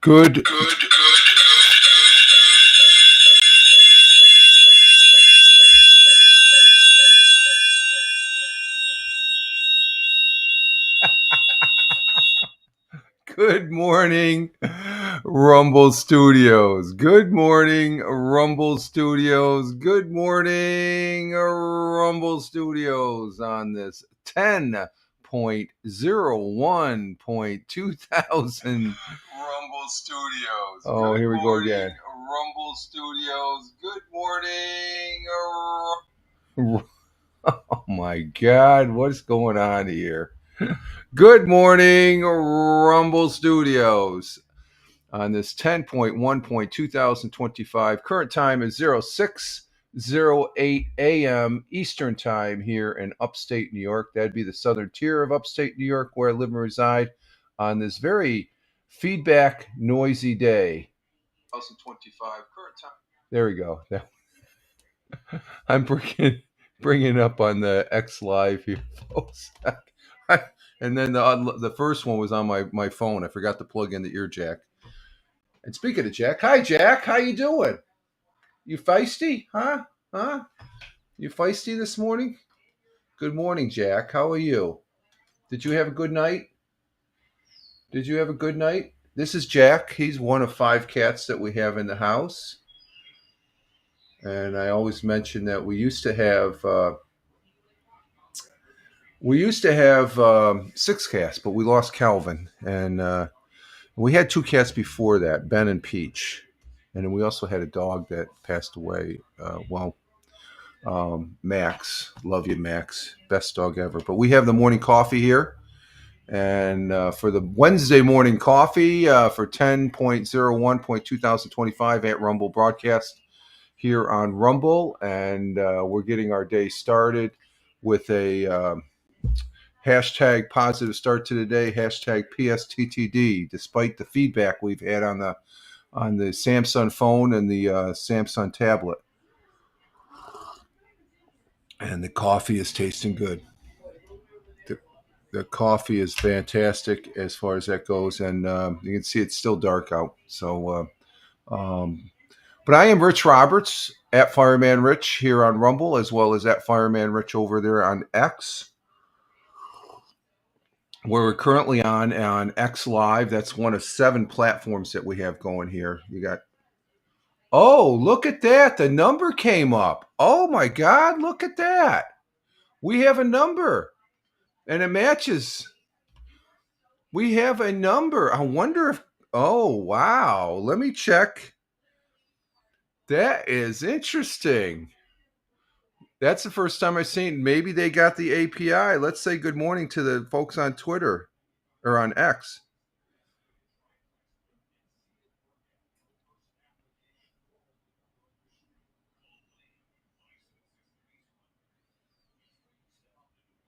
Good. Good morning, Rumble Studios. Good morning, Rumble Studios. Good morning, Rumble Studios on this 10.01.2000 Rumble Studios. Oh, here we go again. Rumble Studios. Good morning. Oh my God, what's going on here? Good morning, Rumble Studios. On this 10.1.2025, current time is 06:08 a.m. Eastern Time here in upstate New York. That'd be the southern tier of upstate New York where I live and reside on this very feedback noisy day. 2025, current time. There we go. I'm bringing up on the X Live here, folks. And then the first one was on my phone. I forgot to plug in the ear jack. And speaking of Jack, hi Jack, how you doing? You feisty, huh? You feisty this morning? Good morning, Jack. How are you? Did you have a good night? This is Jack. He's one of 5 cats that we have in the house. And I always mention that we used to have 6 cats, but we lost Calvin, and we had 2 cats before that, Ben and Peach, and then we also had a dog that passed away. Max, love you, Max, best dog ever. But we have the morning coffee here, and for the Wednesday morning coffee for 10.01.2025 at Rumble broadcast here on Rumble, and we're getting our day started with a hashtag positive start to the day, hashtag PSTTD, despite the feedback we've had on the Samsung phone and the Samsung tablet. And the coffee is tasting good. The coffee is fantastic as far as that goes, and you can see it's still dark out. So, but I am Rich Roberts at Fireman Rich here on Rumble, as well as at Fireman Rich over there on X, where we're currently on X Live. That's one of 7 platforms that we have going here. You got, oh, look at that. The number came up. Oh my God, look at that. We have a number and it matches. We have a number. I wonder if, oh, wow. Let me check. That is interesting. That's the first time I've seen. Maybe they got the API. Let's say good morning to the folks on Twitter or on X.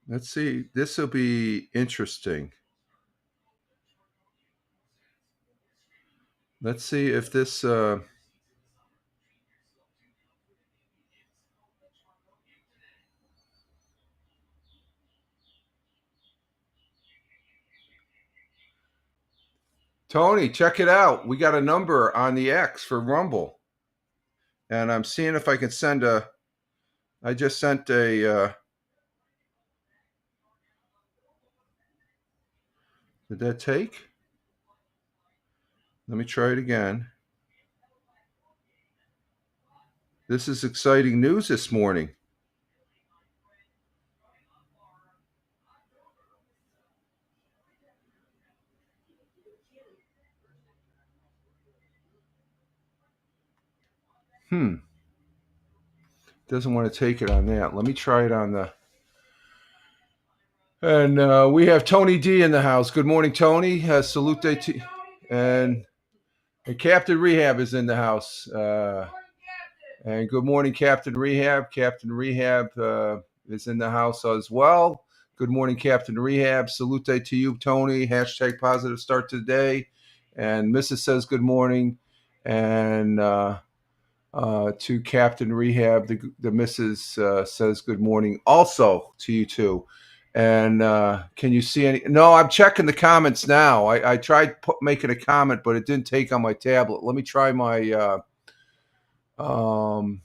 Let's see. This will be interesting. Let's see if this. Tony, check it out. We got a number on the X for Rumble. And I'm seeing if I can send a. I just sent a. Did that take? Let me try it again. This is exciting news this morning. Doesn't want to take it on that. Let me try it on the. And we have Tony D in the house. Good morning, Tony. Salute to and Captain Rehab is in the house. And good morning, Captain Rehab. Captain Rehab is in the house as well. Good morning, Captain Rehab. Salute to you, Tony. Hashtag positive start to the day. And Mrs. says good morning. And to Captain Rehab, the Mrs. Says good morning also to you too. And can you see any? No, I'm checking the comments now. I tried making a comment, but it didn't take on my tablet. Let me try my. Um,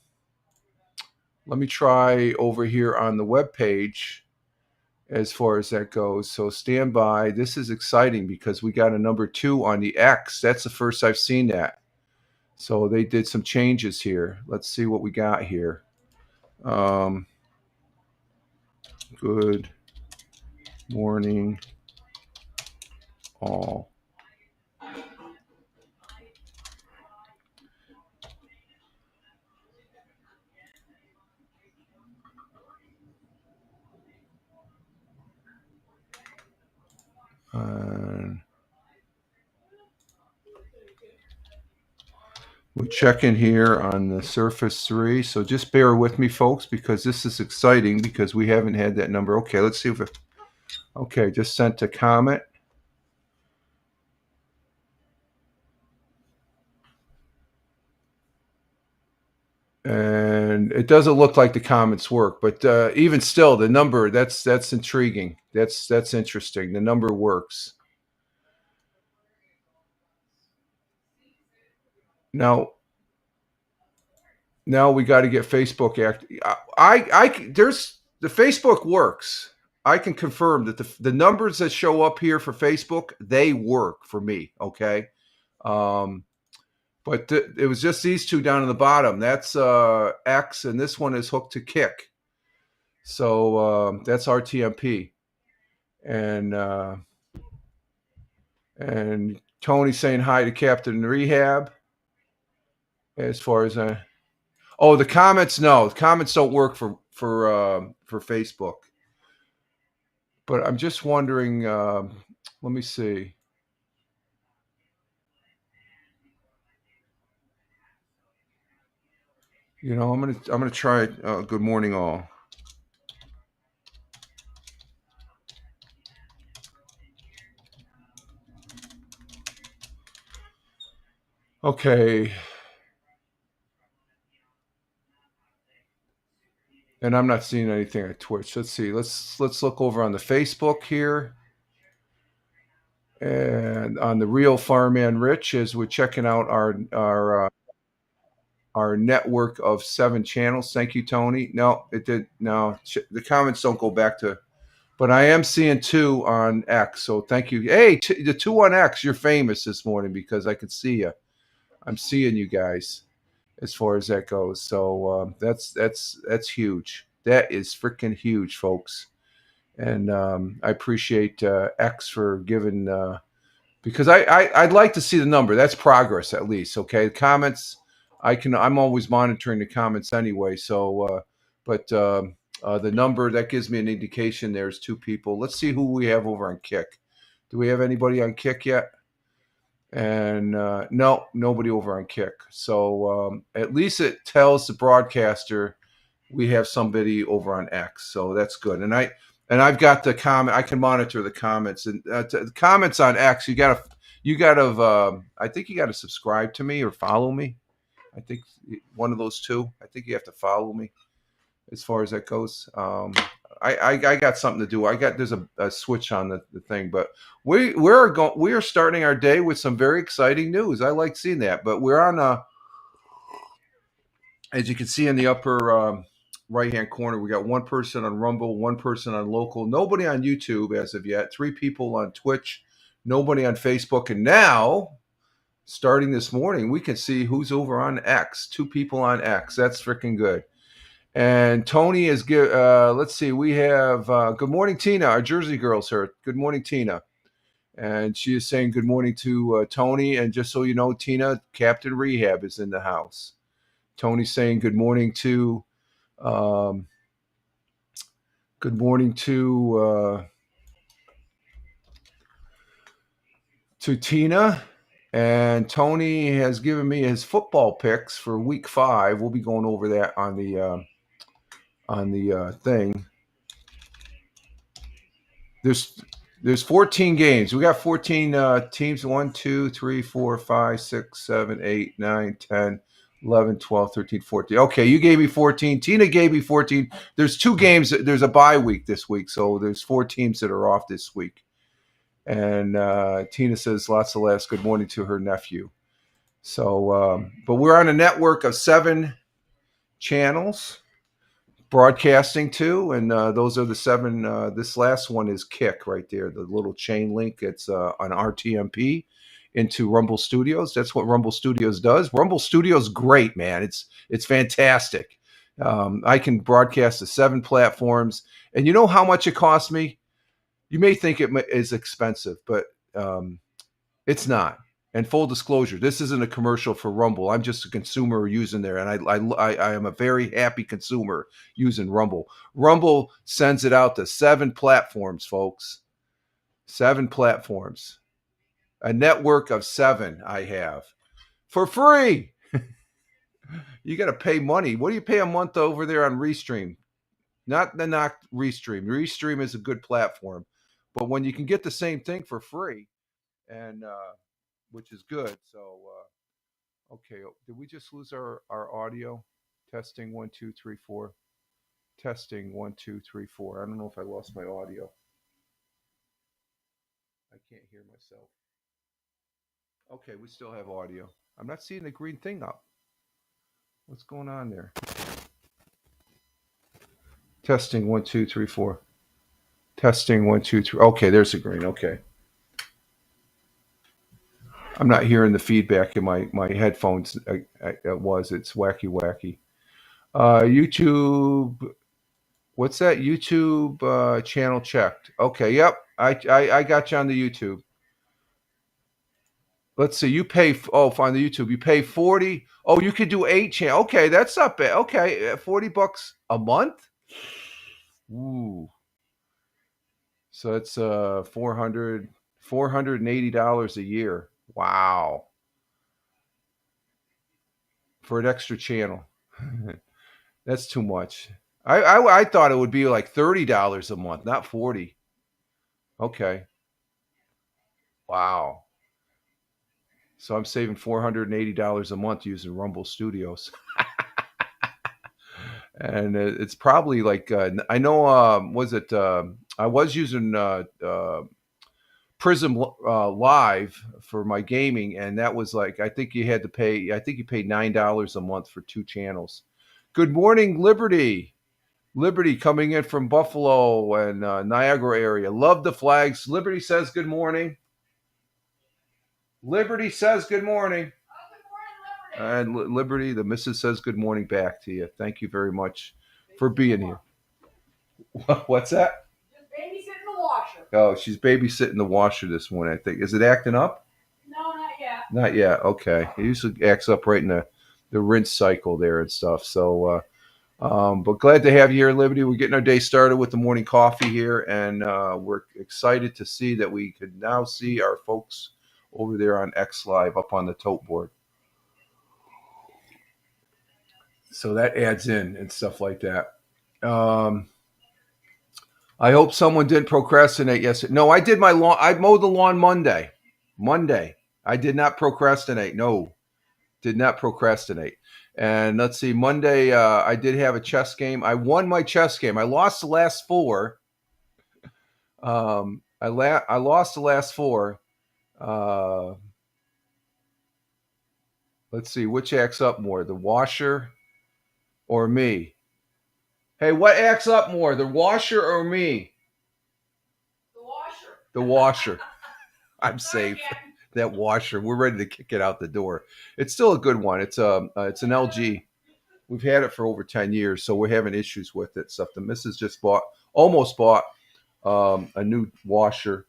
let me try over here on the web page as far as that goes. So stand by. This is exciting because we got a number 2 on the X. That's the first I've seen that. So they did some changes here. Let's see what we got here. Good morning, all. We're checking here on the Surface 3. So just bear with me, folks, because this is exciting because we haven't had that number. Okay, let's see if it. Okay, just sent a comment. And it doesn't look like the comments work, but even still, the number that's intriguing. That's interesting. The number works. Now we got to get Facebook act. There's the Facebook works. I can confirm that the numbers that show up here for Facebook, they work for me. Okay. But it was just these two down in the bottom. That's X, and this one is hooked to Kick. So that's RTMP, and Tony saying hi to Captain Rehab. As far as the comments, no, the comments don't work for Facebook. But I'm just wondering. Let me see. I'm gonna try. Good morning, all. Okay. And I'm not seeing anything on Twitch. Let's see. Let's look over on the Facebook here. And on the Real Farmman Rich, as we're checking out our network of 7 channels. Thank you, Tony. No, it did. No, the comments don't go back to. But I am seeing 2 on X. So thank you. Hey, the 2 on X, you're famous this morning because I could see you. I'm seeing you guys as far as that goes. So that's huge. That is freaking huge, folks. And I appreciate X for giving because I'd like to see the number. That's progress at least. Okay, comments. I'm always monitoring the comments anyway. So, but the number that gives me an indication there's 2 people. Let's see who we have over on Kick. Do we have anybody on Kick yet? And no, nobody over on Kick. So at least it tells the broadcaster we have somebody over on X. So that's good. And I've got the comment. I can monitor the comments and the comments on X. You gotta. I think you gotta subscribe to me or follow me. I think one of those 2. I think you have to follow me as far as that goes. I got something to do. There's a switch on the thing, but we are starting our day with some very exciting news. I like seeing that, but we're on as you can see in the upper right hand corner, we got 1 person on Rumble, 1 person on local, nobody on YouTube as of yet, 3 people on Twitch, nobody on Facebook, and now starting this morning, we can see who's over on X. 2 people on X. That's freaking good. And Tony is good. Let's see. We have good morning, Tina. Our Jersey girl's here. Good morning, Tina. And she is saying good morning to Tony. And just so you know, Tina, Captain Rehab is in the house. Tony's saying good morning to Tina. And Tony has given me his football picks for week 5. We'll be going over that on the thing. There's 14 games. We got 14 teams. 1, 2, 3, 4, 5, 6, 7, 8, 9, 10, 11, 12, 13, 14. Okay, you gave me 14. Tina gave me 14. There's two games. There's a bye week this week, so there's four teams that are off this week. And Tina says lots of laughs. Good morning to her nephew. So, but we're on a network of 7 channels broadcasting to, and those are the 7. This last one is Kick right there, the little chain link. It's on RTMP into Rumble Studios. That's what Rumble Studios does. Rumble Studios, great, man. It's fantastic. I can broadcast to 7 platforms, and you know how much it costs me? You may think it is expensive, but it's not. And full disclosure, this isn't a commercial for Rumble. I'm just a consumer using there, and I am a very happy consumer using Rumble. Rumble sends it out to 7 platforms, folks. 7 platforms. A network of 7 I have for free. You got to pay money. What do you pay a month over there on Restream? Not Restream. Restream is a good platform, but when you can get the same thing for free, and which is good. So, okay, did we just lose our audio? Testing 1, 2, 3, 4. Testing 1, 2, 3, 4. I don't know if I lost my audio. I can't hear myself. Okay, we still have audio. I'm not seeing the green thing up. What's going on there? Testing 1, 2, 3, 4. Testing 1, 2, 3. Okay, there's the green. Okay. I'm not hearing the feedback in my headphones. It's wacky. YouTube. What's that? YouTube channel checked. Okay. Yep. I got you on the YouTube. Let's see. You pay. Oh, on the YouTube, you pay 40. Oh, you could do 8 channel. Okay, that's not bad. Okay, $40 a month. Ooh. So it's $480 a year. Wow. For an extra channel. That's too much. I thought it would be like $30 a month, not 40. Okay. Wow. So I'm saving $480 a month using Rumble Studios. And it's probably like I know was it I was using Prism Live for my gaming, and that was like I think you paid $9 a month for 2 channels. Good morning, Liberty. Liberty coming in from Buffalo and Niagara area. Love the flags. Liberty says good morning. Liberty says good morning. And Liberty, the missus says good morning back to you. Thank you very much for being here. What's that? Just babysitting the washer. Oh, she's babysitting the washer this morning, I think. Is it acting up? No, not yet. Not yet. Okay. It usually acts up right in the rinse cycle there and stuff. So, but glad to have you here, Liberty. We're getting our day started with the morning coffee here, and we're excited to see that we could now see our folks over there on X Live up on the tote board. So that adds in and stuff like that. I hope someone didn't procrastinate yesterday. No, I did my lawn. I mowed the lawn Monday. I did not procrastinate. No, did not procrastinate. And let's see, Monday I did have a chess game. I won my chess game. I lost the last 4. I lost the last 4. Let's see, which acts up more, the washer or me? Hey, what acts up more, the washer or me? The washer. The washer. I'm safe. That washer, we're ready to kick it out the door. It's still a good one. It's an LG. We've had it for over 10 years, so we're having issues with it. Stuff. The missus just almost bought a new washer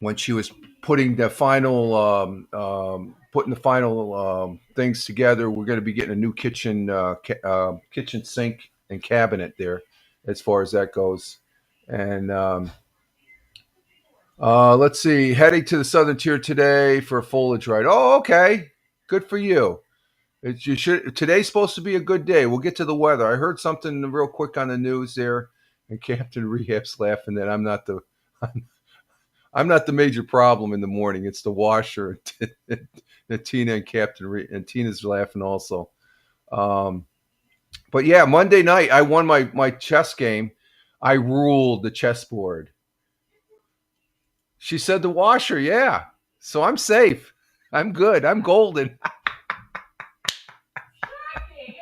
when she was putting the final things together. We're going to be getting a new kitchen sink and cabinet there, as far as that goes. And let's see, heading to the Southern Tier today for a foliage ride. Oh, okay, good for you. Today's supposed to be a good day. We'll get to the weather. I heard something real quick on the news there, and Captain Rehab's laughing that I'm not the major problem in the morning. It's the washer. And Tina and Captain and Tina's laughing also. Um, but yeah, Monday night I won my chess game. I ruled the chessboard. She said the washer, yeah. So I'm safe. I'm good. I'm golden. Shocking, isn't it?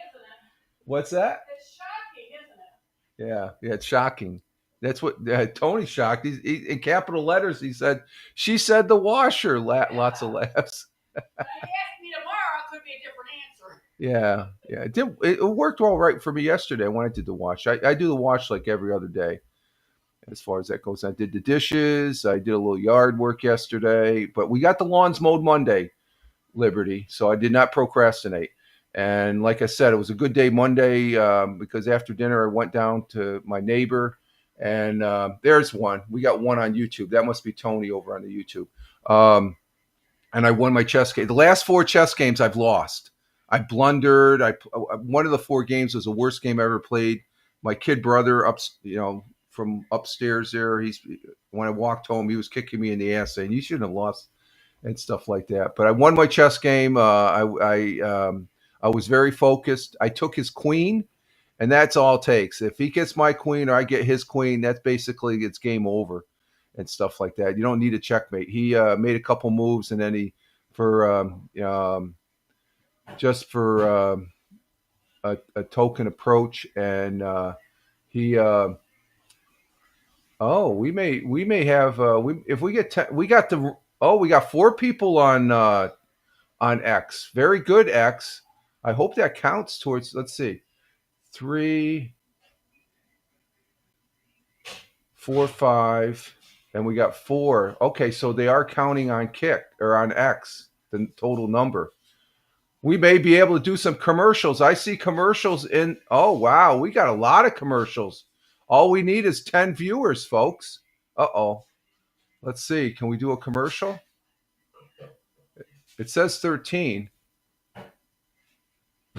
What's that? It's shocking, isn't it? Yeah, it's shocking. That's what Tony's shocked. In capital letters, he said, she said the washer. Lots of laughs. If you ask me tomorrow, it could be a different answer. Yeah. It worked all right for me yesterday when I did the wash. I do the wash like every other day as far as that goes. I did the dishes. I did a little yard work yesterday, but we got the lawns mowed Monday, Liberty. So I did not procrastinate. And like I said, it was a good day Monday because after dinner, I went down to my neighbor and there's one. We got one on YouTube. That must be Tony over on the YouTube. And I won my chess game. The last four chess games I've lost. I blundered. One of the four games was the worst game I ever played. My kid brother from upstairs there. When I walked home, he was kicking me in the ass, saying you shouldn't have lost and stuff like that. But I won my chess game. I was very focused. I took his queen, and that's all it takes. If he gets my queen or I get his queen, that's basically it's game over and stuff like that. You don't need a checkmate. He made a couple moves, and then he for just for a token approach, and he. Oh, we may have if we get we got the we got four people on X. Very good, X. I hope that counts towards. Let's see, 3, 4, 5, and we got 4. Okay, so they are counting on Kick or on X, the total number. We may be able to do some commercials. I see commercials in. Oh wow, we got a lot of commercials. All we need is 10 viewers, folks. Uh-oh. Let's see. Can we do a commercial? It says 13.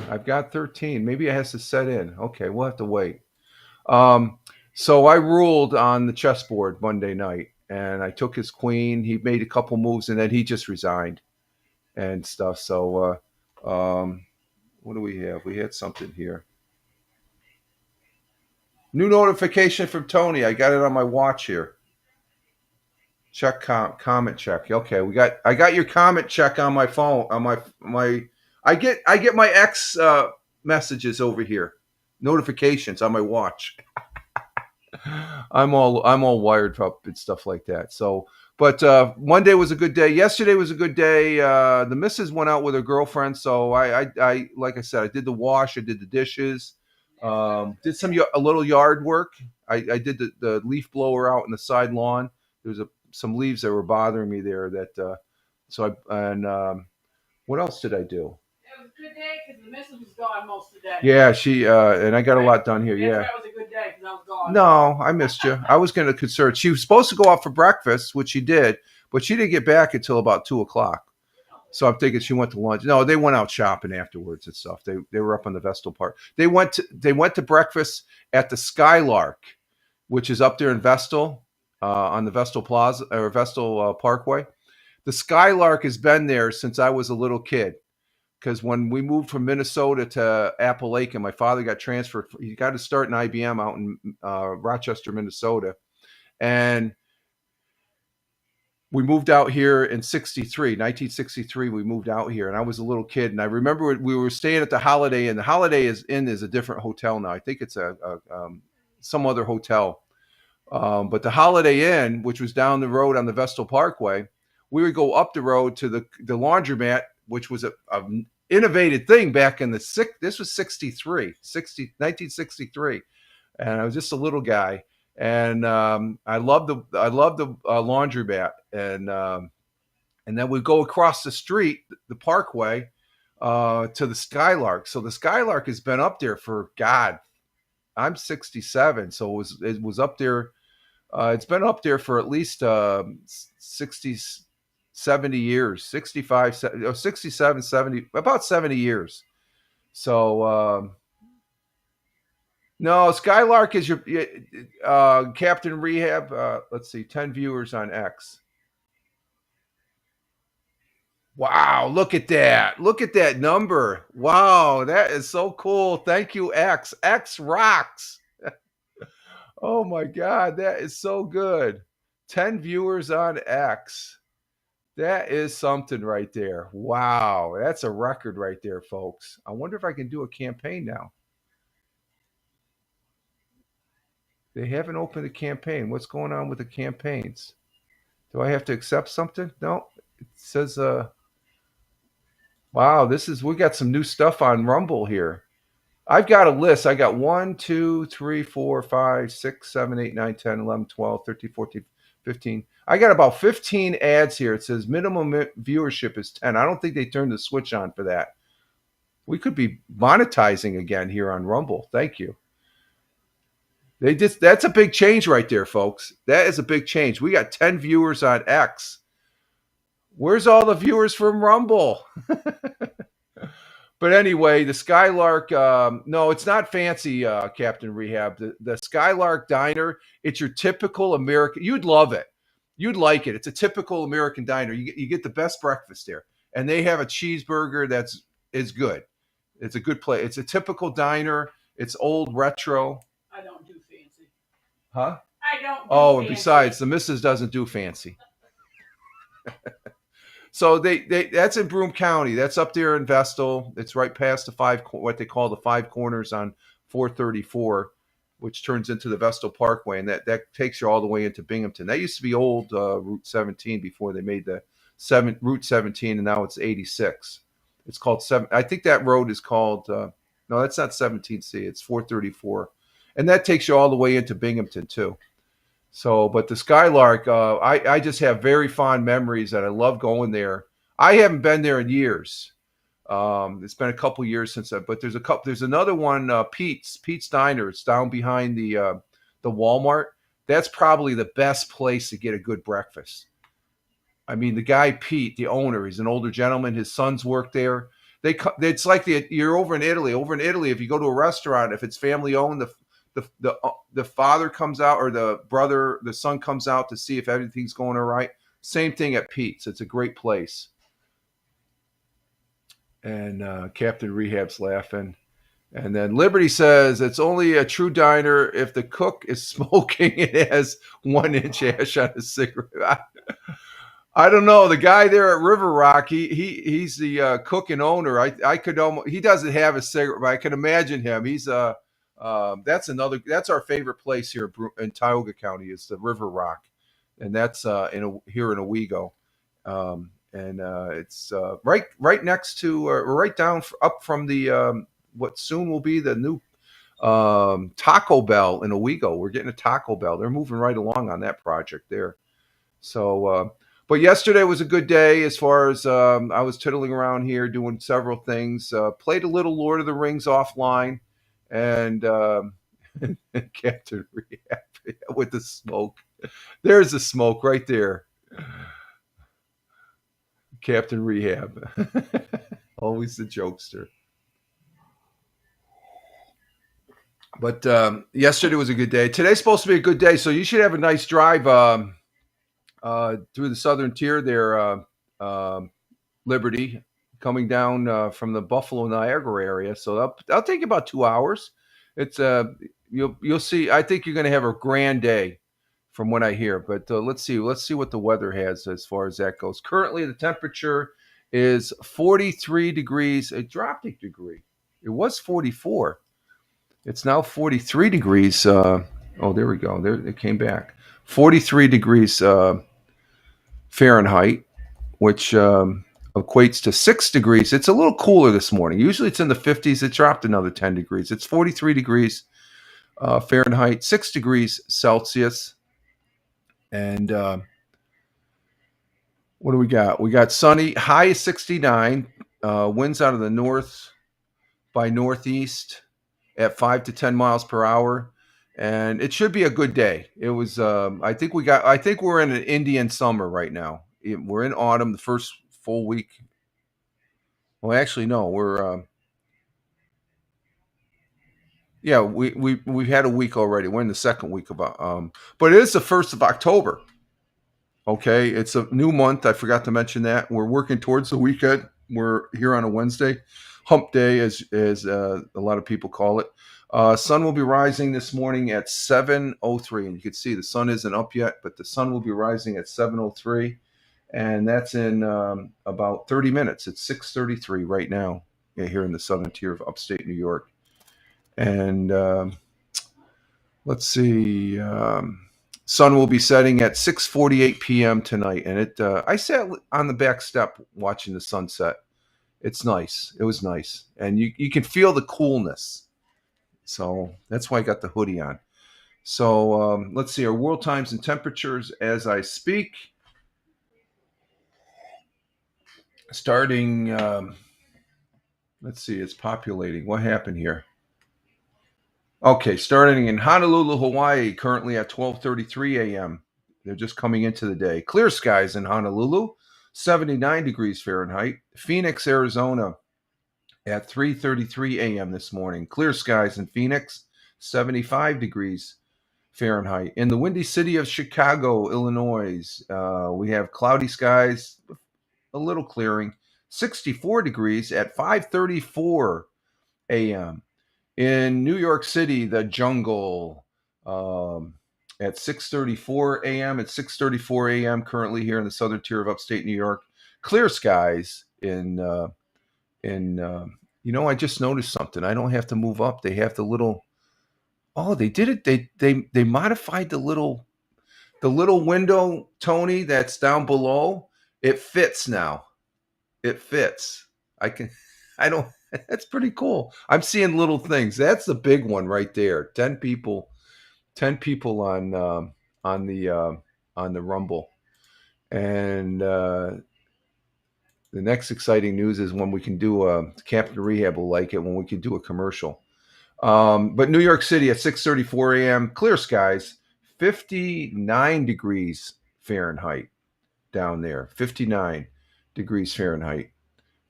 I've got 13. Maybe it has to set in. Okay, we'll have to wait. So I ruled on the chessboard Monday night, and I took his queen. He made a couple moves, and then he just resigned and stuff. So what do we have? We had something here. New notification from Tony. I got it on my watch here. Check comment check. Okay, I got your comment check on my phone on my I get my X messages over here. Notifications on my watch. I'm all wired up and stuff like that. So, but Monday was a good day. Yesterday was a good day. The missus went out with her girlfriend, so I like I said, I did the wash, I did the dishes, did a little yard work. I did the leaf blower out in the side lawn. There was some leaves that were bothering me there. What else did I do? It was a good day because the missus was gone most of the day. Yeah, she and I got a lot done here. That's Yeah. why it was a good day because I was gone. No, I missed you. I was going to concern. She was supposed to go out for breakfast, which she did, but she didn't get back until about 2:00. So I'm thinking she went to lunch. No, they went out shopping afterwards and stuff. They were up on the Vestal Park. They went to breakfast at the Skylark, which is up there in Vestal, on the Vestal Plaza or Vestal Parkway. The Skylark has been there since I was a little kid. Because when we moved from Minnesota to Appalachian, my father got transferred. He got to start in IBM out in Rochester, Minnesota. And we moved out here in 1963. We moved out here, and I was a little kid. And I remember we were staying at the Holiday Inn. The Holiday Inn is a different hotel now. I think it's some other hotel. But the Holiday Inn, which was down the road on the Vestal Parkway, we would go up the road to the laundromat, which was a innovative thing back in this was 1963. And I was just a little guy. And I loved the laundromat. And then we'd go across the street, the parkway, to the Skylark. So the Skylark has been up there for, God, I'm 67. So it was up there. It's been up there for at least 60, 70 years, 65, 67, 70, about 70 years. So No, Skylark is your Captain Rehab. Let's see, 10 viewers on X. Wow, look at that. Look at that number. Wow, that is so cool. Thank you, X. X rocks. Oh my God, that is so good. 10 viewers on X. That is something right there. Wow, that's a record right there, folks. I wonder if I can do a campaign now. They haven't opened a campaign. What's going on with the campaigns? Do I have to accept something? No. It says wow, we got some new stuff on Rumble here. I've got a list. I got 1, 2, 3, 4, 5, 6, 7, 8, 9, 10, 11, 12, 13, 14, 15. I got about 15 ads here. It says minimum viewership is 10. I don't think they turned the switch on for that. We could be monetizing again here on Rumble. Thank you. That's a big change right there, folks. That is a big change. We got 10 viewers on X. Where's all the viewers from Rumble? But anyway, the Skylark, no, it's not fancy, Captain Rehab. The Skylark Diner, it's your typical American. You'd love it. You'd like it. It's a typical American diner. You get the best breakfast there. And they have a cheeseburger that's is good. It's a good place. It's a typical diner. It's old retro. I don't do fancy. Huh? I don't do Oh, and fancy. besides, the missus doesn't do fancy. So that's in Broome County. That's up there in Vestal. It's right past what they call the five corners on 434, which turns into the Vestal Parkway, and that takes you all the way into Binghamton. That used to be old Route 17 before they made the Route 17, and now it's 86. It's called seven. I think that road is called no, that's not 17C. It's 434, and that takes you all the way into Binghamton too. So, but the Skylark, I just have very fond memories, and I love going there. I haven't been there in years. It's been a couple years since I, but there's another one, Pete's Diner. It's down behind the Walmart. That's probably the best place to get a good breakfast. I mean, the guy Pete, the owner, he's an older gentleman. His sons work there. It's like you're over in Italy. Over in Italy, if you go to a restaurant, if it's family owned, the father comes out, or the son comes out to see if everything's going all right. Same thing at Pete's. It's a great place. And Captain Rehab's laughing. And then Liberty says it's only a true diner if the cook is smoking and has 1-inch ash on his cigarette. I don't know. The guy there at River Rock, he's the cook and owner. I could almost, he doesn't have a cigarette, but I can imagine him. He's that's our favorite place here in Tioga County is the River Rock, and that's here in Owego, and it's right next to right down up from the what soon will be the new Taco Bell in Owego. We're getting a Taco Bell. They're moving right along on that project there. So, but yesterday was a good day as far as I was twiddling around here doing several things. Played a little Lord of the Rings offline, and Captain Rehab with the smoke. There's the smoke right there. Captain Rehab. Always the jokester. But yesterday was a good day. Today's supposed to be a good day, so you should have a nice drive through the southern tier there, Liberty, coming down from the Buffalo Niagara area. So that'll take about 2 hours. It's you'll see. I think you're going to have a grand day, from what I hear. But let's see what the weather has as far as that goes. Currently, the temperature is 43 degrees. It dropped a degree. It was 44. It's now 43 degrees. Oh, there we go. There it came back. 43 degrees Fahrenheit, which equates to 6 degrees. It's a little cooler this morning. Usually it's in the 50s. It dropped another 10 degrees. It's 43 degrees Fahrenheit, 6 degrees Celsius. And what do we got? We got sunny, high is 69, winds out of the north by northeast at 5 to 10 miles per hour. And it should be a good day. It was, I think we're in an Indian summer right now. We're in autumn, the first full week. Well, actually, no, Yeah, we've had a week already. We're in the second week of but it is the 1st of October. Okay, it's a new month. I forgot to mention that. We're working towards the weekend. We're here on a Wednesday, Hump Day, as a lot of people call it. Sun will be rising this morning at 7:03, and you can see the sun isn't up yet, but the sun will be rising at 7:03, and that's in about 30 minutes. It's 6:33 right now here in the southern tier of upstate New York, and let's see. Sun will be setting at 6:48 p.m. tonight, and I sat on the back step watching the sunset. It's nice. It was nice, and you can feel the coolness. So that's why I got the hoodie on. So let's see our world times and temperatures as I speak. Starting, let's see, it's populating. What happened here? Okay, starting in Honolulu, Hawaii, currently at 12:33 a.m. They're just coming into the day. Clear skies in Honolulu, 79 degrees Fahrenheit. Phoenix, Arizona, at 3:33 a.m. this morning. Clear skies in Phoenix, 75 degrees Fahrenheit. In the windy city of Chicago, Illinois, we have cloudy skies, a little clearing, 64 degrees at 5:34 a.m. In New York City, the jungle, at 6:34 a.m. At 6:34 a.m. currently here in the southern tier of upstate New York, clear skies in I just noticed something. I don't have to move up. They have the little. Oh, they did it. They modified the little window, Tony. That's down below. It fits now. It fits. I can. I don't. That's pretty cool. I'm seeing little things. That's the big one right there. 10 people. 10 people on the Rumble, and the next exciting news is when we can do Captain Rehab will like it when we can do a commercial. But New York City at 6:34 a.m. Clear skies, 59 degrees Fahrenheit down there. 59 degrees Fahrenheit.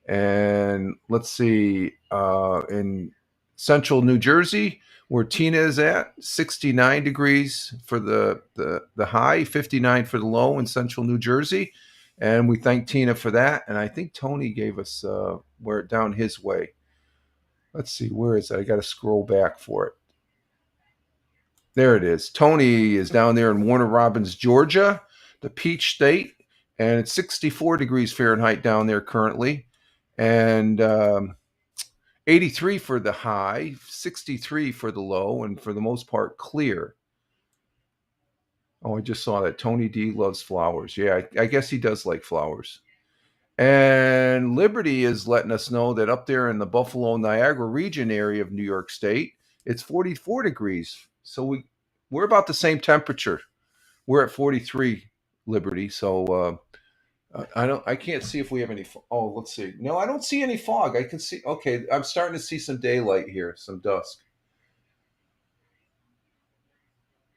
And let's see, in central New Jersey, where Tina is at, 69 degrees for the high, 59 for the low in central New Jersey. And we thank Tina for that. And I think Tony gave us where down his way. Let's see, where is it? I got to scroll back for it. There it is. Tony is down there in Warner Robins, Georgia, the Peach State, and it's 64 degrees Fahrenheit down there currently. And 83 for the high, 63 for the low, and for the most part, clear. Oh, I just saw that. Tony D loves flowers. Yeah, I guess he does like flowers. And Liberty is letting us know that up there in the Buffalo, Niagara region area of New York State, it's 44 degrees. So we're about the same temperature. We're at 43, Liberty. So I can't see if we have any. Oh, let's see. No, I don't see any fog. I can see. Okay, I'm starting to see some daylight here, some dusk.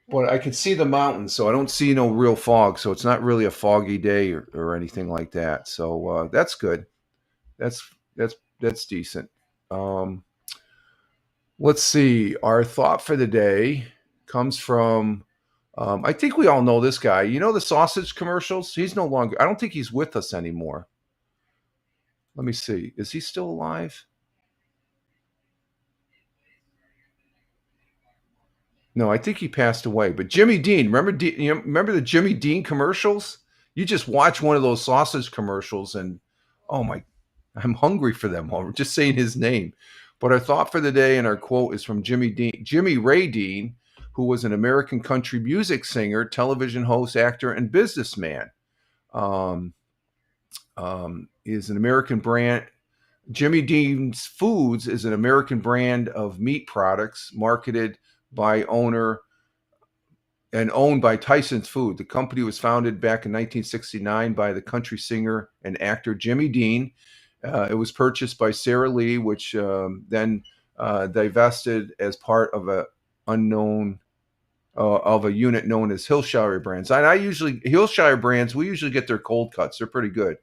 But I can see the mountains, so I don't see no real fog. So it's not really a foggy day or anything like that. So that's good. That's that's decent. Um, let's see. Our thought for the day comes from. I think we all know this guy. You know the sausage commercials. He's no longer. I don't think he's with us anymore. Let me see. Is he still alive? No, I think he passed away. But Jimmy Dean, remember the Jimmy Dean commercials? You just watch one of those sausage commercials, and oh my, I'm hungry for them. While we're just saying his name. But our thought for the day and our quote is from Jimmy Ray Dean, who was an American country music singer, television host, actor, and businessman. Um, is an American brand. Jimmy Dean's Foods is an American brand of meat products marketed by owner and owned by Tyson's Food. The company was founded back in 1969 by the country singer and actor Jimmy Dean. It was purchased by Sara Lee, which then divested as part of a unit known as Hillshire Brands. And Hillshire Brands, we usually get their cold cuts. They're pretty good,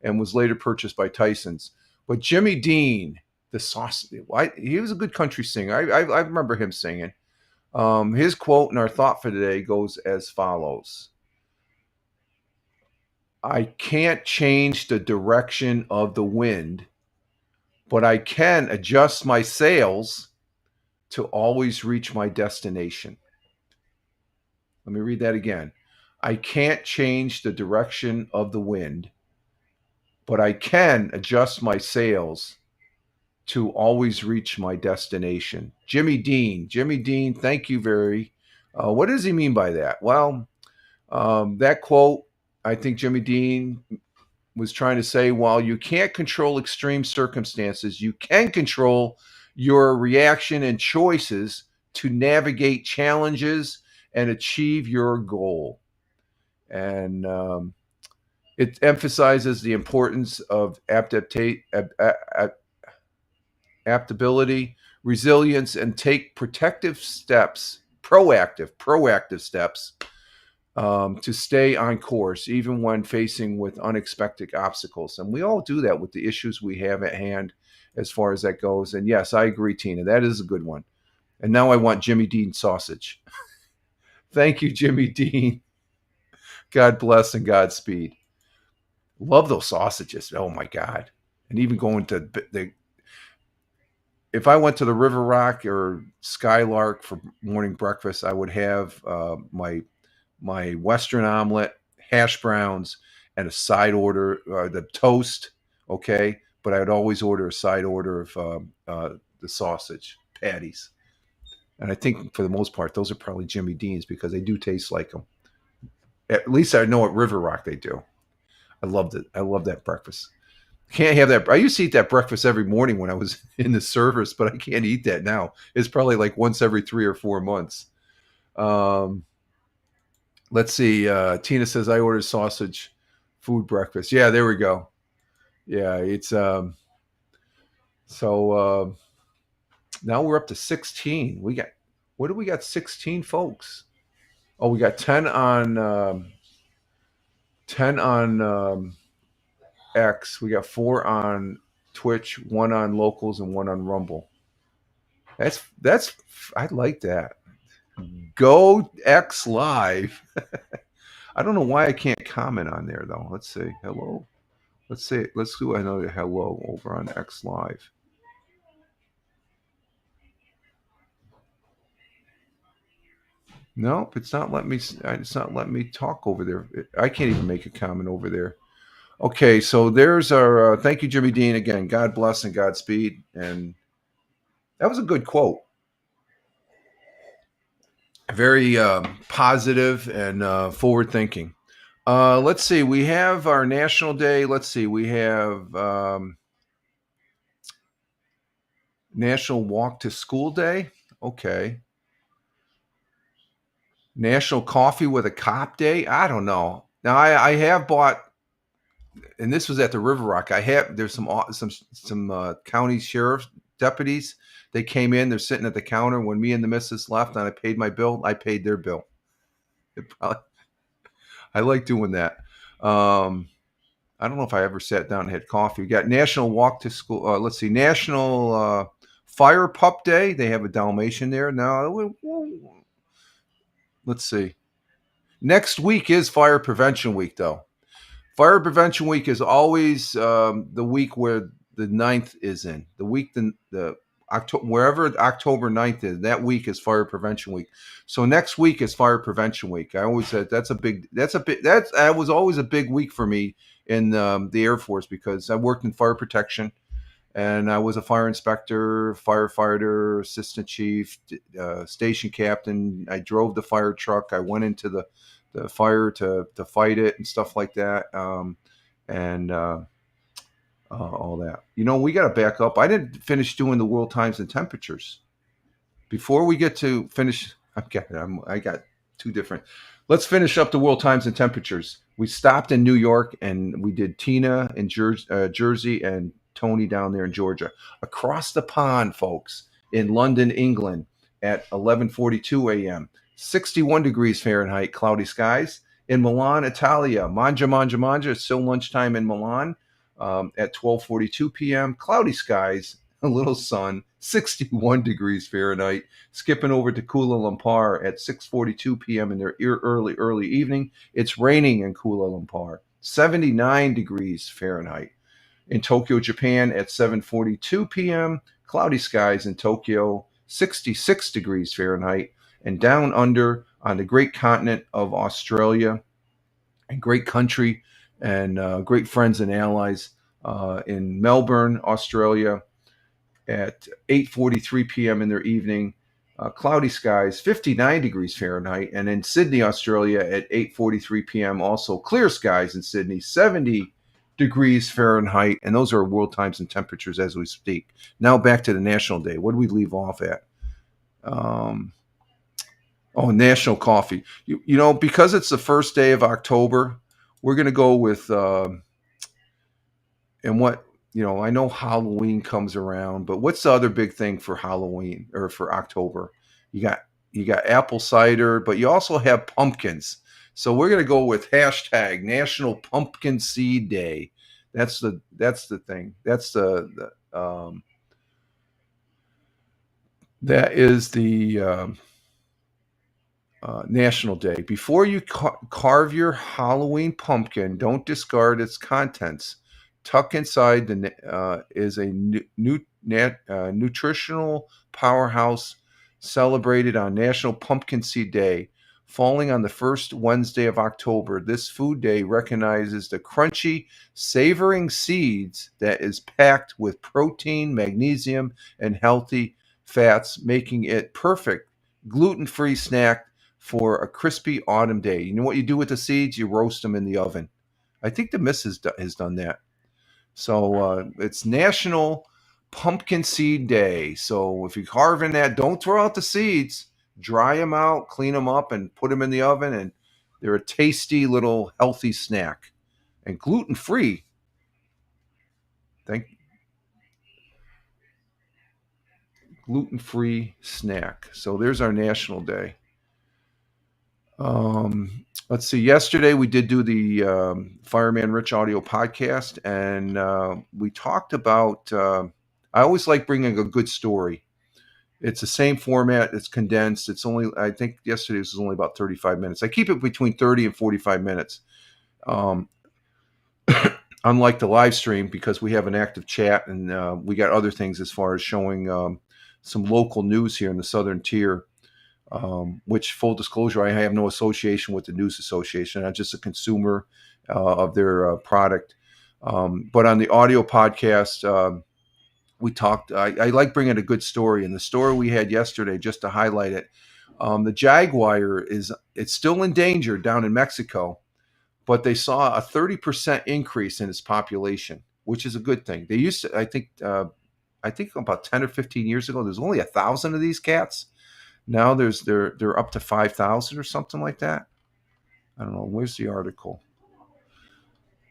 and was later purchased by Tyson's. But Jimmy Dean, the sauce. He was a good country singer. I remember him singing. His quote and our thought for today goes as follows: I can't change the direction of the wind, but I can adjust my sails to always reach my destination. Let me read that again. I can't change the direction of the wind, but I can adjust my sails to always reach my destination. Jimmy Dean. Jimmy Dean, thank you very. What does he mean by that? Well, that quote, I think Jimmy Dean was trying to say, while you can't control extreme circumstances, you can control your reaction and choices to navigate challenges and achieve your goal. And it emphasizes the importance of adaptability, resilience, and take protective steps, proactive steps to stay on course, even when facing with unexpected obstacles. And we all do that with the issues we have at hand as far as that goes. And yes, I agree, Tina. That is a good one. And now I want Jimmy Dean sausage. Thank you, Jimmy Dean. God bless and Godspeed. Love those sausages. Oh my God. And even going to if I went to the River Rock or Skylark for morning breakfast, I would have my Western omelet, hash browns, and a side order, the toast, okay? But I would always order a side order of the sausage patties. And I think for the most part, those are probably Jimmy Dean's because they do taste like them. At least I know at River Rock they do. I loved it. I love that breakfast. Can't have that. I used to eat that breakfast every morning when I was in the service, but I can't eat that now. It's probably like once every 3 or 4 months. Let's see. Tina says I ordered sausage food breakfast. Yeah, there we go. Yeah, it's so now we're up to 16. We got what do we got? 16 folks. Oh, we got 10 on 10 on X. We got 4 on Twitch, 1 on Locals, and 1 on Rumble. That's I like that. Go X Live. I don't know why I can't comment on there though. Let's see. Hello. Let's do another hello over on X Live. Nope, it's not letting me. It's not letting me talk over there. I can't even make a comment over there. Okay, so there's our. Thank you, Jimmy Dean, again. God bless and Godspeed. And that was a good quote. Very positive and forward thinking. Let's see. We have our National Day. Let's see. We have National Walk to School Day. Okay. National Coffee with a Cop Day. I don't know. Now I have bought, and this was at the River Rock. There's some county sheriff deputies. They came in. They're sitting at the counter when me and the missus left, and I paid my bill. I paid their bill. I like doing that. I don't know if I ever sat down and had coffee. We got National Walk to School. Let's see, National Fire Pup Day. They have a Dalmatian there now. Let's see. Next week is Fire Prevention Week, though. Fire Prevention Week is always the week where the 9th is in. The week the October, wherever October 9th is, that week is Fire Prevention Week. So next week is Fire Prevention Week. I always said that was always a big week for me in the Air Force because I worked in fire protection and I was a fire inspector, firefighter, assistant chief, station captain. I drove the fire truck. I went into the fire to fight it and stuff like that. All that. We got to back up. I didn't finish doing the world times and temperatures. Before we get to finish, I got 2 different. Let's finish up the world times and temperatures. We stopped in New York and we did Tina in Jersey and Tony down there in Georgia. Across the pond, folks, in London, England, at 11:42 a.m., 61 degrees Fahrenheit, cloudy skies. In Milan, Italia, mangia. It's still lunchtime in Milan. At 12:42 p.m., cloudy skies, a little sun, 61 degrees Fahrenheit. Skipping over to Kuala Lumpur at 6:42 p.m. in their early evening. It's raining in Kuala Lumpur, 79 degrees Fahrenheit. In Tokyo, Japan at 7:42 p.m. Cloudy skies in Tokyo, 66 degrees Fahrenheit. And down under on the great continent of Australia, and great country and great friends and allies in Melbourne, Australia, at 8:43 p.m. in their evening. Cloudy skies, 59 degrees Fahrenheit, and in Sydney, Australia, at 8:43 p.m. also clear skies in Sydney, 70 degrees Fahrenheit, and those are world times and temperatures as we speak. Now back to the National Day. What do we leave off at? National Coffee. You know, because it's the first day of October, we're going to go with and what I know Halloween comes around, but what's the other big thing for Halloween or for October? You got you got apple cider, but you also have pumpkins. So we're going to go with hashtag National Pumpkin Seed Day. That's the thing. That is the National Day. Before you carve your Halloween pumpkin, don't discard its contents. Tuck inside is a nutritional powerhouse celebrated on National Pumpkin Seed Day, falling on the first Wednesday of October. This food day recognizes the crunchy, savoring seeds that is packed with protein, magnesium, and healthy fats, making it perfect gluten-free snack for a crispy autumn day. You know what you do with the seeds? You roast them in the oven. I think the missus has done that. So it's National Pumpkin Seed Day. So if you're carving that, don't throw out the seeds. Dry them out, clean them up, and put them in the oven. And they're a tasty little healthy snack. And gluten-free. Gluten-free snack. So there's our National Day. Let's see. Yesterday we did do the Fireman Rich audio podcast, and we talked about. I always like bringing a good story. It's the same format. It's condensed. It's only. I think yesterday was only about 35 minutes. I keep it between 30 and 45 minutes. Um, unlike the live stream, because we have an active chat and we got other things as far as showing some local news here in the Southern Tier. Which, full disclosure, I have no association with the News Association. I'm just a consumer of their product. But on the audio podcast, we talked. I like bringing a good story, and the story we had yesterday, just to highlight it, the jaguar it's still endangered down in Mexico, but they saw a 30% increase in its population, which is a good thing. They used to, I think about 10 or 15 years ago, there's only 1,000 of these cats. Now they're up to 5,000 or something like that. I don't know. Where's the article?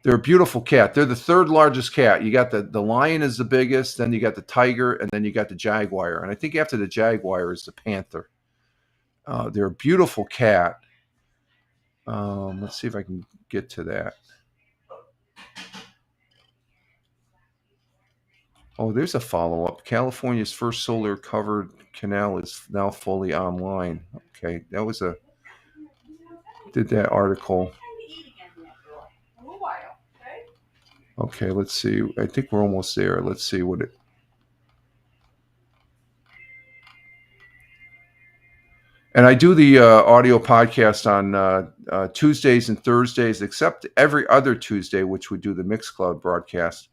They're a beautiful cat. They're the third largest cat. You got the lion is the biggest, then you got the tiger, and then you got the jaguar. And I think after the jaguar is the panther. They're a beautiful cat. Let's see if I can get to that. Oh, there's a follow-up. California's first solar covered canal is now fully online. Okay, did that article. Okay, let's see. I think we're almost there. Let's see what it. And I do the audio podcast on Tuesdays and Thursdays, except every other Tuesday, which we do the Mixcloud broadcast.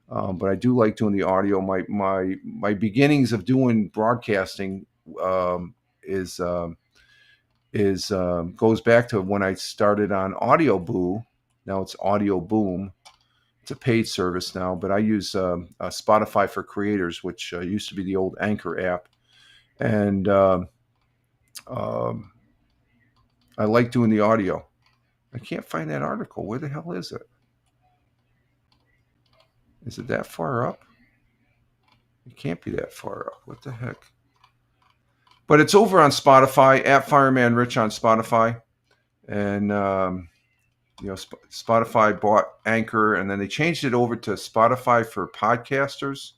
But I do like doing the audio. My beginnings of doing broadcasting is goes back to when I started on Audio Boo. Now it's Audio Boom. It's a paid service now, but I use Spotify for Creators, which used to be the old Anchor app, and I like doing the audio. I can't find that article. Where the hell is it? Is it that far up? It can't be that far up. What the heck? But it's over on Spotify, @Fireman Rich on Spotify. And, Spotify bought Anchor, and then they changed it over to Spotify for podcasters.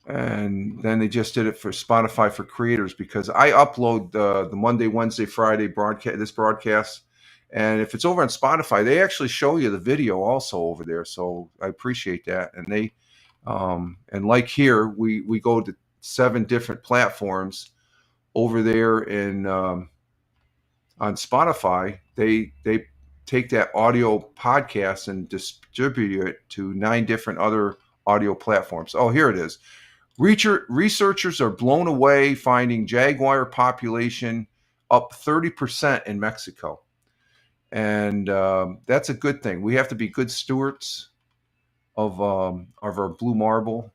and then they just did it for Spotify for creators because I upload the Monday, Wednesday, Friday broadcast, and if it's over on Spotify, they actually show you the video also over there. So I appreciate that, and they and like here we go to 7 different platforms over there in on Spotify. They take that audio podcast and distribute it to 9 different other audio platforms. Oh, here it is. Researchers are blown away finding jaguar population up 30% in Mexico. And that's a good thing. We have to be good stewards of our blue marble.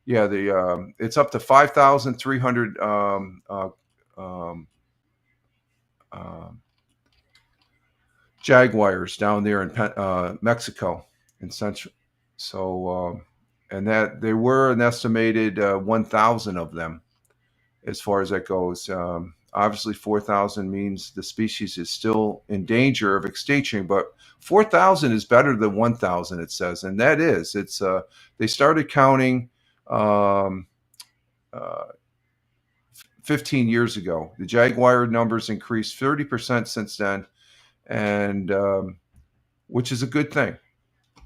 Yeah, the it's up to 5,300 um, uh, jaguars down there in Mexico in Central. So, and that there were an estimated 1,000 of them as far as that goes. Obviously, 4,000 means the species is still in danger of extinction, but 4,000 is better than 1,000, it says, and that is. It's they started counting um, uh, 15 years ago. The jaguar numbers increased 30% since then, and which is a good thing.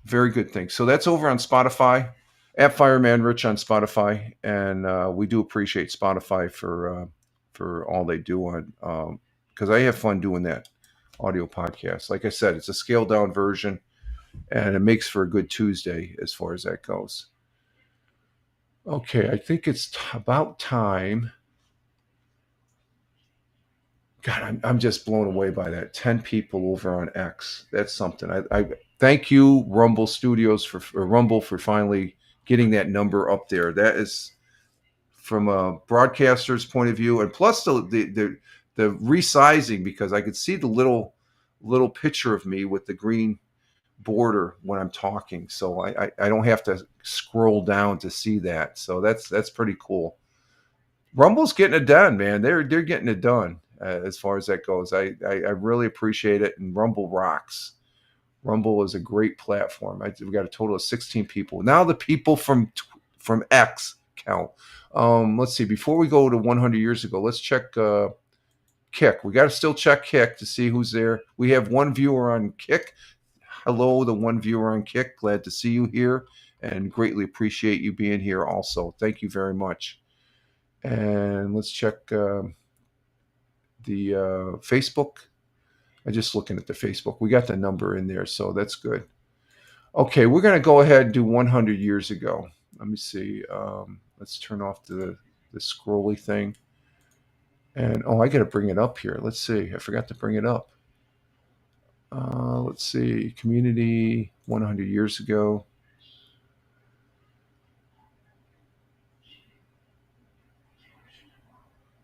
Very good thing. So that's over on Spotify at Fireman Rich on Spotify, and we do appreciate Spotify for all they do on because I have fun doing that audio podcast. Like I said, it's a scaled down version, and it makes for a good Tuesday as far as that goes. Okay, I think it's about time. God, I'm just blown away by that. 10 people over on X. That's something. I thank you, Rumble Studios, for Rumble for finally getting that number up there. That is from a broadcaster's point of view, and plus the resizing because I could see the little picture of me with the green border when I'm talking, so I don't have to scroll down to see that. So that's pretty cool. Rumble's getting it done, man. They're getting it done as far as that goes. I really appreciate it, and Rumble rocks. Rumble is a great platform. We got a total of 16 people now. The people from X count. Let's see. Before we go to 100 years ago, let's check Kick. We got to still check Kick to see who's there. We have one viewer on Kick. Hello, the one viewer on Kick. Glad to see you here, and greatly appreciate you being here. Also, thank you very much. And let's check the Facebook. I'm just looking at the Facebook. We got the number in there, so that's good. Okay, we're going to go ahead and do 100 years ago. Let me see. Let's turn off the scrolly thing. And I got to bring it up here. Let's see. I forgot to bring it up. Let's see. Community 100 years ago.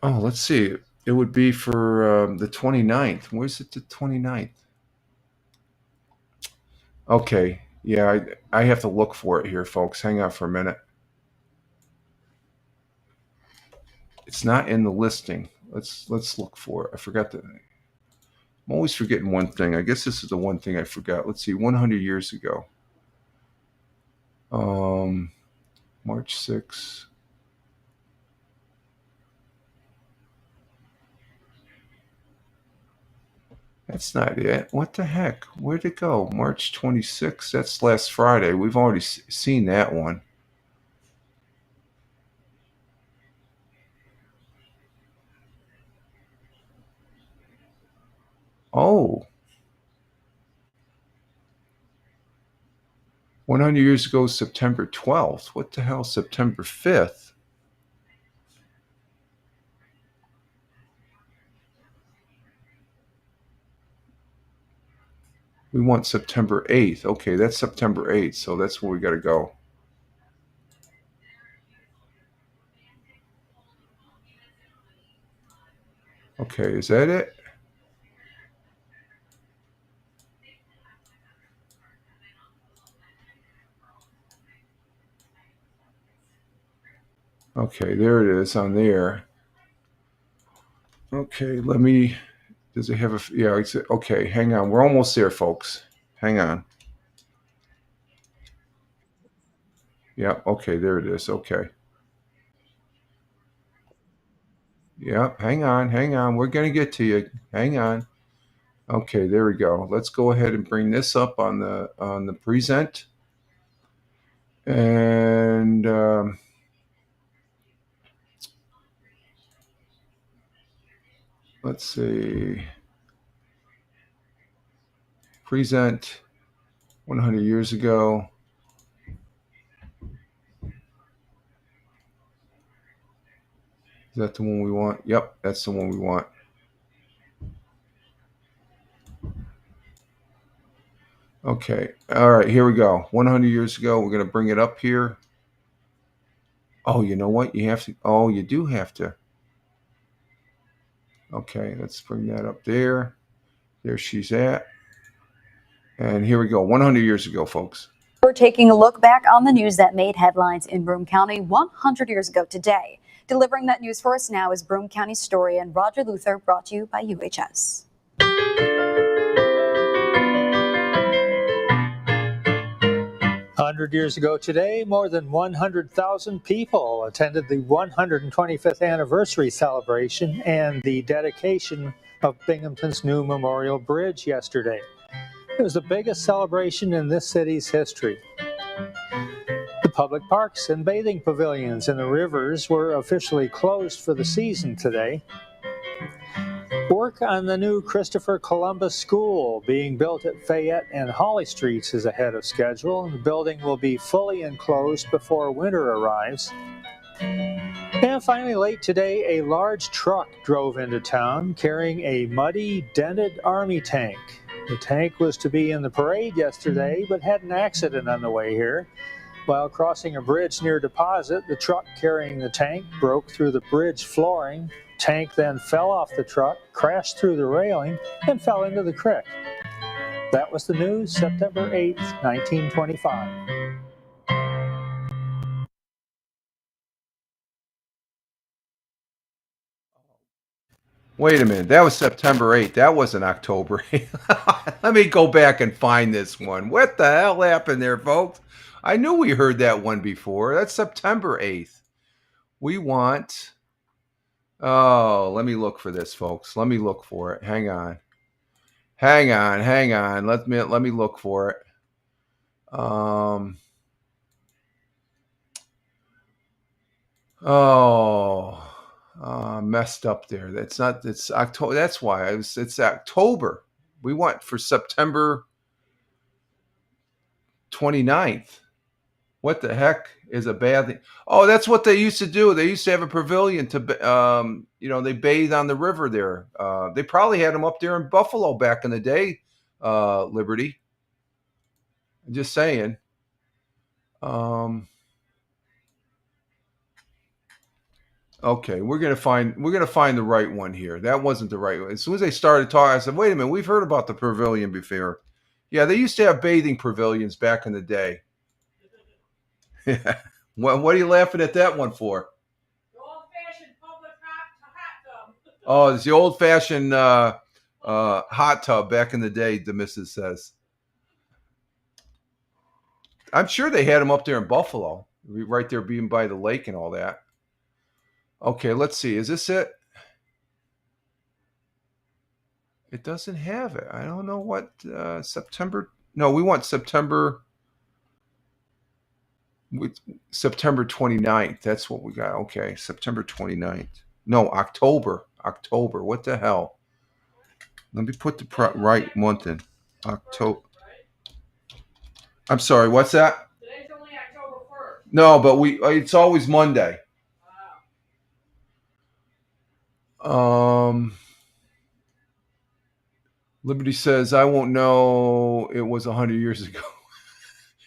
Oh, let's see. It would be for the 29th. Where's it the 29th? Okay. Yeah, I have to look for it here, folks. Hang on for a minute. It's not in the listing. Let's look for it. I forgot the. I'm always forgetting one thing. I guess this is the one thing I forgot. Let's see. 100 years ago. Um, March 6th. That's not it. What the heck? Where'd it go? March 26th. That's last Friday. We've already seen that one. Oh, 100 years ago, September 12th. What the hell? September 5th? We want September 8th. Okay, that's September 8th. So that's where we got to go. Okay, is that it? Okay, there it is on there. Okay, let me. Does it have a? Yeah, it's okay. Hang on, we're almost there, folks. Hang on. Yeah. Okay, there it is. Okay. Yep, hang on. We're going to get to you. Hang on. Okay, there we go. Let's go ahead and bring this up on the present. And let's see. Present 100 years ago. Is that the one we want? Yep, that's the one we want. Okay. All right, here we go. 100 years ago. We're going to bring it up here. Oh, you know what? You have to. Oh, you do have to. Okay, let's bring that up there. There she's at. And here we go. 100 years ago, folks. We're taking a look back on the news that made headlines in Broome County 100 years ago today. Delivering that news for us now is Broome County historian Roger Luther, brought to you by UHS. 100 years ago today, more than 100,000 people attended the 125th anniversary celebration and the dedication of Binghamton's new Memorial Bridge yesterday. It was the biggest celebration in this city's history. The public parks and bathing pavilions in the rivers were officially closed for the season today. Work on the new Christopher Columbus School being built at Fayette and Holly Streets is ahead of schedule. The building will be fully enclosed before winter arrives. And finally, late today, a large truck drove into town carrying a muddy, dented Army tank. The tank was to be in the parade yesterday, but had an accident on the way here. While crossing a bridge near Deposit, the truck carrying the tank broke through the bridge flooring. Tank then fell off the truck, crashed through the railing, and fell into the creek. That was the news, September 8th, 1925. Wait a minute. That was September 8th. That wasn't October 8th. Let me go back and find this one. What the hell happened there, folks? I knew we heard that one before. That's September 8th. We want. Oh, let me look for this, folks. Let me look for it. Hang on. Let me look for it. Messed up there. That's not. It's October. That's why it's October. We want for September 29th. What the heck is a bad thing? Oh, that's what they used to do. They used to have a pavilion to, they bathe on the river there. They probably had them up there in Buffalo back in the day, Liberty. I'm just saying. Okay, we're gonna find the right one here. That wasn't the right one. As soon as they started talking, I said, "Wait a minute, we've heard about the pavilion before." Yeah, they used to have bathing pavilions back in the day. What are you laughing at that one for? The old-fashioned public hot tub. Oh, it's the old-fashioned hot tub back in the day, the missus says. I'm sure they had them up there in Buffalo, right there being by the lake and all that. Okay, let's see. Is this it? It doesn't have it. I don't know what September. No, we want September. September 29th. That's what we got. Okay, September 29th. No, October. October. What the hell? Let me put the right month in. October. I'm sorry. What's that? Today's only October 1st. No, but it's always Monday. Liberty says, I won't know it was 100 years ago.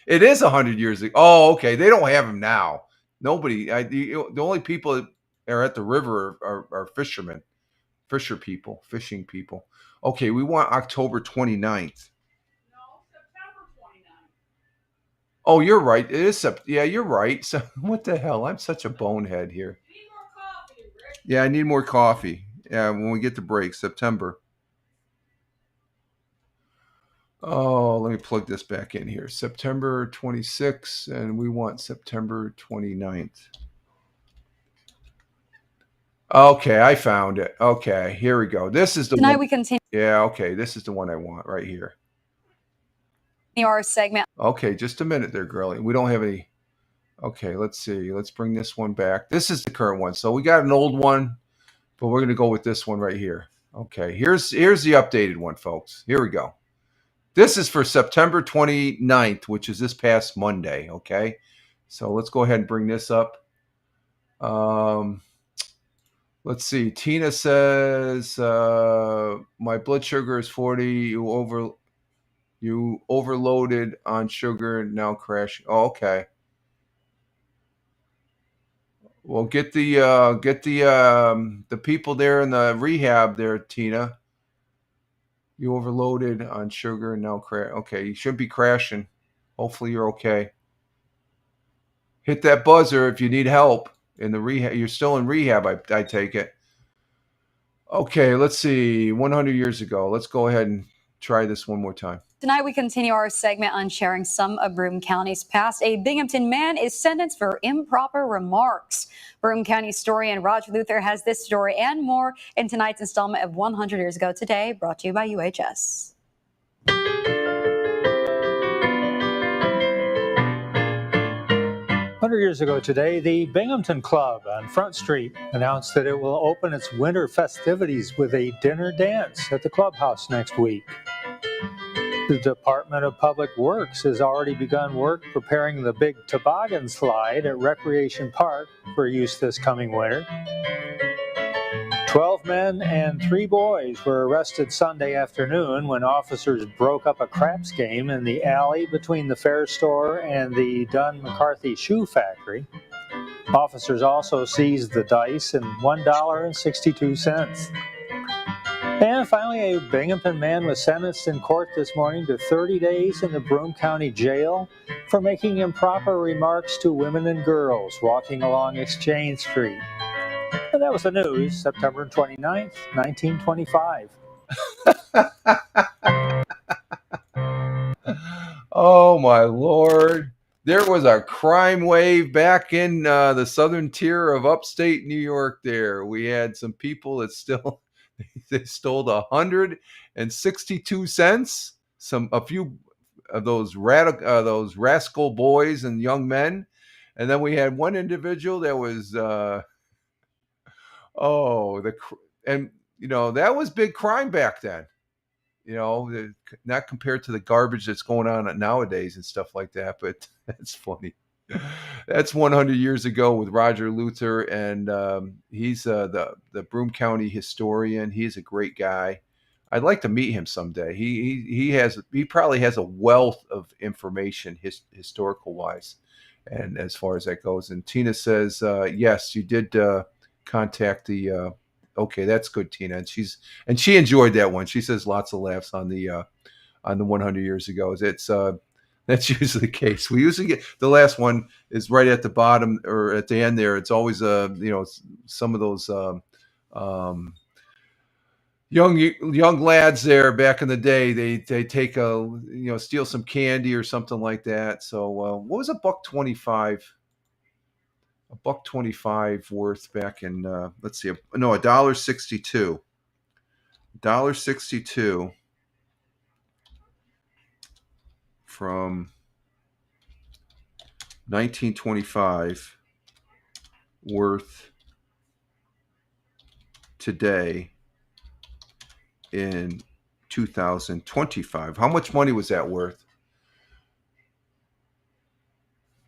It is 100 years ago. Oh, okay. They don't have them now. Nobody. The only people that are at the river are fishermen, fishing people. Okay, we want October 29th. No, September 29th. Oh, you're right. It is yeah, you're right. So what the hell? I'm such a bonehead here. Need more coffee, Rick. Yeah, I need more coffee. Yeah, when we get the break, September. Oh, let me plug this back in here. September 26th, and we want September 29th. Okay, I found it. Okay, here we go. This is the Tonight one. we continue Yeah, okay, this is the one I want right here. our segment. Okay, just a minute there, girlie. We don't have any. Okay, let's see. Let's bring this one back. This is the current one. So we got an old one, but we're going to go with this one right here. Okay, here's the updated one, folks. Here we go. This is for September 29th, which is this past Monday, okay? So let's go ahead and bring this up. Let's see. Tina says, my blood sugar is 40. You overloaded on sugar, now crashing. Oh, okay. Well, get the people there in the rehab there, Tina. You overloaded on sugar and now crash. Okay, you should be crashing. Hopefully you're okay. Hit that buzzer if you need help in the rehab. You're still in rehab, I take it. Okay, let's see. 100 years ago. Let's go ahead and try this one more time. Tonight we continue our segment on sharing some of Broome County's past. A Binghamton man is sentenced for improper remarks. Broome County historian Roger Luther has this story and more in tonight's installment of 100 Years Ago Today, brought to you by UHS. 100 years ago today, the Binghamton Club on Front Street announced that it will open its winter festivities with a dinner dance at the clubhouse next week. The Department of Public Works has already begun work preparing the big toboggan slide at Recreation Park for use this coming winter. 12 men and 3 boys were arrested Sunday afternoon when officers broke up a craps game in the alley between the Fair Store and the Dunn McCarthy Shoe Factory. Officers also seized the dice and $1.62. And finally, a Binghamton man was sentenced in court this morning to 30 days in the Broome County Jail for making improper remarks to women and girls walking along Exchange Street. And that was the news, September 29th, 1925. Oh, my Lord. There was a crime wave back in the southern tier of upstate New York there. We had some people that still they stole 162 cents. A few of those rascal boys and young men. And then we had one individual that was and that was big crime back then. Not compared to the garbage that's going on nowadays and stuff like that, but that's funny. That's 100 years ago with Roger Luther, and he's the Broome County historian. He's a great guy. I'd like to meet him someday. He probably has a wealth of information historical wise, and as far as that goes. And Tina says, yes, you did contact the. Okay, that's good, Tina, and she enjoyed that one. She says lots of laughs on the 100 years ago. That's usually the case. We usually get the last one is right at the bottom or at the end there. It's always some of those young lads there back in the day. They take steal some candy or something like that. So what was $1.25? $1.25 worth back in let's see, no, $1.62. $1.62 from 1925 worth today in 2025. How much money was that worth?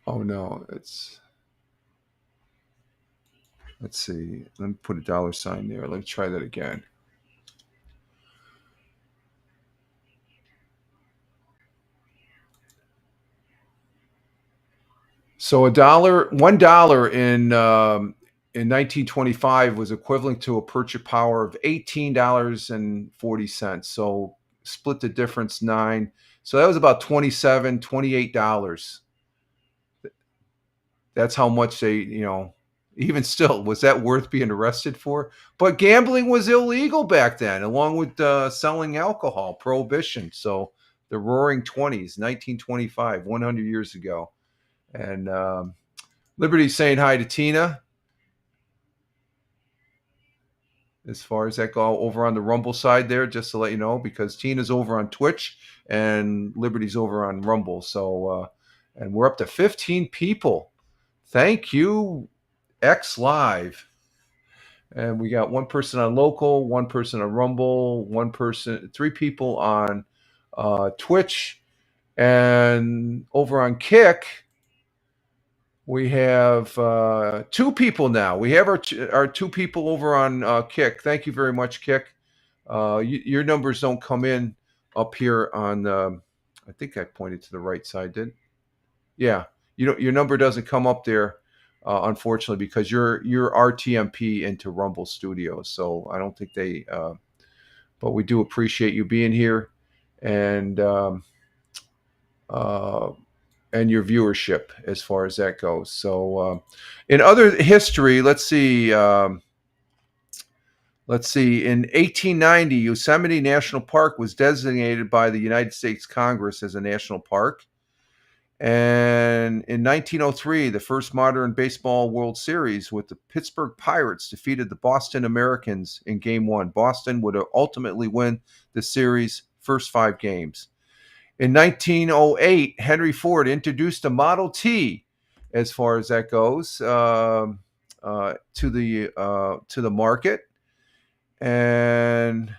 Oh no, let's see. Let me put a dollar sign there. Let me try that again. So $1 in 1925 was equivalent to a purchase power of $18.40. So split the difference 9. So that was about $28. That's how much they, even still, was that worth being arrested for? But gambling was illegal back then, along with selling alcohol, prohibition. So the Roaring 20s, 1925, 100 years ago. And Liberty's saying hi to Tina. as far as that go over on the Rumble side there, just to let you know, because Tina's over on Twitch and Liberty's over on Rumble. So, and we're up to 15 people. Thank you, X Live. And we got one person on local, one person on Rumble, three people on Twitch, and over on Kick, we have two people now. We have our two people over on Kick. Thank you very much, Kick. Your numbers don't come in up here on. I think I pointed to the right side, did? Yeah, your number doesn't come up there, unfortunately, because you're RTMP into Rumble Studios. So I don't think they. But we do appreciate you being here, and your viewership as far as that goes. So, in other history, let's see. In 1890, Yosemite National Park was designated by the United States Congress as a national park. And in 1903, the first modern baseball World Series with the Pittsburgh Pirates defeated the Boston Americans in Game 1. Boston would ultimately win the series' first 5 games. In 1908, Henry Ford introduced a Model T, as far as that goes, to the market. And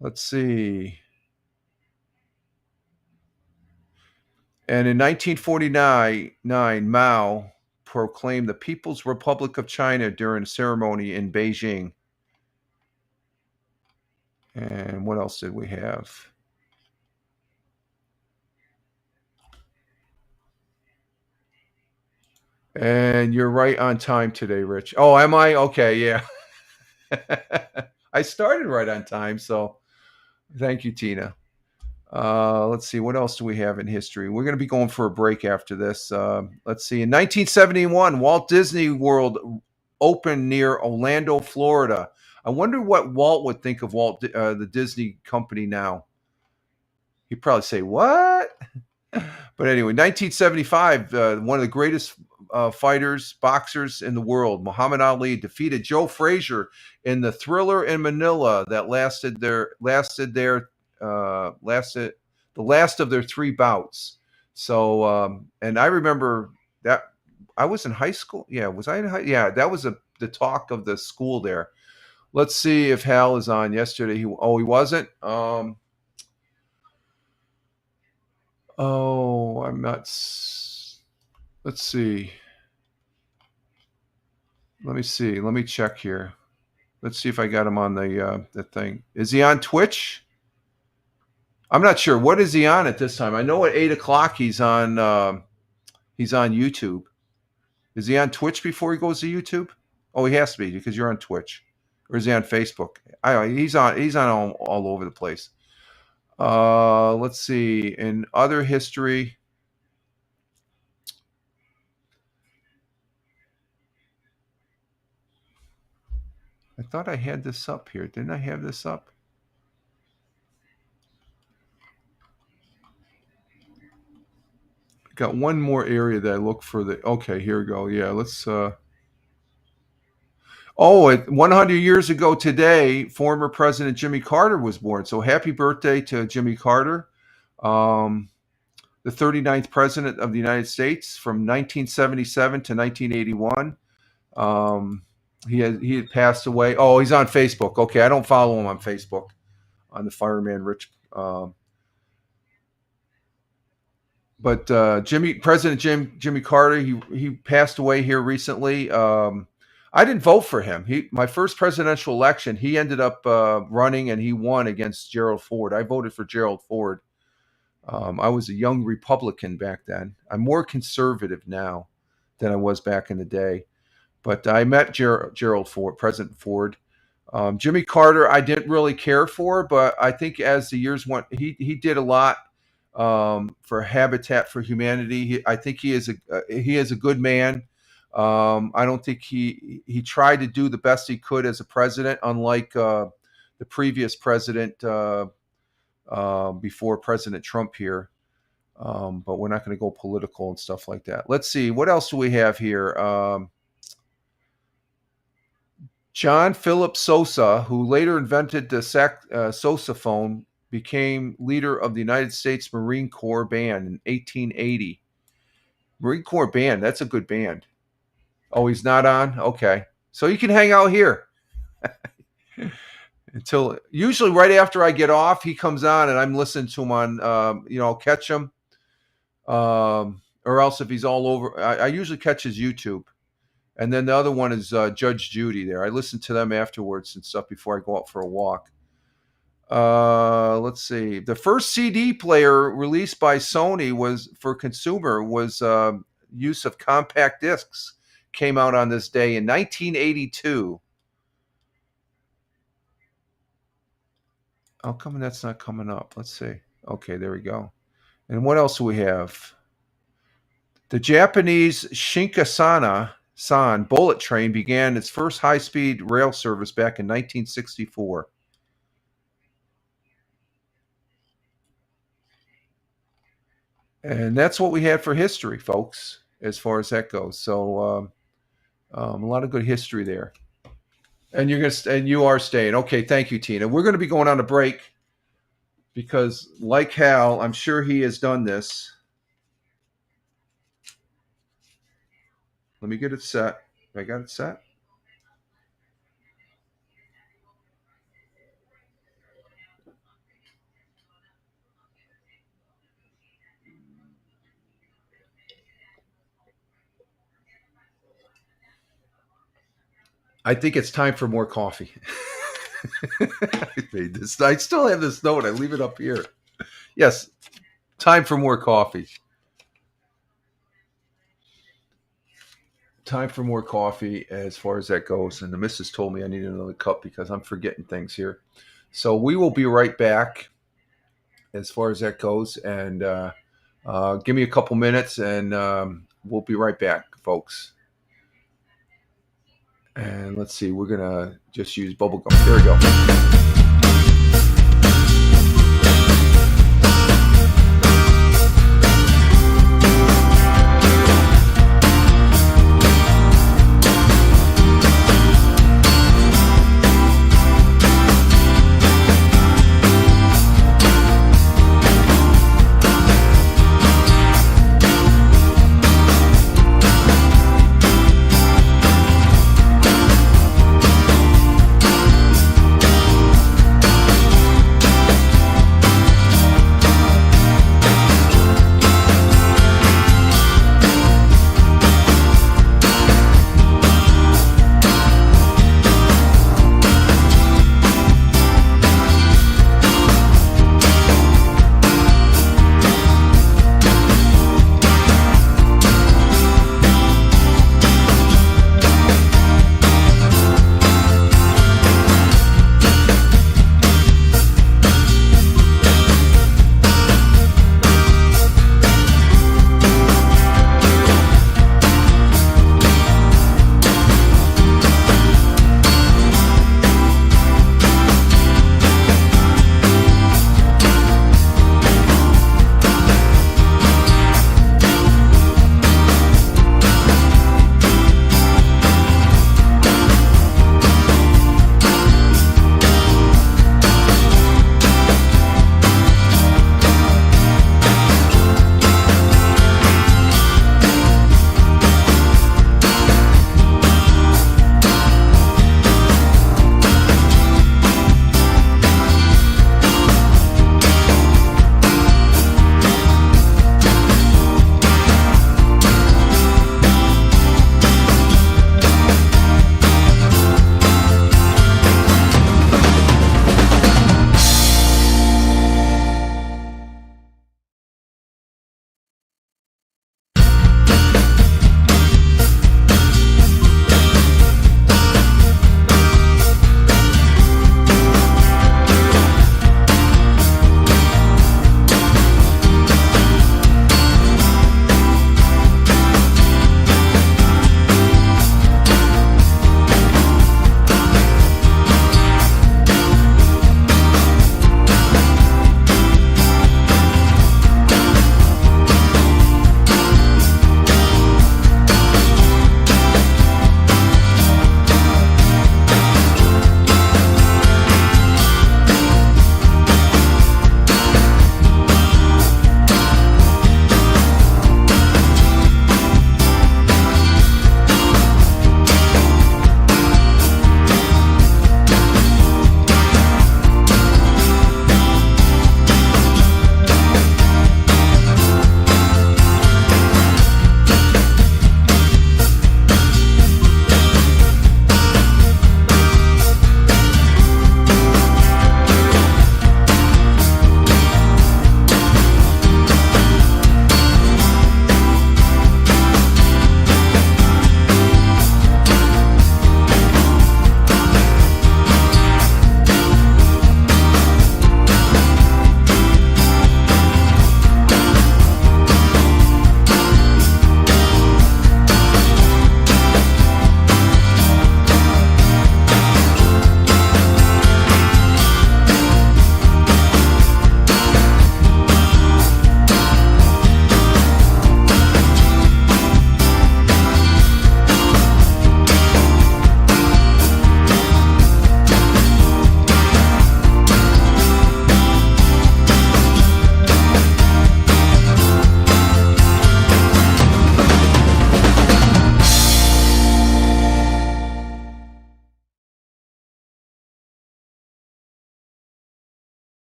let's see. And in 1949, Mao proclaimed the People's Republic of China during a ceremony in Beijing. And what else did we have? And you're right on time today, Rich. Oh, am I? Okay, yeah. I started right on time, so thank you, Tina. Let's see, what else do we have in history? We're going to be going for a break after this. Let's see. In 1971, Walt Disney World opened near Orlando, Florida. I wonder what Walt would think of the Disney company now. He'd probably say, what? But anyway, 1975, one of the greatest boxers in the world, Muhammad Ali, defeated Joe Frazier in the Thriller in Manila that lasted the last of their 3 bouts. So, and I remember that I was in high school. Yeah, was I in high? Yeah, that was the talk of the school there. Let's see if Hal is on yesterday. He wasn't. I'm not. Let's see. Let me see. Let me check here. Let's see if I got him on the thing. Is he on Twitch? I'm not sure. What is he on at this time? I know at 8:00 he's on YouTube. Is he on Twitch before he goes to YouTube? Oh, he has to be because you're on Twitch. Or is he on Facebook? He's on all over the place. Let's see. In other history, I thought I had this up here. Didn't I have this up? Got one more area that I look for. Okay, here we go. Yeah, let's. 100 years ago today, former President Jimmy Carter was born. So happy birthday to Jimmy Carter, the 39th President of the United States from 1977 to 1981. He had passed away. Oh, he's on Facebook. Okay, I don't follow him on Facebook, on the Fireman Rich. But President Jimmy Carter, he passed away here recently. I didn't vote for him. My first presidential election, he ended up running and he won against Gerald Ford. I voted for Gerald Ford. I was a young Republican back then. I'm more conservative now than I was back in the day. But I met Gerald Ford, President Ford. Jimmy Carter, I didn't really care for, but I think as the years went, he did a lot for Habitat for Humanity. I think he is a good man. I don't think he tried to do the best he could as a president, unlike the previous president before President Trump here. But we're not going to go political and stuff like that. Let's see. What else do we have here? John Philip Sosa, who later invented the sousaphone, became leader of the United States Marine Corps Band in 1880. Marine Corps Band, that's a good band. Oh, he's not on? Okay. So you can hang out here until usually right after I get off, he comes on and I'm listening to him on, I'll catch him. Or else if he's all over, I usually catch his YouTube. And then the other one is Judge Judy there. I listen to them afterwards and stuff before I go out for a walk. Let's see. The first CD player released by Sony for consumer was use of compact discs. Came out on this day in 1982. How come that's not coming up? Let's see. Okay, there we go. And what else do we have? The Japanese Shinkansen bullet train began its first high-speed rail service back in 1964. And that's what we had for history, folks, as far as that goes. So a lot of good history there. And you are staying. Okay, thank you, Tina. We're going to be going on a break because, like Hal, I'm sure he has done this. Let me get it set. I got it set. I think it's time for more coffee. I still have this note. I leave it up here. Yes, time for more coffee. Time for more coffee as far as that goes. And the missus told me I need another cup because I'm forgetting things here. So we will be right back as far as that goes. And give me a couple minutes and we'll be right back, folks. And let's see, we're going to just use bubble gum. There we go.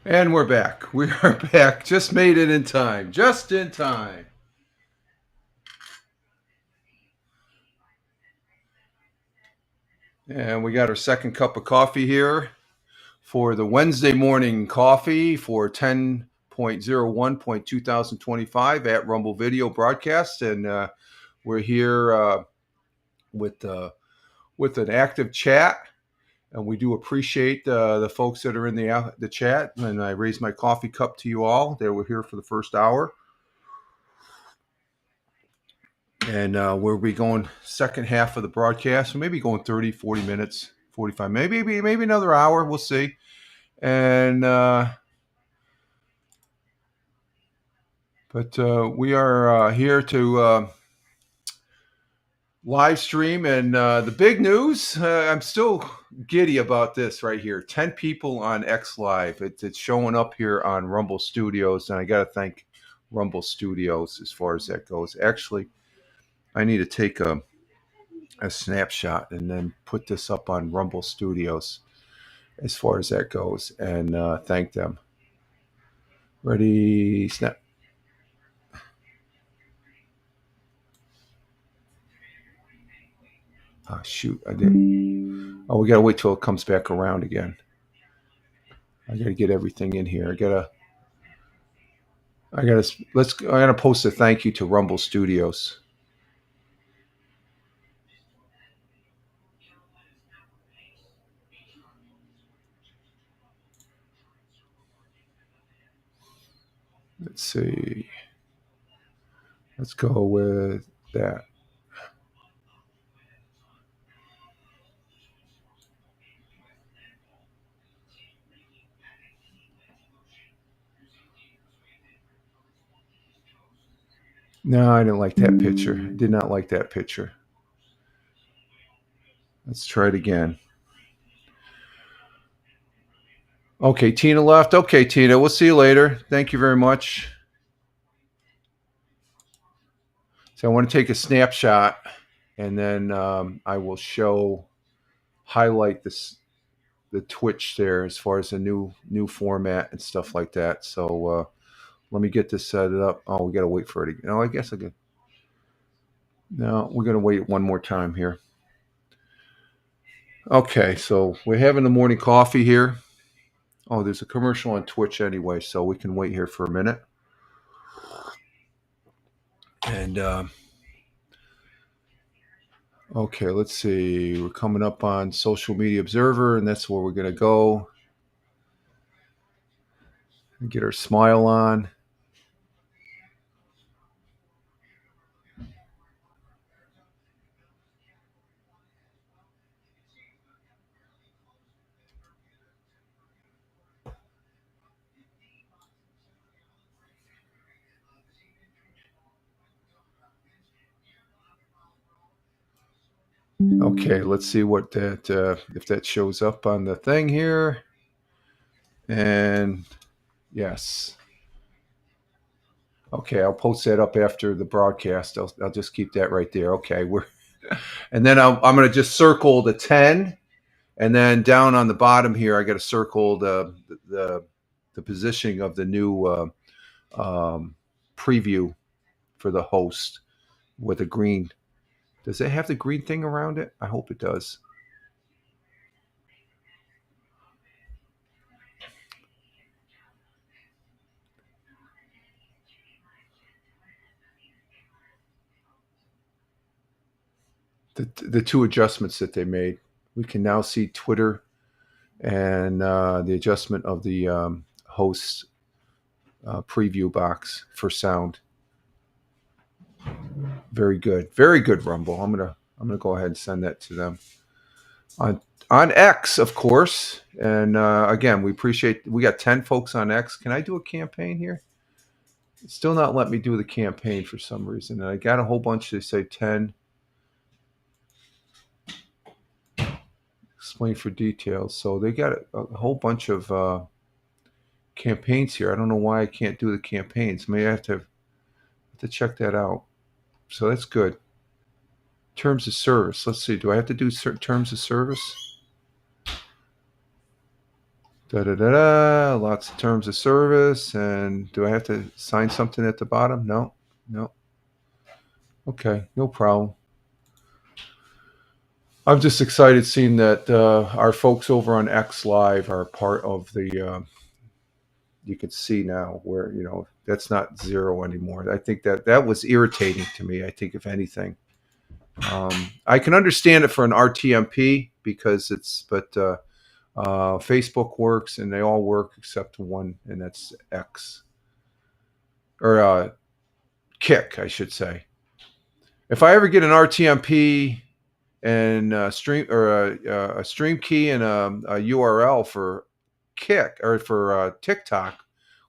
And we're back. We are back. Just made it in time. Just in time. And we got our second cup of coffee here for the Wednesday morning coffee for 10.01.2025 at Rumble Video Broadcast. And we're here with an active chat. And we do appreciate the folks that are in the chat. And I raise my coffee cup to you all. They were here for the first hour. And we'll be going second half of the broadcast. So maybe going 30, 40 minutes, 45, maybe another hour. We'll see. And but we are here to live stream. And the big news, I'm still giddy about this right here. 10 people on X Live. It's showing up here on Rumble Studios. And I got to thank Rumble Studios as far as that goes. Actually, I need to take a snapshot and then put this up on Rumble Studios as far as that goes, and thank them. Ready, snap. Oh, shoot, I did. Oh, we gotta wait till it comes back around again. I gotta get everything in here. I gotta post a thank you to Rumble Studios. Let's see. Let's go with that. No, I didn't like that picture. Did not like that picture. Let's try it again. Okay, Tina left. Okay, Tina, we'll see you later. Thank you very much. So I want to take a snapshot, and then I will highlight the Twitch there as far as the new format and stuff like that. So let me get this set up. Oh, we got to wait for it again. No, I guess I could. No, we're going to wait one more time here. Okay, so we're having the morning coffee here. Oh, there's a commercial on Twitch anyway, so we can wait here for a minute. And okay, let's see. We're coming up on Social Media Observer, and that's where we're going to go and get our smile on. Okay, let's see what that if that shows up on the thing here. And yes. Okay, I'll post that up after the broadcast. I'll just keep that right there. Okay, and then I'm going to just circle the 10, and then down on the bottom here, I got to circle the positioning of the new preview for the host with a green. Does it have the green thing around it? I hope it does. The two adjustments that they made. We can now see Twitter and the adjustment of the host preview box for sound. Very good, Rumble. I'm gonna go ahead and send that to them on X, of course. And again, we got 10 folks on X. Can I do a campaign here? It's still not letting me do the campaign for some reason. And I got a whole bunch. They say 10. Explain for details. So they got a whole bunch of campaigns here. I don't know why I can't do the campaigns. Maybe I have to check that out. So that's good. Terms of service. Let's see. Do I have to do certain terms of service? Lots of terms of service. And do I have to sign something at the bottom? No. Okay, no problem. I'm just excited seeing that our folks over on X Live are part of the. You can see now where that's not zero anymore. I think that was irritating to me. I think if anything, I can understand it for an RTMP because but Facebook works and they all work except one, and that's X or Kick, I should say. If I ever get an RTMP and a stream key and a URL for Kick or for TikTok,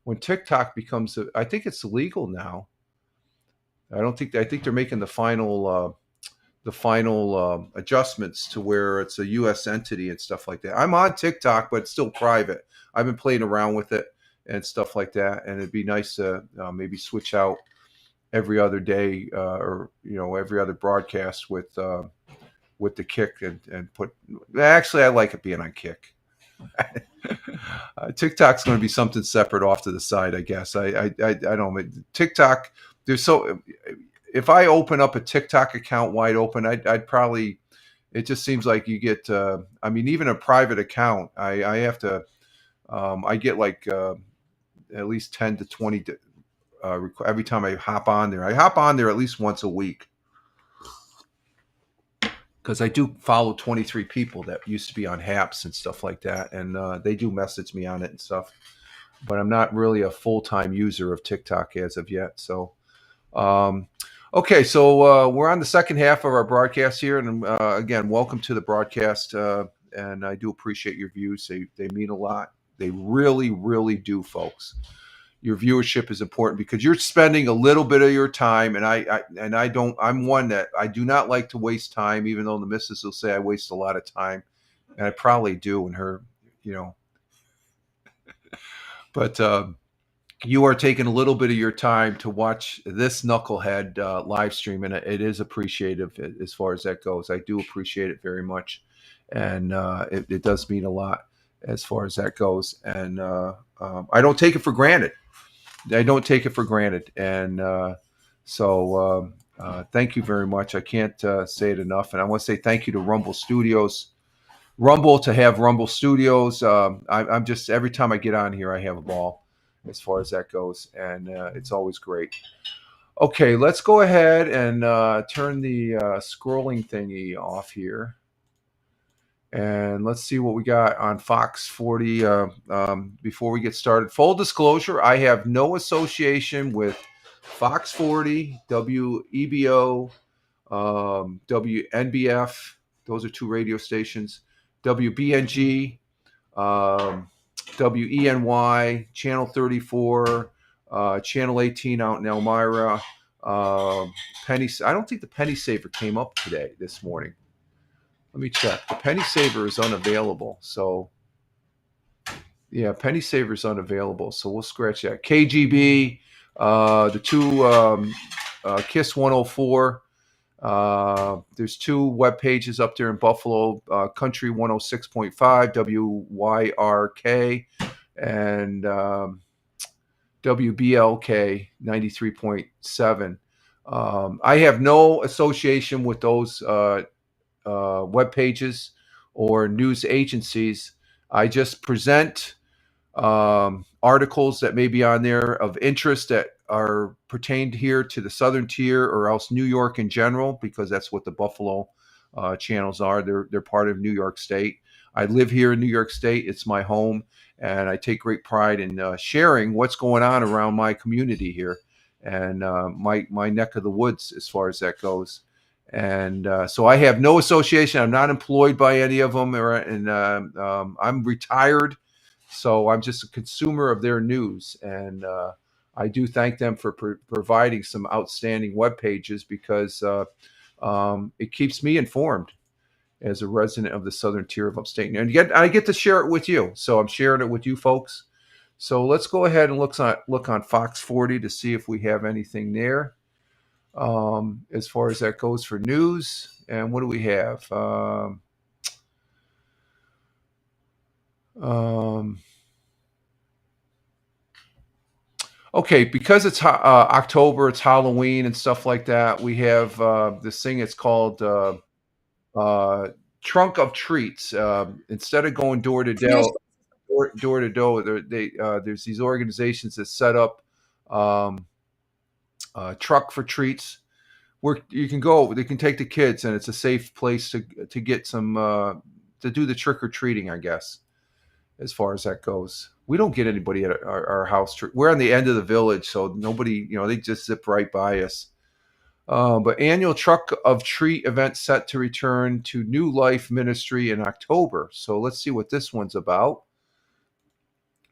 when TikTok becomes, I think it's illegal now. I think they're making the final adjustments to where it's a U.S. entity and stuff like that. I'm on TikTok, but it's still private. I've been playing around with it and stuff like that, and it'd be nice to maybe switch out every other day or every other broadcast with the Kick and put. Actually, I like it being on Kick. TikTok's going to be something separate off to the side, I guess. I don't know. TikTok. If I open up a TikTok account wide open, I'd probably. It just seems like you get. Even a private account, I have to. I get like at least 10 to 20 every time I hop on there. I hop on there at least once a week because I do follow 23 people that used to be on Haps and stuff like that, and they do message me on it and stuff. But I'm not really a full-time user of TikTok as of yet. So, okay, so we're on the second half of our broadcast here, and again, welcome to the broadcast. And I do appreciate your views; they mean a lot. They really, really do, folks. Your viewership is important because you're spending a little bit of your time, and I'm one that I do not like to waste time, even though the missus will say I waste a lot of time, and I probably do in her, but you are taking a little bit of your time to watch this knucklehead live stream, and it is appreciative as far as that goes. I do appreciate it very much, and it does mean a lot as far as that goes, and I don't take it for granted. And so thank you very much. I can't say it enough, and I want to say thank you to Rumble Studios. To have Rumble Studios. I'm just every time I get on here, I have a ball as far as that goes, and it's always great. Okay, let's go ahead and turn the scrolling thingy off here. And let's see what we got on Fox 40 before we get started. Full disclosure, I have no association with Fox 40, WEBO, WNBF. Those are two radio stations. WBNG, WENY, Channel 34, Channel 18 out in Elmira. Penny. I don't think the Penny Saver came up this morning. Let me check. The Penny Saver is unavailable. So, yeah, Penny Saver is unavailable. So we'll scratch that. KGB, the two KISS 104. There's two web pages up there in Buffalo, Country 106.5, WYRK, and WBLK 93.7. I have no association with those web pages or news agencies. I just present articles that may be on there of interest that are pertained here to the Southern Tier or else New York in general, because that's what the Buffalo channels are. They're part of New York State. I live here in New York State. It's my home, and I take great pride in sharing what's going on around my community here and my neck of the woods as far as that goes. And so I have no association. I'm not employed by any of them, I'm retired. So I'm just a consumer of their news. And I do thank them for providing some outstanding web pages because it keeps me informed as a resident of the Southern Tier of upstate. And I get to share it with you. So I'm sharing it with you folks. So let's go ahead and look on Fox 40 to see if we have anything there. As far as that goes for news. And what do we have? Okay, because it's October, it's Halloween and stuff like that. We have this thing. It's called uh, Trunk of Treats. Instead of going door to door, there's these organizations that set up um, truck for treats where you can go. They can take the kids, and it's a safe place to get some to do the trick or treating, I guess. As far as that goes, we don't get anybody at our house. We're on the end of the village, so nobody, they just zip right by us. But annual Truck of Treat event set to return to New Life Ministry in October. So let's see what this one's about.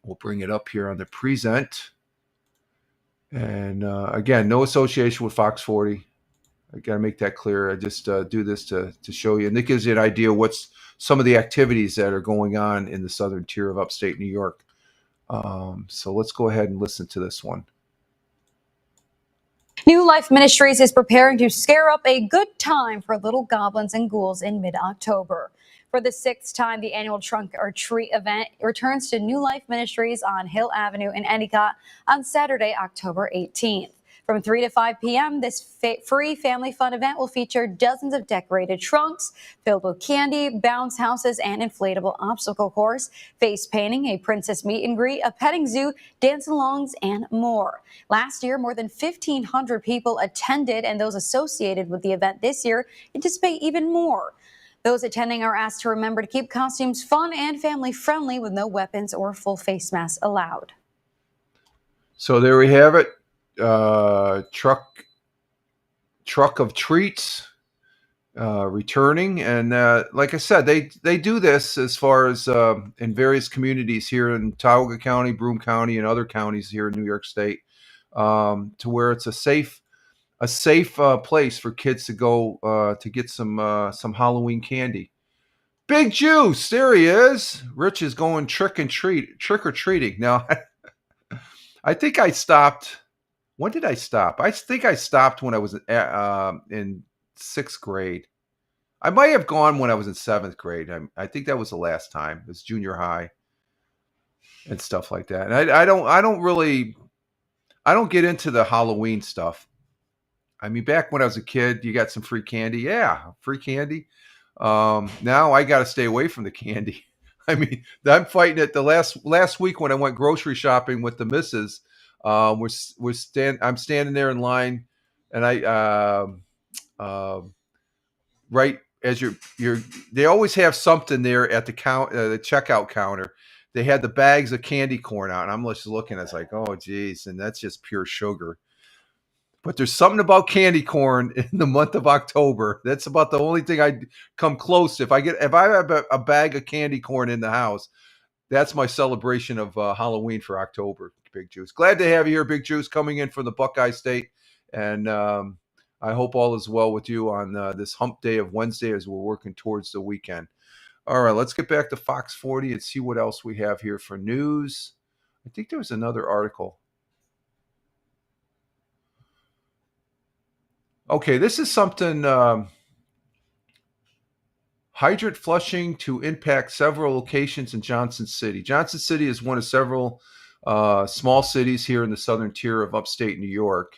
We'll bring it up here on the present. And again, no association with Fox 40. I got to make that clear. I just do this to show you. And it gives you an idea what's some of the activities that are going on in the southern tier of upstate New York. So let's go ahead and listen to this one. New Life Ministries is preparing to scare up a good time for little goblins and ghouls in mid-October. For the 6th time, the annual Trunk or Treat event returns to New Life Ministries on Hill Avenue in Endicott on Saturday, October 18th. From 3 to 5 p.m., this free family fun event will feature dozens of decorated trunks filled with candy, bounce houses, and inflatable obstacle course, face painting, a princess meet and greet, a petting zoo, dance-alongs, and more. Last year, more than 1,500 people attended, and those associated with the event this year anticipate even more. Those attending are asked to remember to keep costumes fun and family-friendly with no weapons or full face masks allowed. So there we have it. Truck of Treats returning, and like I said, they do this as far as in various communities here in Tioga County, Broome County, and other counties here in New York State, to where it's a safe place for kids to go to get some Halloween candy. Big Juice, there he is. Rich is going trick or treating now. I think I stopped. When did I stop? I think I stopped when I was in 6th grade. I might have gone when I was in 7th grade. I think that was the last time. It was junior high and stuff like that. And I don't get into the Halloween stuff. I mean, back when I was a kid, you got some free candy. Yeah, free candy. Now I got to stay away from the candy. I mean, I'm fighting it. The last week when I went grocery shopping with the missus, I'm standing there in line, and right as they always have something there at the the checkout counter. They had the bags of candy corn out, and I'm just looking. I was like, oh, geez, and that's just pure sugar. But there's something about candy corn in the month of October. That's about the only thing I come close. If I have a bag of candy corn in the house, that's my celebration of Halloween for October. Big Juice, glad to have you here, Big Juice, coming in from the Buckeye State, and I hope all is well with you on this hump day of Wednesday as we're working towards the weekend. All right, let's get back to Fox 40 and see what else we have here for news. I think there was another article. Okay, this is something hydrant flushing to impact several locations in Johnson City. Johnson City is one of several small cities here in the southern tier of upstate New York.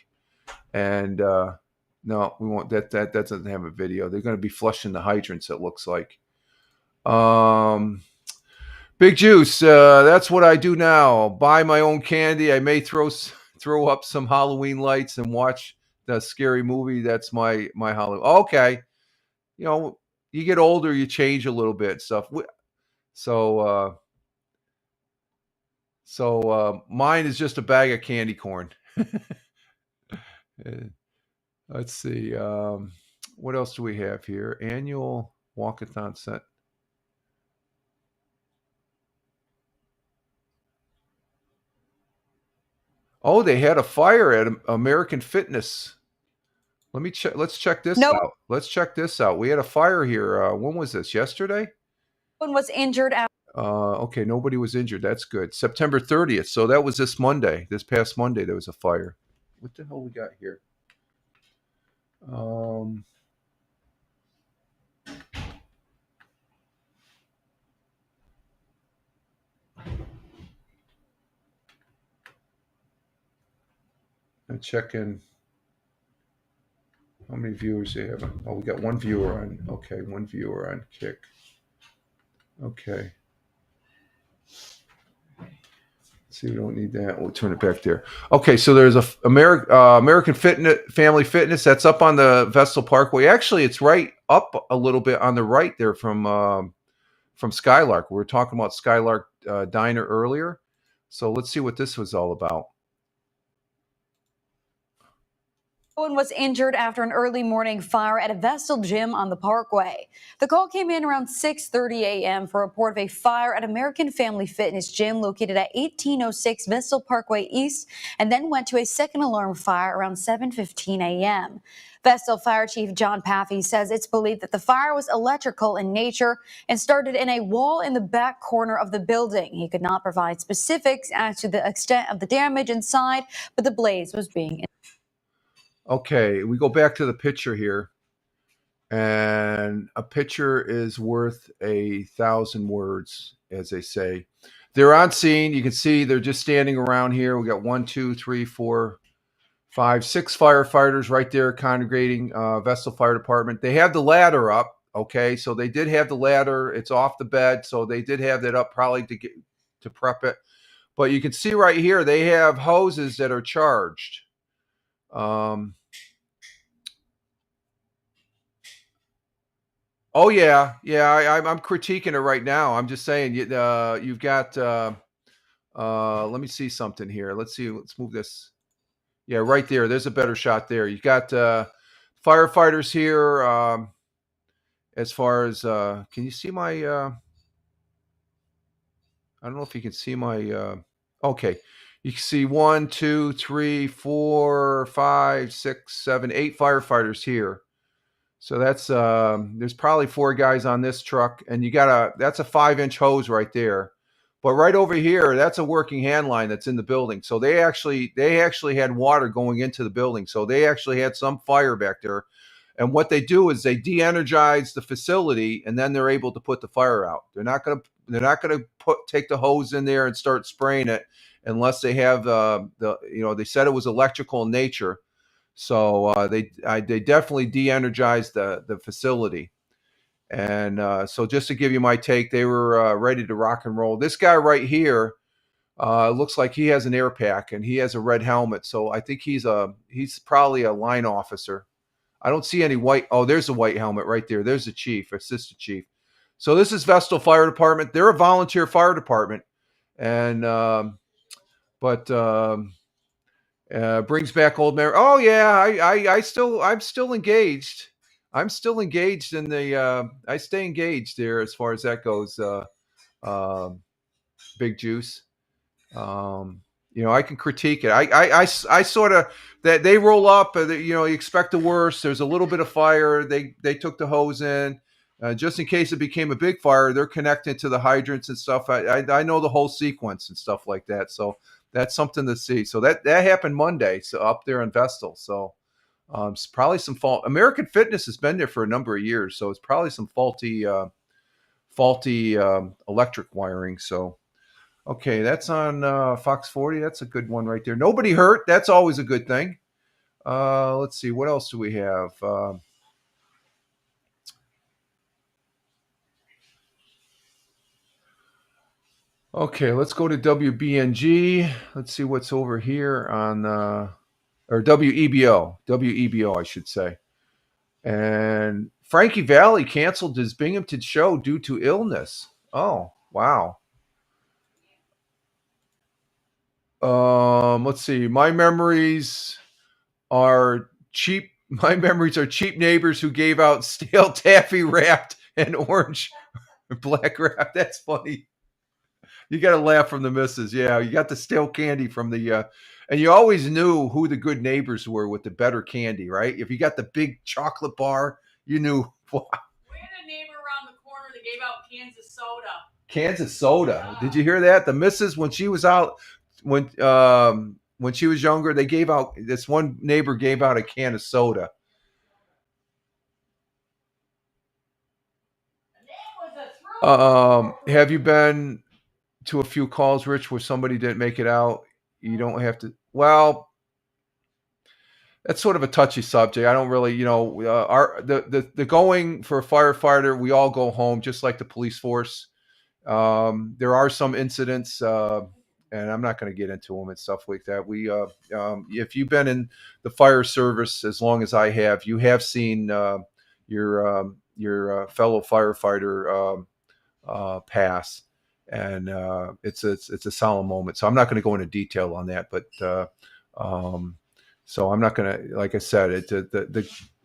And no, we won't. That doesn't have a video. They're going to be flushing the hydrants, it looks like. Big Juice, that's what I do now. Buy my own candy. I may throw up some Halloween lights and watch the scary movie. That's my Halloween. Okay, you get older, you change a little bit stuff. So mine is just a bag of candy corn. Let's see. What else do we have here? Annual walkathon set. Oh, they had a fire at American Fitness. Let me check. Let's check this out. Let's check this out. We had a fire here. When was this? Yesterday? One was injured. Okay, nobody was injured. That's good. September 30th. So that was this Monday. This past Monday, there was a fire. What the hell we got here? And check in. How many viewers do you have? Oh, we got one viewer on. Okay, one viewer on Kick. Okay. See, we don't need that. We'll turn it back there. Okay, so there's a American Family Fitness that's up on the Vestal Parkway. Actually, it's right up a little bit on the right there from Skylark. We were talking about Skylark Diner earlier. So let's see what this was all about. No one was injured after an early morning fire at a Vestal gym on the Parkway. The call came in around 6:30 a.m. for a report of a fire at American Family Fitness gym located at 1806 Vestal Parkway East, and then went to a second alarm fire around 7:15 a.m. Vestal Fire Chief John Paffey says it's believed that the fire was electrical in nature and started in a wall in the back corner of the building. He could not provide specifics as to the extent of the damage inside, but the blaze was being. Okay, we go back to the picture here, and a picture is worth 1,000 words, as they say. They're on scene. You can see they're just standing around here. We got 1, 2, 3, 4, 5, 6 firefighters right there congregating Vestal Fire Department. They have the ladder up. Okay, so they did have the ladder. It's off the bed, so they did have that up probably to prep it. But you can see right here they have hoses that are charged. Oh yeah, yeah. I'm critiquing it right now. I'm just saying you've got. Let me see something here. Let's see. Let's move this. Yeah, right there. There's a better shot there. You got firefighters here. As far as can you see my? I don't know if you can see my. Okay, you can see 1, 2, 3, 4, 5, 6, 7, 8 firefighters here. So that's there's probably 4 guys on this truck, and that's a 5-inch hose right there. But right over here, that's a working hand line that's in the building. So they actually had water going into the building. So they actually had some fire back there. And what they do is they de-energize the facility, and then they're able to put the fire out. They're not gonna take the hose in there and start spraying it unless they have they said it was electrical in nature. So they definitely de-energized the facility. And so just to give you my take, they were ready to rock and roll. This guy right here looks like he has an air pack, and he has a red helmet. So I think he's probably a line officer. I don't see any white. Oh, there's a white helmet right there. There's the chief, assistant chief. So this is Vestal Fire Department. They're a volunteer fire department, and brings back old memory. Oh yeah, I'm still engaged. I'm still engaged in the. I stay engaged there as far as that goes. Big Juice. I can critique it. I sort of that they roll up. You expect the worst. There's a little bit of fire. They took the hose in. Just in case it became a big fire, they're connected to the hydrants and stuff. I know the whole sequence and stuff like that. So that's something to see. So that happened Monday. So up there in Vestal. So it's probably some fault. American Fitness has been there for a number of years. So it's probably some faulty electric wiring. So. Okay, that's on Fox 40. That's a good one right there. Nobody hurt. That's always a good thing. Let's see. What else do we have? Okay, let's go to WBNG. Let's see what's over here on, or WEBO, I should say. And Frankie Valli canceled his Binghamton show due to illness. Oh, wow. Let's see. My memories are cheap neighbors who gave out stale taffy wrapped and orange black wrap. That's funny. You got to laugh from the missus. Yeah, you got the stale candy from the and you always knew who the good neighbors were with the better candy, right? If you got the big chocolate bar, you knew. We had a neighbor around the corner that gave out cans of soda. Kansas soda. Did you hear that? The missus, when she was out, when she was younger, they gave out, this one neighbor gave out a can of soda. Have you been to a few calls, Rich, where somebody didn't make it out? You don't have to. Well, that's sort of a touchy subject. I don't really, the going for a firefighter, we all go home just like the police force. There are some incidents, and I'm not going to get into them and stuff like that. If you've been in the fire service as long as I have, you have seen your fellow firefighter pass, and it's a solemn moment. So I'm not going to go into detail on that, but so I'm not going to, like I said,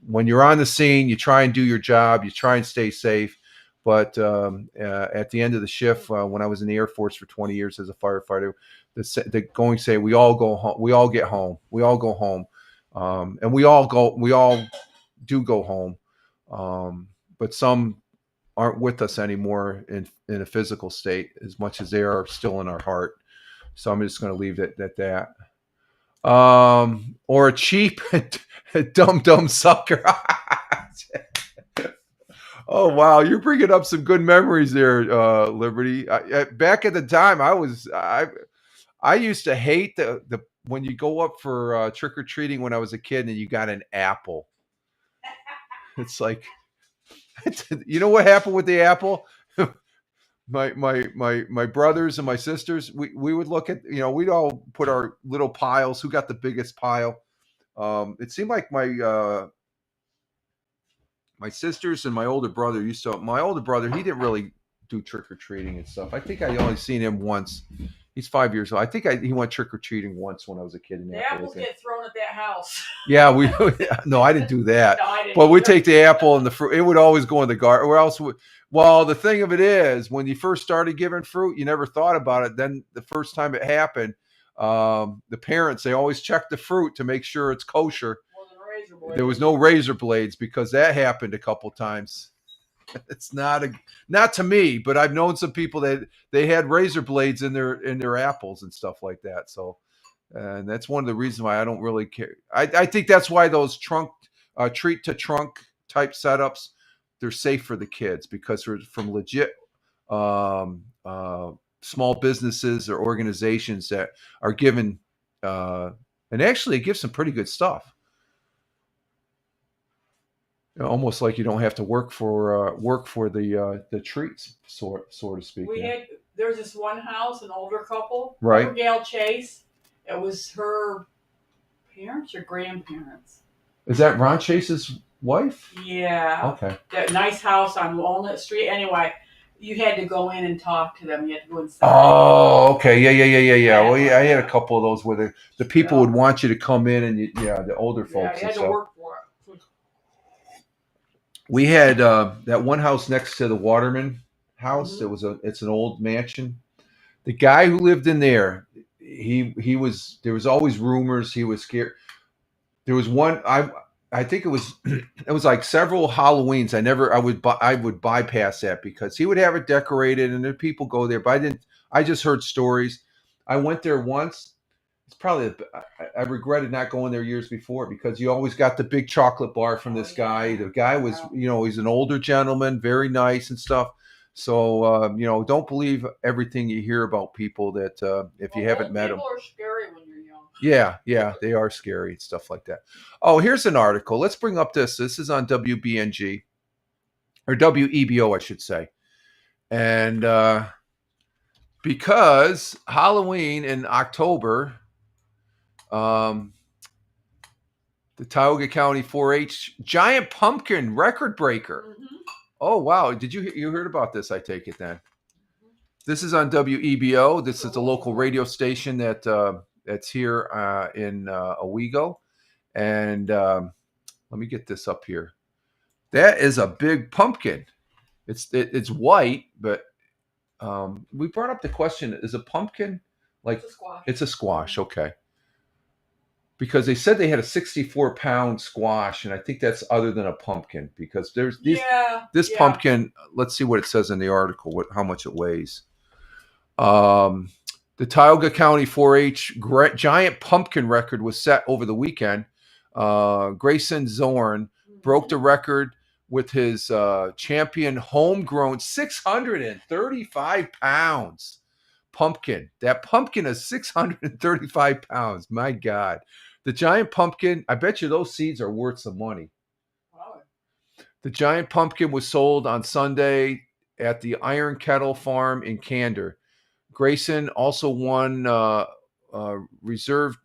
when you're on the scene, you try and do your job, you try and stay safe. But at the end of the shift, when I was in the Air Force for 20 years as a firefighter, the going say, we all go home, we all get home, we all go home, and we all do go home. But some aren't with us anymore in a physical state as much as they are still in our heart. So I'm just going to leave it at that. Or a cheap, dumb sucker. Oh wow, you're bringing up some good memories there, Liberty. Back at the time, I used to hate the when you go up for trick or treating when I was a kid and you got an apple. It's like, you know what happened with the apple? My brothers and my sisters, we would look at, we'd all put our little piles. Who got the biggest pile? It seemed like my sisters and my older brother my older brother, he didn't really do trick or treating and stuff. I think I only seen him once. He's 5 years old. I think he went trick or treating once when I was a kid. The apples get thrown at that house. Yeah, no, I didn't do that. No, I didn't but we either. take the apple and the fruit. It would always go in the garden. Or else, well, the thing of it is, when you first started giving fruit, you never thought about it. Then the first time it happened, the parents, they always check the fruit to make sure it's kosher. There was no razor blades, because that happened a couple times. It's not to me, but I've known some people that they had razor blades in their apples and stuff like that. So, and that's one of the reasons why I don't really care. I think that's why those treat to trunk type setups, they're safe for the kids, because they're from legit small businesses or organizations that are given, and actually it gives some pretty good stuff. Almost like you don't have to work for the treats, so to speak. There's this one house, an older couple, right? Gail Chase. It was her parents or grandparents. Is that Ron Chase's wife? Yeah. Okay. That nice house on Walnut Street. Anyway, you had to go in and talk to them. You had to go inside. Oh, okay. Yeah. Well, yeah, I had a couple of those where the people would want you to come in, and the older folks. Yeah, you had to work for it. We had that one house next to the Waterman house. Mm-hmm. It's an old mansion. The guy who lived in there, there was always rumors he was scared. There was one, I think it was like several Halloweens. I would bypass that because he would have it decorated and then people go there, but I just heard stories. I went there once. It's probably, I regretted not going there years before, because you always got the big chocolate bar from this guy. The guy was, he's an older gentleman, very nice and stuff. So, don't believe everything you hear about people that, if you haven't met them. People are scary when you're young. Yeah, they are scary and stuff like that. Oh, here's an article. Let's bring up this. This is on WBNG, or WEBO, I should say. And because Halloween in October, the Tioga County 4-H giant pumpkin record breaker. Mm-hmm. Oh wow! Did you heard about this? I take it then. Mm-hmm. This is on WEBO. This is a local radio station that's here in Owego, and let me get this up here. That is a big pumpkin. It's white, but we brought up the question: is a pumpkin like it's a squash? Okay. Because they said they had a 64-pound squash, and I think that's other than a pumpkin, because there's this pumpkin. Let's see what it says in the article, how much it weighs. The Tioga County 4-H giant pumpkin record was set over the weekend. Grayson Zorn broke the record with his champion homegrown 635 pounds pumpkin. That pumpkin is 635 pounds. My God. The giant pumpkin, I bet you those seeds are worth some money. Wow. The giant pumpkin was sold on Sunday at the Iron Kettle Farm in Candor. Grayson also won reserve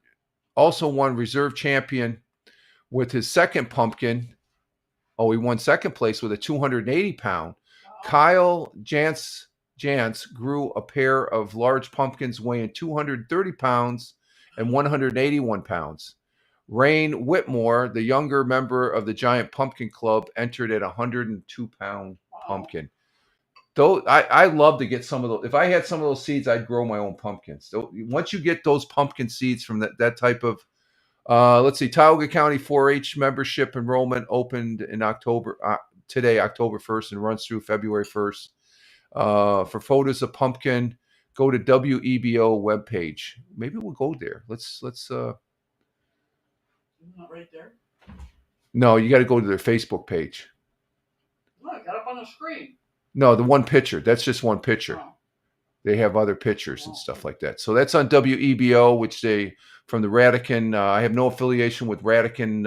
champion with his second pumpkin. Oh, he won second place with a 280-pound. Kyle Jantz grew a pair of large pumpkins weighing 230 pounds and 181 pounds. Rain Whitmore, the younger member of the Giant Pumpkin Club, entered at a 102-pound pumpkin. Though I love to get some of those. If I had some of those seeds, I'd grow my own pumpkins. So once you get those pumpkin seeds from that type of, let's see, Tioga County 4-H membership enrollment opened in October today, October 1st, and runs through February 1st. For photos of pumpkin, go to WEBO webpage. Maybe we'll go there. Let's. Not right there. No, you got to go to their Facebook page. No, I got up on the screen. No, the one picture. That's just one picture. Oh. They have other pictures and stuff like that. So that's on WEBO, which they from the Radican. I have no affiliation with Radican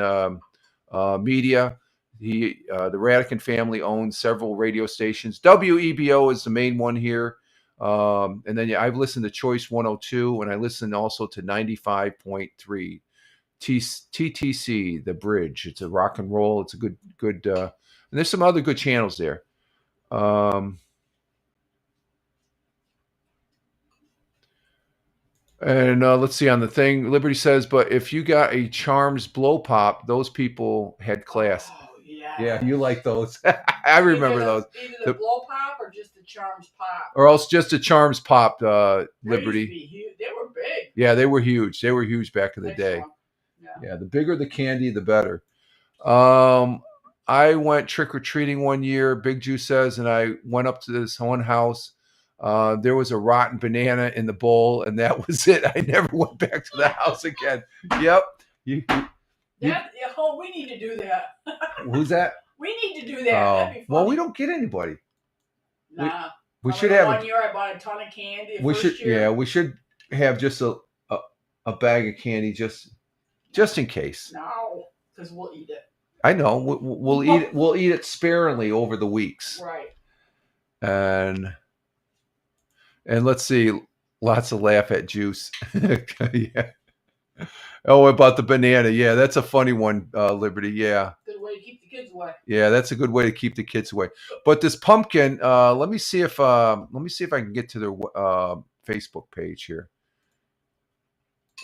Media. The Radican family owns several radio stations. WEBO is the main one here. And then I've listened to Choice 102, and I listen also to 95.3 TTC, The Bridge. It's a rock and roll. It's a good. And there's some other good channels there. And let's see on the thing. Liberty says, but if you got a Charms blow pop, those people had class. Oh, yeah. Yeah, you like those. I remember those. Either the blow pop or just the Charms pop. Or else just a Charms pop, They used to Liberty. be huge. They were big. Yeah, they were huge. They were huge back in the Next day. one. Yeah. Yeah, the bigger the candy, the better. I went trick-or-treating one year, Big Juice says, and I went up to this one house. There was a rotten banana in the bowl, and that was it. I never went back to the house again. Yep. We need to do that. Who's that? We need to do that. That'd be funny. Well, we don't get anybody. Nah. We should have. One year I bought a ton of candy. We should have just a bag of candy just in case. No, because we'll eat it. I know we'll eat it sparingly over the weeks. Right. And let's see, lots of laugh at Juice. Yeah. Oh, about the banana. Yeah, that's a funny one, Liberty. Yeah. Good way to keep the kids away. Yeah, that's a good way to keep the kids away. But this pumpkin, let me see if I can get to their Facebook page here.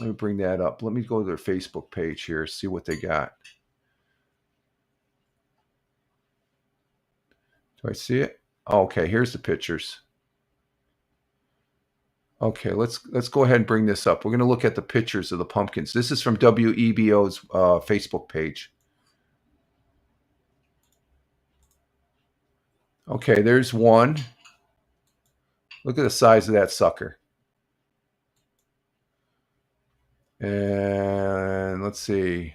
Let me bring that up. Let me go to their Facebook page here, see what they got. Do I see it? Oh, okay, here's the pictures. Okay, let's go ahead and bring this up. We're going to look at the pictures of the pumpkins. This is from WEBO's Facebook page. Okay, there's one. Look at the size of that sucker. And let's see.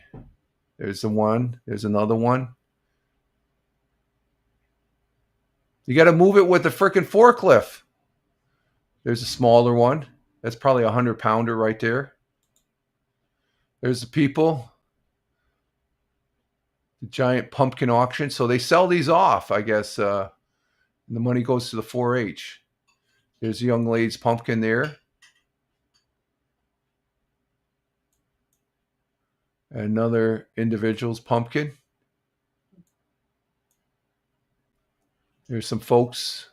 There's the one. There's another one. You got to move it with the frickin' forklift. There's a smaller one. That's probably a 100-pounder right there. There's the people. The giant pumpkin auction. So they sell these off, I guess. And the money goes to the 4-H. There's a young lady's pumpkin there. Another individual's pumpkin. There's some folks.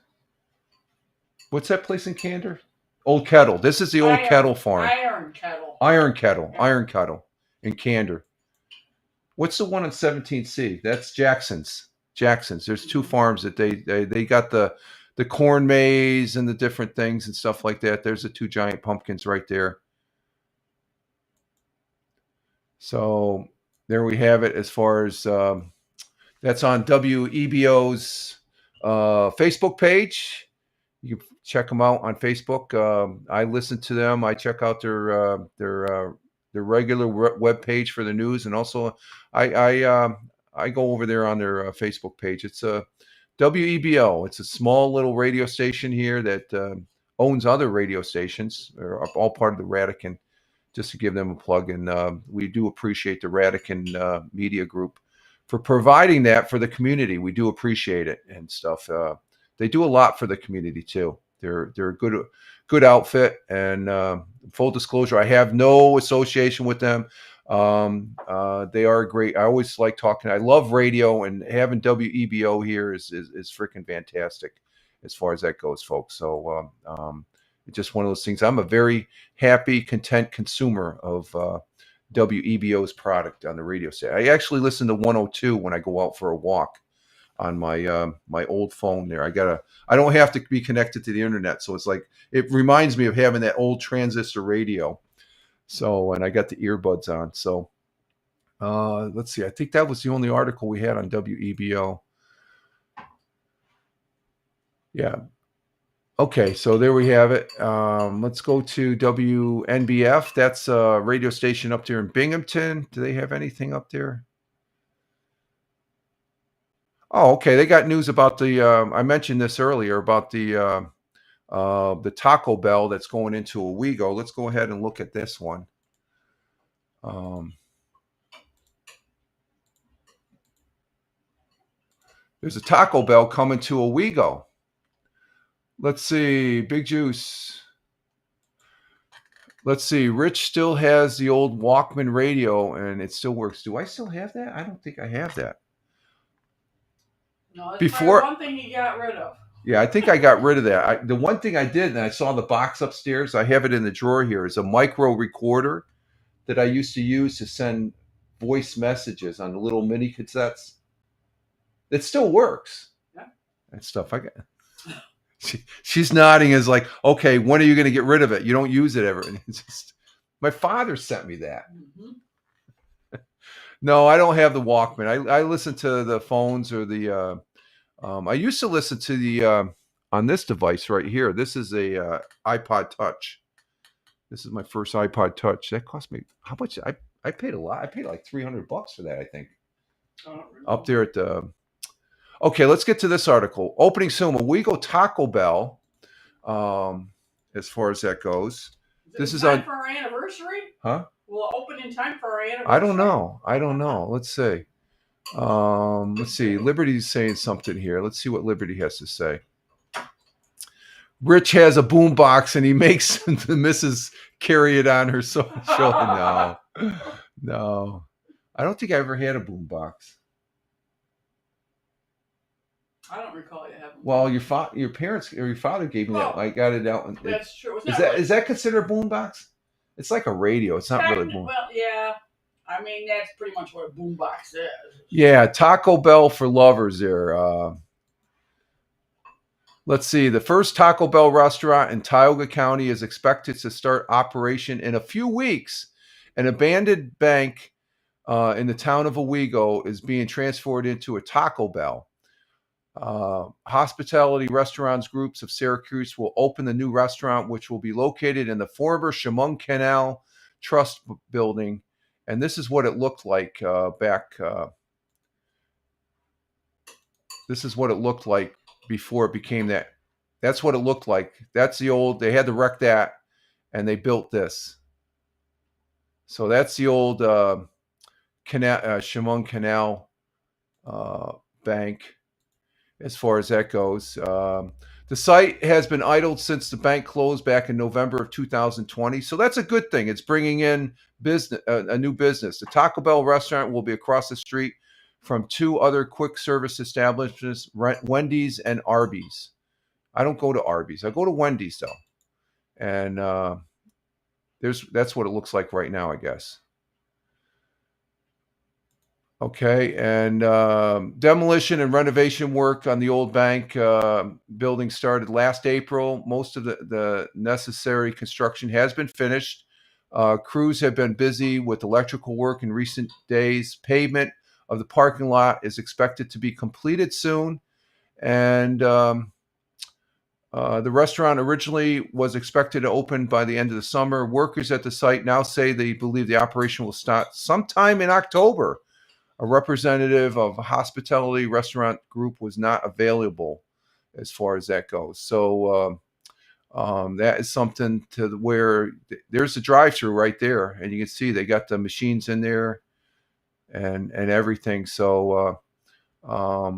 What's that place in Candor? Old Kettle. This is the Old Kettle Farm. Iron Kettle. Iron Kettle. Yeah. Iron Kettle in Candor. What's the one on 17C? That's Jackson's. There's two farms that they got the corn maze and the different things and stuff like that. There's the two giant pumpkins right there. So there we have it as far as that's on WEBO's Facebook page. You can check them out on Facebook. I listen to them. I check out their regular web page for the news, and also I go over there on their Facebook page. It's a WEBO. It's a small little radio station here that owns other radio stations. They're all part of the Radican just to give them a plug. And we do appreciate the Radican Media Group for providing that for the community. We do appreciate it and stuff. They do a lot for the community too. They're a good outfit. And full disclosure, I have no association with them. They are great. I always like talking. I love radio, and having WEBO here is freaking fantastic as far as that goes, folks. So it's just one of those things. I'm a very happy, content consumer of WEBO's product on the radio set. I actually listen to 102 when I go out for a walk on my my old phone there. I don't have to be connected to the internet, so it's like it reminds me of having that old transistor radio. So, and I got the earbuds on. So let's see. I think that was the only article we had on WEBO. Yeah. Okay, so there we have it. Let's go to WNBF. That's a radio station up there in Binghamton. Do they have anything up there? Oh, okay. They got news about the. I mentioned this earlier about the Taco Bell that's going into Owego. Let's go ahead and look at this one. There's a Taco Bell coming to Owego. Let's see, Big Juice. Let's see, Rich still has the old Walkman radio, and it still works. Do I still have that? I don't think I have that. No, that's Before one thing you got rid of. Yeah, I think I got rid of that. The one thing I did, and I saw the box upstairs, I have it in the drawer here, is a micro recorder that I used to use to send voice messages on the little mini cassettes. It still works. Yeah. And stuff. She's nodding as like, okay, when are you going to get rid of it? You don't use it ever. And it's just, my father sent me that. Mm-hmm. No, I don't have the Walkman. I listen to the phones or the. I used to listen to the on this device right here. This is a iPod Touch. This is my first iPod Touch. That cost me how much? I paid a lot. I paid like $300 for that. I think. Really? Up there at the. Okay, let's get to this article. Opening soon, Owego Taco Bell. As far as that goes, This is on for our anniversary. Huh? Will it open in time for our anniversary? I don't know. Let's see. Let's see. Liberty's saying something here. Let's see what Liberty has to say. Rich has a boombox and he makes the missus carry it on her show. No. I don't think I ever had a boombox. I don't recall you having. Well, your parents or your father gave me that. I got it out. That's true. Is that considered a boombox? It's like a radio. It's not really boom. Well, yeah. I mean, that's pretty much what a boombox is. Yeah, Taco Bell for lovers there. Let's see. The first Taco Bell restaurant in Tioga County is expected to start operation in a few weeks. An abandoned bank in the town of Owego is being transformed into a Taco Bell. Hospitality Restaurants Groups of Syracuse will open the new restaurant, which will be located in the former Chemung Canal Trust building. And this is what it looked like back. This is what it looked like before it became that. That's what it looked like. That's the old. They had to wreck that, and they built this. So that's the old Chemung Canal bank. As far as that goes, the site has been idled since the bank closed back in November of 2020. So that's a good thing. It's bringing in business, a new business. The Taco Bell restaurant will be across the street from two other quick service establishments, Wendy's and Arby's. I don't go to Arby's. I go to Wendy's though, and that's what it looks like right now, I guess. Okay, and demolition and renovation work on the old bank building started last April. Most of the necessary construction has been finished. Crews have been busy with electrical work in recent days. Pavement of the parking lot is expected to be completed soon. And the restaurant originally was expected to open by the end of the summer. Workers at the site now say they believe the operation will start sometime in October. A representative of a hospitality restaurant group was not available as far as that goes. So That is something to where there's a drive-through right there, and you can see they got the machines in there and everything. So a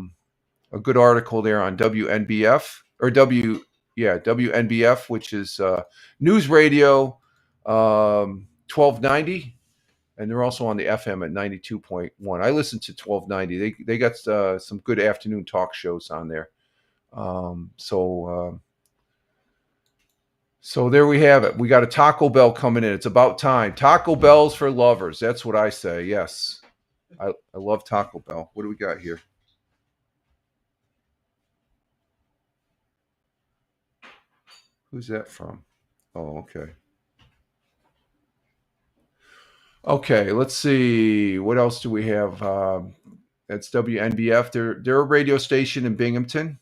good article there on WNBF or WNBF, which is news radio 1290, and they're also on the FM at 92.1. I listen to 1290. They got some good afternoon talk shows on there. So there we have it. We got a Taco Bell coming in. It's about time. Taco Bell's for lovers. That's what I say. Yes. I love Taco Bell. What do we got here? Who's that from? Oh, okay. Okay, let's see. What else do we have? That's WNBF. They're a radio station in Binghamton,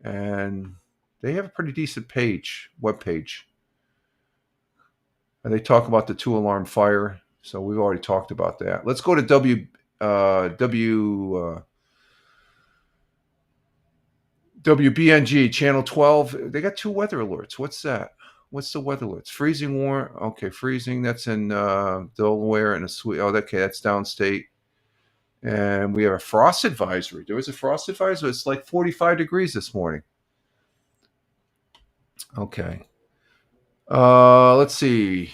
and they have a pretty decent webpage. And they talk about the 2-alarm fire. So we've already talked about that. Let's go to WBNG channel 12. They got 2 weather alerts. What's that? What's the weather alerts? Freezing warm. Okay, freezing. That's in Delaware and okay, that's downstate. And we have a frost advisory. There was a frost advisory. It's like 45 degrees this morning. Okay. Let's see.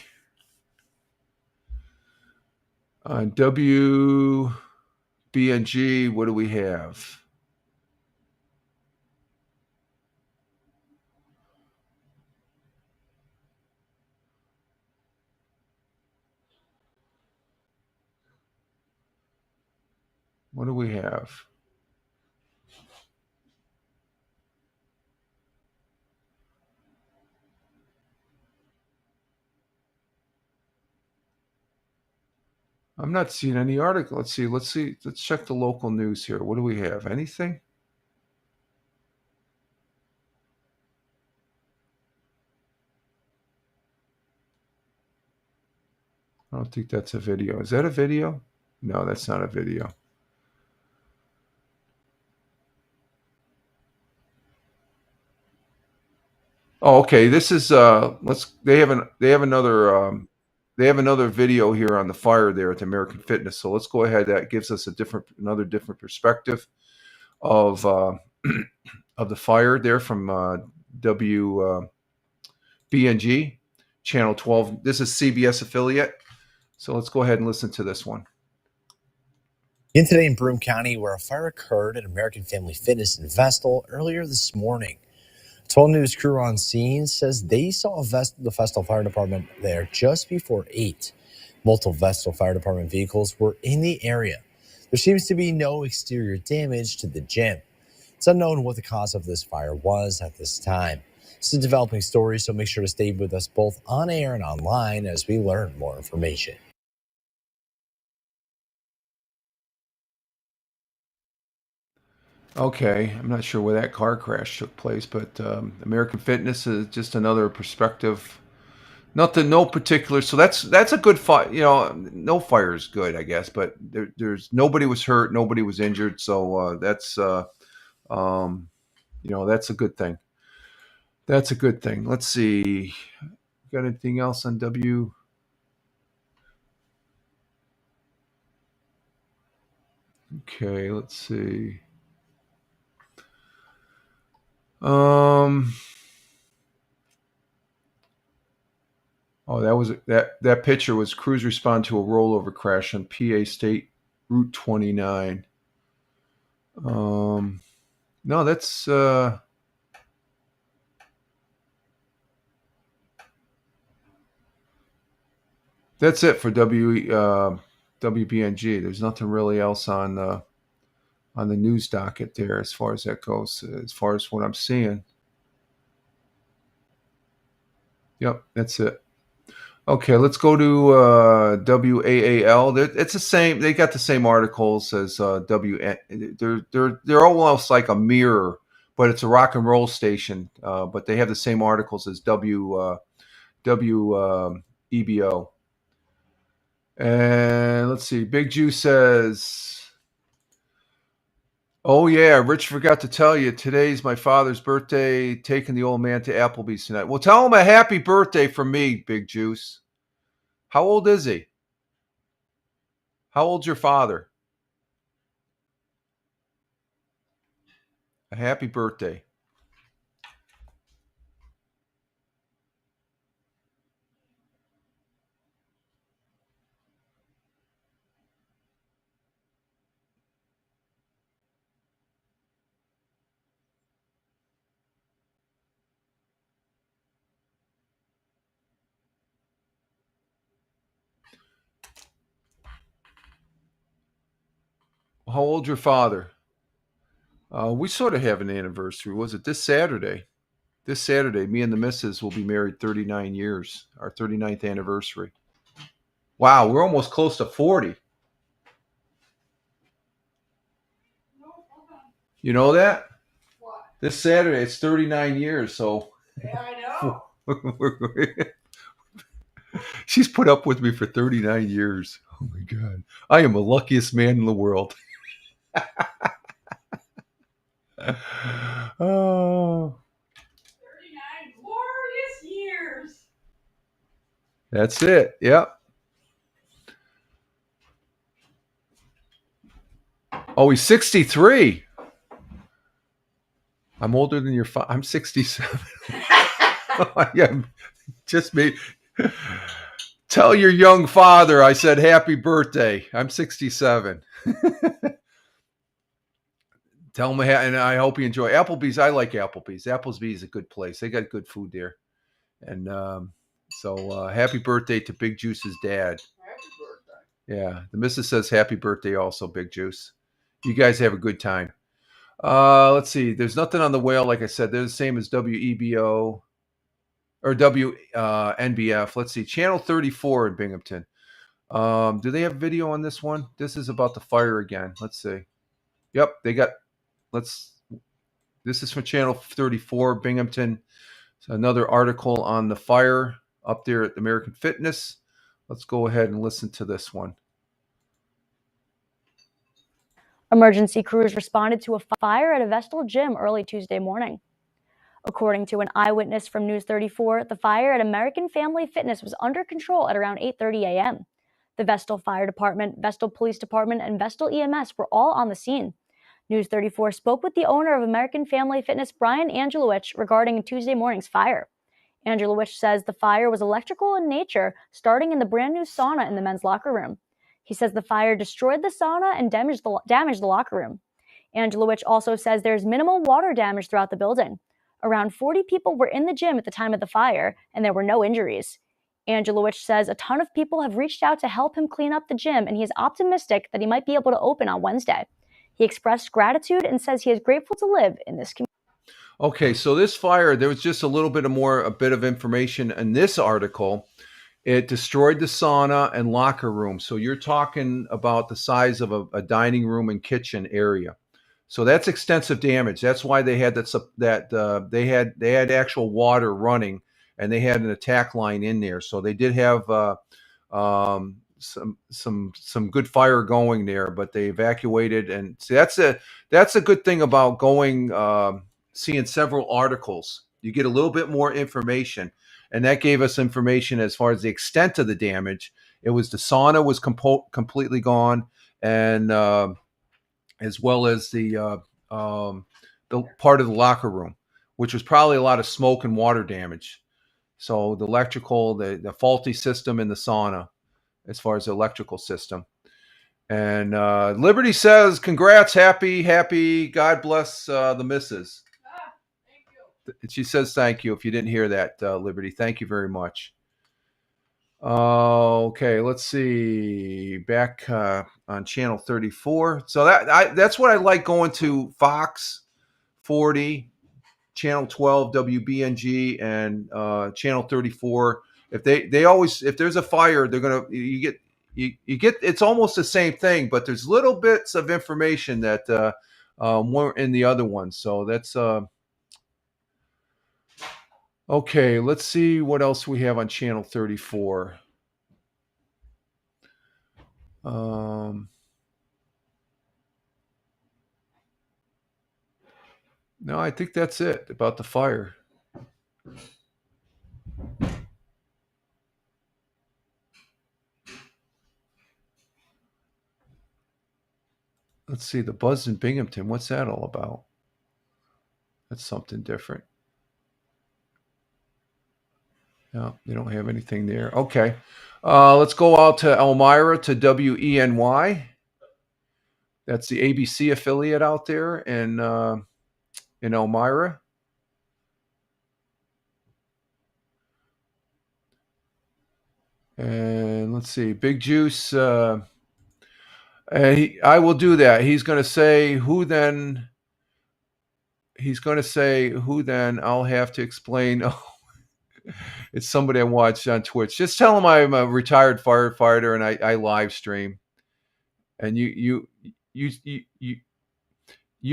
On WBNG, what do we have? What do we have? I'm not seeing any article. Let's see. Let's check the local news here. What do we have? Anything? I don't think that's a video. Is that a video? No, that's not a video. Oh, okay. This is they have another video here on the fire there at the American Fitness. So let's go ahead. That gives us another different perspective of of the fire there from WBNG channel 12. This is CBS affiliate. So let's go ahead and listen to this one. In today in Broome County, where a fire occurred at American Family Fitness in Vestal earlier this morning. A 12 News crew on scene says they saw the Vestal Fire Department there just before 8. Multiple Vestal Fire Department vehicles were in the area. There seems to be no exterior damage to the gym. It's unknown what the cause of this fire was at this time. It's a developing story, so make sure to stay with us both on air and online as we learn more information. Okay, I'm not sure where that car crash took place, but American Fitness is just another perspective. No particular. So that's a good fire. No fire is good, I guess. But there's nobody was hurt, nobody was injured. So that's that's a good thing. That's a good thing. Let's see. Got anything else on W? Okay, let's see. That picture was crews respond to a rollover crash on PA State Route 29. No, that's it for WBNG. There's nothing really else on the news docket there as far as that goes, as far as what I'm seeing. Yep, that's it. Okay, let's go to WAAL. It's the same. They got the same articles as WN. They're almost like a mirror, but it's a rock and roll station. But they have the same articles as WEBO. And let's see. Big Jew says, Oh yeah, Rich forgot to tell you, today's my father's birthday. Taking the old man to Applebee's tonight. Well, tell him a happy birthday from me, Big Juice. How old is he? How old's your father? A happy birthday. How old's your father? We sort of have an anniversary. Was it this Saturday? This Saturday, me and the missus will be married 39 years, our 39th anniversary. Wow, we're almost close to 40. You know that? What? This Saturday, it's 39 years, so. Yeah, I know. She's put up with me for 39 years. Oh my God. I am the luckiest man in the world. Oh, 39 glorious years. that's it. Yep. Oh, he's 63. I'm older than your father. I'm 67. Yeah, just me. Tell your young father I said happy birthday. I'm 67. Tell him, and I hope you enjoy Applebee's. I like Applebee's. Applebee's is a good place. They got good food there. And so happy birthday to Big Juice's dad. Happy birthday. Yeah, the missus says happy birthday also, Big Juice. You guys have a good time. Let's see. There's nothing on the whale, like I said. They're the same as WEBO or WNBF. Let's see. Channel 34 in Binghamton. Do they have video on this one? This is about the fire again. Let's see. Yep, they got. This is from Channel 34, Binghamton. So another article on the fire up there at American Fitness. Let's go ahead and listen to this one. Emergency crews responded to a fire at a Vestal gym early Tuesday morning. According to an eyewitness from News 34, the fire at American Family Fitness was under control at around 8:30 a.m. The Vestal Fire Department, Vestal Police Department, and Vestal EMS were all on the scene. News 34 spoke with the owner of American Family Fitness, Brian Angelowicz, regarding Tuesday morning's fire. Angelowicz says the fire was electrical in nature, starting in the brand new sauna in the men's locker room. He says the fire destroyed the sauna and damaged the locker room. Angelowicz also says there's minimal water damage throughout the building. Around 40 people were in the gym at the time of the fire, and there were no injuries. Angelowicz says a ton of people have reached out to help him clean up the gym, and he is optimistic that he might be able to open on Wednesday. He expressed gratitude and says he is grateful to live in this community. Okay, so this fire, there was just a bit of information in this article. It destroyed the sauna and locker room. So you're talking about the size of a dining room and kitchen area. So that's extensive damage. That's why they had they had actual water running, and they had an attack line in there. So they did have some good fire going there, but they evacuated. And see, that's a good thing about going seeing several articles. You get a little bit more information, and that gave us information as far as the extent of the damage. It was the sauna was completely gone, and as well as the part of the locker room, which was probably a lot of smoke and water damage. So the electrical, the faulty system in the sauna, as far as the electrical system. And Liberty says, "Congrats, happy. God bless the missus." She says thank you. If you didn't hear that, Liberty, thank you very much. Okay, let's see. Back on channel 34. So that's what I like going to Fox 40, channel 12, WBNG, and channel 34. If they always, if there's a fire, they're gonna you get it's almost the same thing, but there's little bits of information that weren't in the other ones. So that's okay. Let's see what else we have on channel 34. No, I think that's it about the fire. Let's see, the buzz in Binghamton. What's that all about? That's something different. No, they don't have anything there. Okay. Let's go out to Elmira to WENY. That's the ABC affiliate out there in Elmira. And let's see, Big Juice. I will do that. He's going to say who then. He's going to say who then. I'll have to explain. Oh, it's somebody I watched on Twitch. Just tell him I'm a retired firefighter and I live stream. And you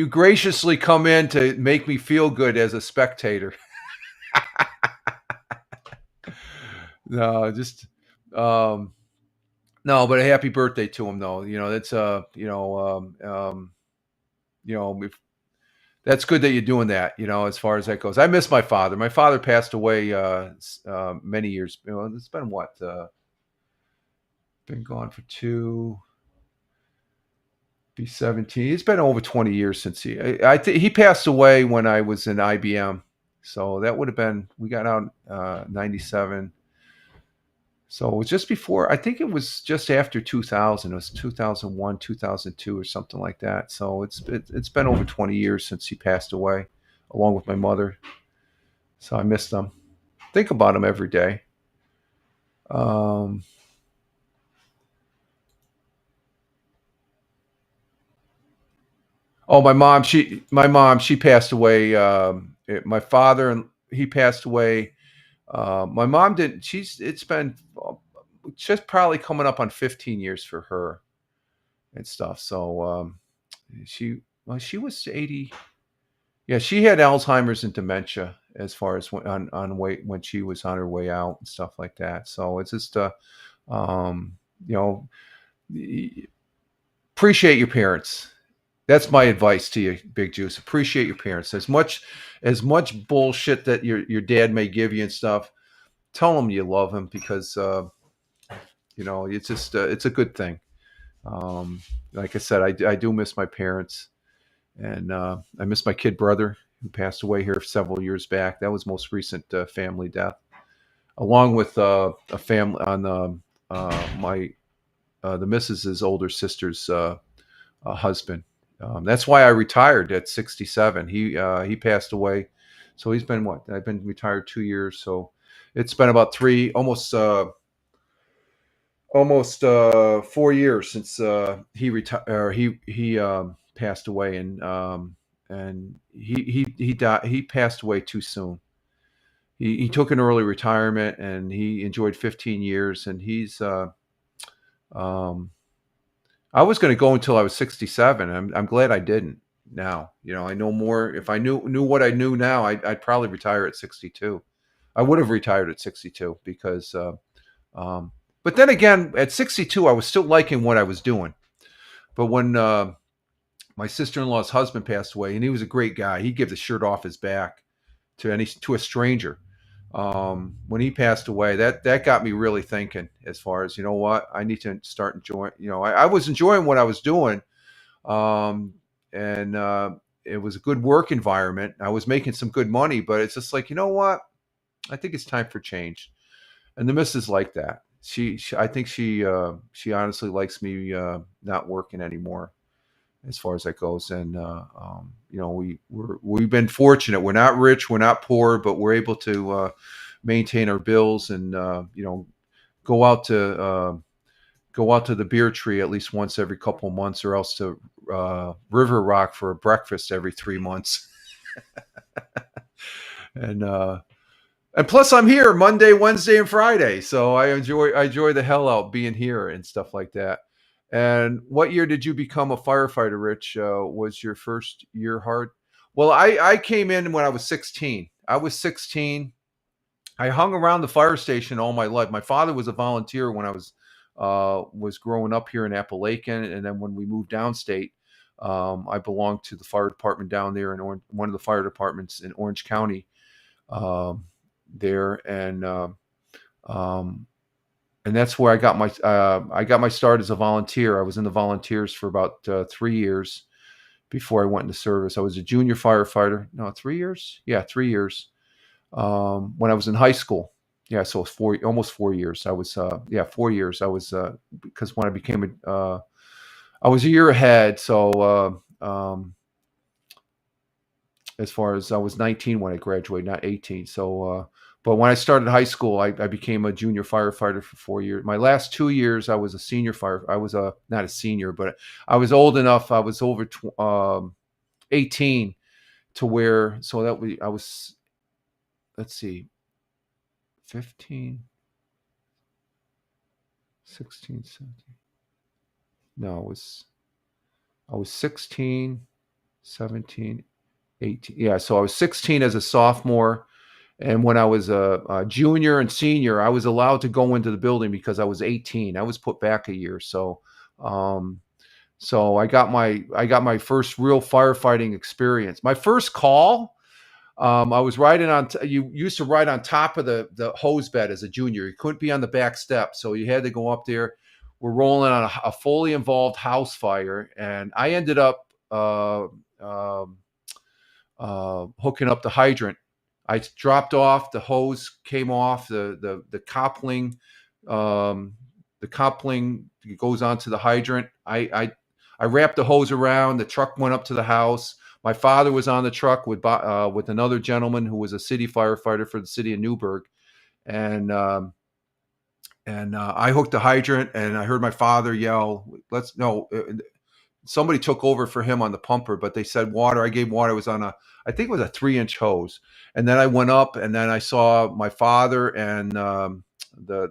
graciously come in to make me feel good as a spectator. No, just no, but a happy birthday to him though. That's that's good that you're doing that. As far as that goes, I miss my father. My father passed away many years. It's been what? Been gone for be 17. It's been over 20 years since he passed away when I was in IBM. So that would have been, we got out 97. So it was just before, I think it was just after 2000. It was 2001, 2002 or something like that. So it's been over 20 years since he passed away, along with my mother. So I miss them. Think about him every day. Oh, my mom, she passed away. My father, he passed away. My mom didn't. It's been just probably coming up on 15 years for her and stuff. So she was 80. Yeah, she had Alzheimer's and dementia as far as when she was on her way out and stuff like that. So it's just appreciate your parents. That's my advice to you, Big Juice. Appreciate your parents. As much bullshit that your dad may give you and stuff, tell him you love him because it's just it's a good thing. Like I said, I do miss my parents, and I miss my kid brother who passed away here several years back. That was most recent family death, along with a family on the missus's older sister's husband. That's why I retired at 67. He passed away, so he's been what? I've been retired 2 years, so it's been about almost 4 years since he retired. He passed away, and he died. He passed away too soon. He took an early retirement, and he enjoyed 15 years, and he's I was going to go until I was 67. I'm glad I didn't. Now, I know more. If I knew what I knew now, I'd probably retire at 62. I would have retired at 62 because, but then again, at 62, I was still liking what I was doing. But when my sister-in-law's husband passed away, and he was a great guy, he'd give the shirt off his back to a stranger. When he passed away, that got me really thinking as far as, what, I need to start enjoying, I was enjoying what I was doing. And it was a good work environment. I was making some good money, but it's just like, what, I think it's time for change. And the missus like that. I think she honestly likes me not working anymore as far as that goes. And, we've been fortunate. We're not rich, we're not poor, but we're able to maintain our bills and, go out to the beer tree at least once every couple of months, or else to River Rock for a breakfast every 3 months. And plus I'm here Monday, Wednesday, and Friday. So I enjoy the hell out being here and stuff like that. And what year did you become a firefighter, Rich? Was your first year hard? Well, I came in when I was 16. I was 16. I hung around the fire station all my life. My father was a volunteer when I was growing up here in Appalachian. And then when we moved downstate, I belong to the fire department down there in one of the fire departments in Orange County there, and that's where I got my start as a volunteer. I was in the volunteers for about 3 years before I went into service. I was a junior firefighter. No, 3 years. Yeah, 3 years. When I was in high school. Yeah, so it was almost 4 years. I was 4 years. I was because when I became I was a year ahead. So as far as I was 19 when I graduated, not 18. So, but when I started high school, I became a junior firefighter for 4 years. My last 2 years, I was a senior fire. I was not a senior, but I was old enough. I was over 18 to where, so I was, let's see, 15, 16, 17. No, I was 16, 17, 18. Yeah, so I was 16 as a sophomore. And when I was a junior and senior, I was allowed to go into the building because I was 18. I was put back a year. Um, so I got my first real firefighting experience. My first call, I was riding on. You used to ride on top of the hose bed as a junior. You couldn't be on the back step, so you had to go up there. We're rolling on a fully involved house fire, and I ended up hooking up the hydrant. I dropped off, the hose came off, the coupling, the coupling goes onto the hydrant. I wrapped the hose around. The truck went up to the house. My father was on the truck with another gentleman who was a city firefighter for the city of Newburgh, and I hooked the hydrant, and I heard my father yell, "Let's no." Somebody took over for him on the pumper, but they said water. I gave water. It was on I think it was a 3-inch hose. And then I went up, and then I saw my father and the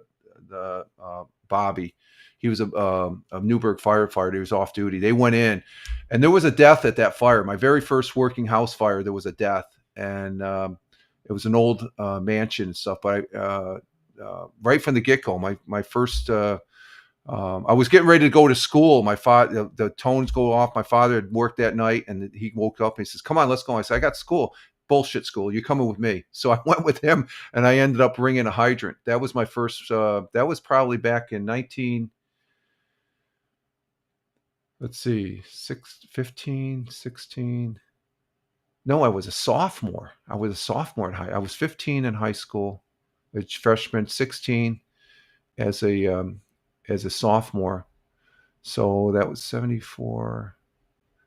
Bobby. He was a Newburgh firefighter. He was off duty. They went in, and there was a death at that fire. My very first working house fire, there was a death, and it was an old mansion and stuff. But right from the get-go, my first. I was getting ready to go to school. My father, the tones go off. My father had worked that night, and he woke up and he says, "Come on, let's go." I said, "I got school." Bullshit school. You're coming with me. So I went with him, and I ended up ringing a hydrant. That was my first. That was probably back in 19. Let's see, 15, 16. No, I was a sophomore. I was a sophomore in high. I was 15 in high school, a freshman, 16 as a sophomore. So that was 74.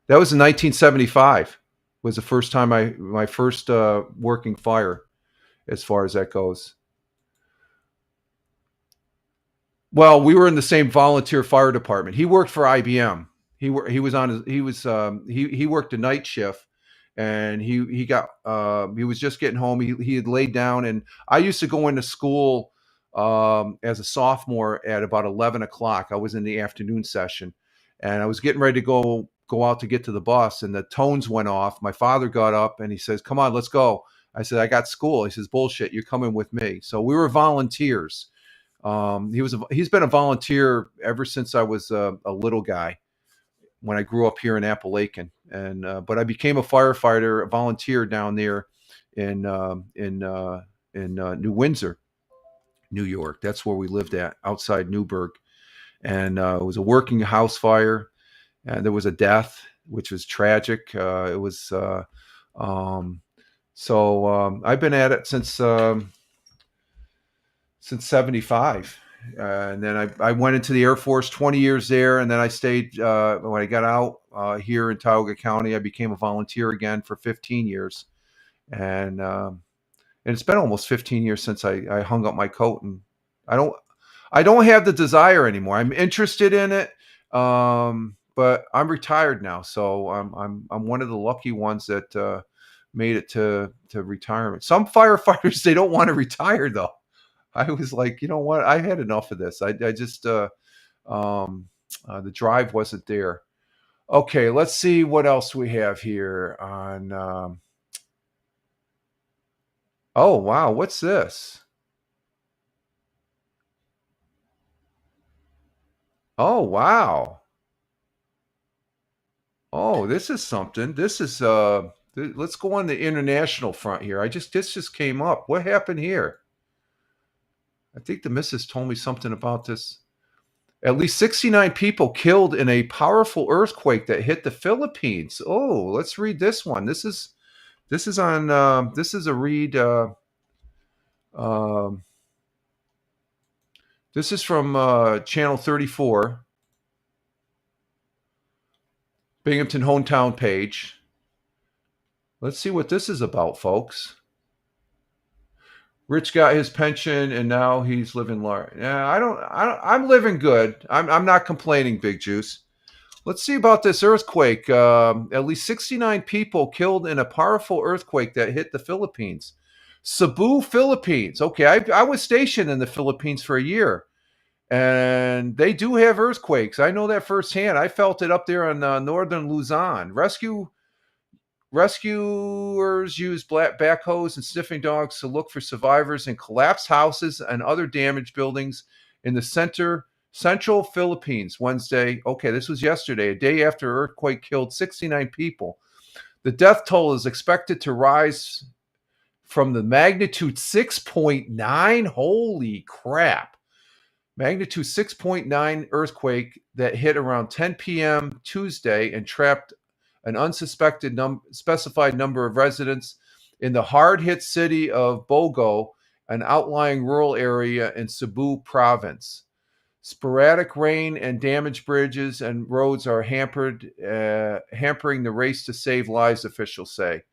That was in 1975. Was the first time my first working fire, as far as that goes. Well, we were in the same volunteer fire department. He worked for IBM. He was on his, he worked a night shift, and he was just getting home. He had laid down, and I used to go into school as a sophomore at about 11 o'clock. I was in the afternoon session, and I was getting ready to go out to get to the bus, and the tones went off. My father got up and he says, "Come on, let's go." I said, "I got school." He says, "Bullshit, you're coming with me." So we were volunteers. He's been a volunteer ever since I was a little guy, when I grew up here in Appalachian, and but I became a firefighter, a volunteer down there in New Windsor, New York. That's where we lived at, outside Newburgh, and it was a working house fire, and there was a death, which was tragic. It was I've been at it since 75. And then I went into the Air Force, 20 years there. And then I stayed, when I got out here in Tioga County, I became a volunteer again for 15 years. And it's been almost 15 years since I hung up my coat, and I don't have the desire anymore. I'm interested in it. But I'm retired now. So I'm one of the lucky ones that made it to retirement. Some firefighters, they don't want to retire though. I was like, you know what? I had enough of this. I just the drive wasn't there. Okay, let's see what else we have here on. Oh wow, what's this? Oh wow. Oh, this is something. This is let's go on the international front here. This just came up. What happened here? I think the missus told me something about this. At least 69 people killed in a powerful earthquake that hit the Philippines. Oh, let's read this one. This is on this is a read um this is from channel 34, Binghamton hometown page. Let's see what this is about, folks. Rich got his pension and now he's living large. Yeah, I'm living good. I'm not complaining, Big Juice. Let's see about this earthquake. At least 69 people killed in a powerful earthquake that hit the Philippines. Cebu, Philippines. Okay, I was stationed in the Philippines for a year, and they do have earthquakes. I know that firsthand. I felt it up there on northern Luzon. Rescuers used black backhoes and sniffing dogs to look for survivors in collapsed houses and other damaged buildings in the central Philippines Wednesday. Okay, this was yesterday, a day after an earthquake killed 69 people. The death toll is expected to rise from the magnitude 6.9. Holy crap. Magnitude 6.9 earthquake that hit around 10 p.m. Tuesday and trapped an unsuspected specified number of residents in the hard-hit city of Bogo, an outlying rural area in Cebu province. Sporadic rain and damaged bridges and roads are hampering the race to save lives, officials say.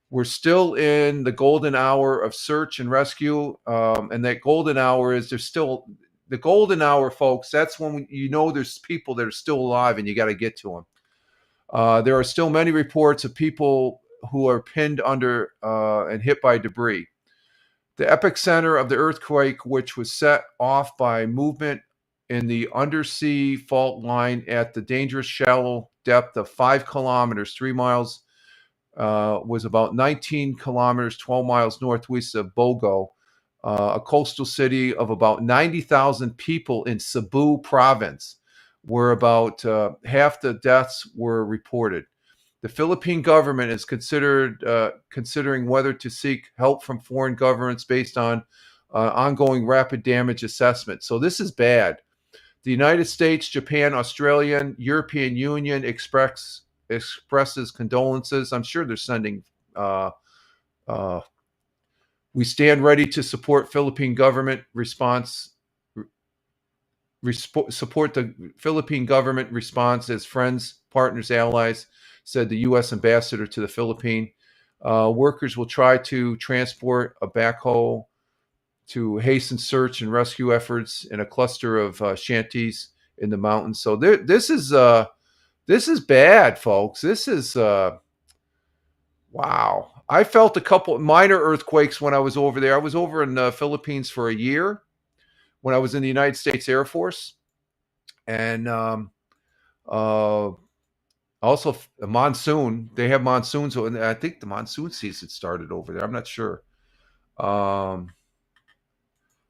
We're still in the golden hour of search and rescue, and that golden hour is the golden hour, folks. That's when there's people that are still alive and you got to get to them. There are still many reports of people who are pinned under and hit by debris. The epicenter of the earthquake, which was set off by movement in the undersea fault line at the dangerous shallow depth of 5 kilometers, 3 miles, was about 19 kilometers, 12 miles northwest of Bogo, a coastal city of about 90,000 people in Cebu province, where about half the deaths were reported. The Philippine government is considering whether to seek help from foreign governments based on ongoing rapid damage assessment. So this is bad. The United States, Japan, Australia, European Union expresses condolences. I'm sure they're sending. We stand ready to support Philippine government response. Support the Philippine government response as friends, partners, allies, said the U.S. ambassador to the Philippines. Workers will try to transport a backhoe to hasten search and rescue efforts in a cluster of shanties in the mountains. So this is bad, folks. This is wow. I felt a couple minor earthquakes when I was over there. I was over in the Philippines for a year when I was in the United States Air Force, and also a monsoon. They have monsoons, and I think the monsoon season started over there. I'm not sure.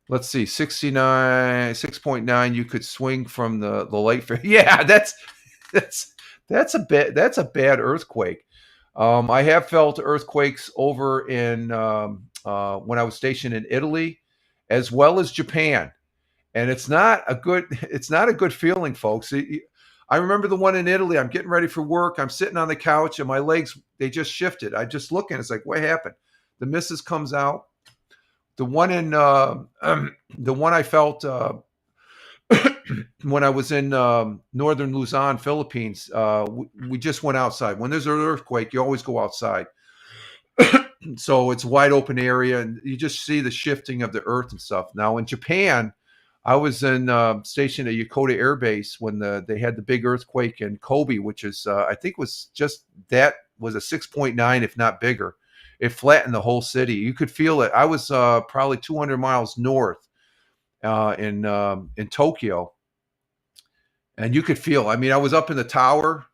Let's see, 6.9. You could swing from the light fair. Yeah, that's a bad earthquake. I have felt earthquakes over in when I was stationed in Italy, as well as Japan, and it's not a good feeling, folks. I remember the one in Italy. I'm getting ready for work. I'm sitting on the couch, and my legs, they just shifted. I just look, and it's like, what happened? The missus comes out. The one I felt when I was in northern Luzon, Philippines, we just went outside. When there's an earthquake, you always go outside. So it's a wide open area, and you just see the shifting of the earth and stuff. Now in Japan, I was stationed at Yokota Air Base when they had the big earthquake in Kobe, which is I think was a 6.9, if not bigger. It flattened the whole city. You could feel it. I was probably 200 miles north in Tokyo, and you could feel. I mean, I was up in the tower.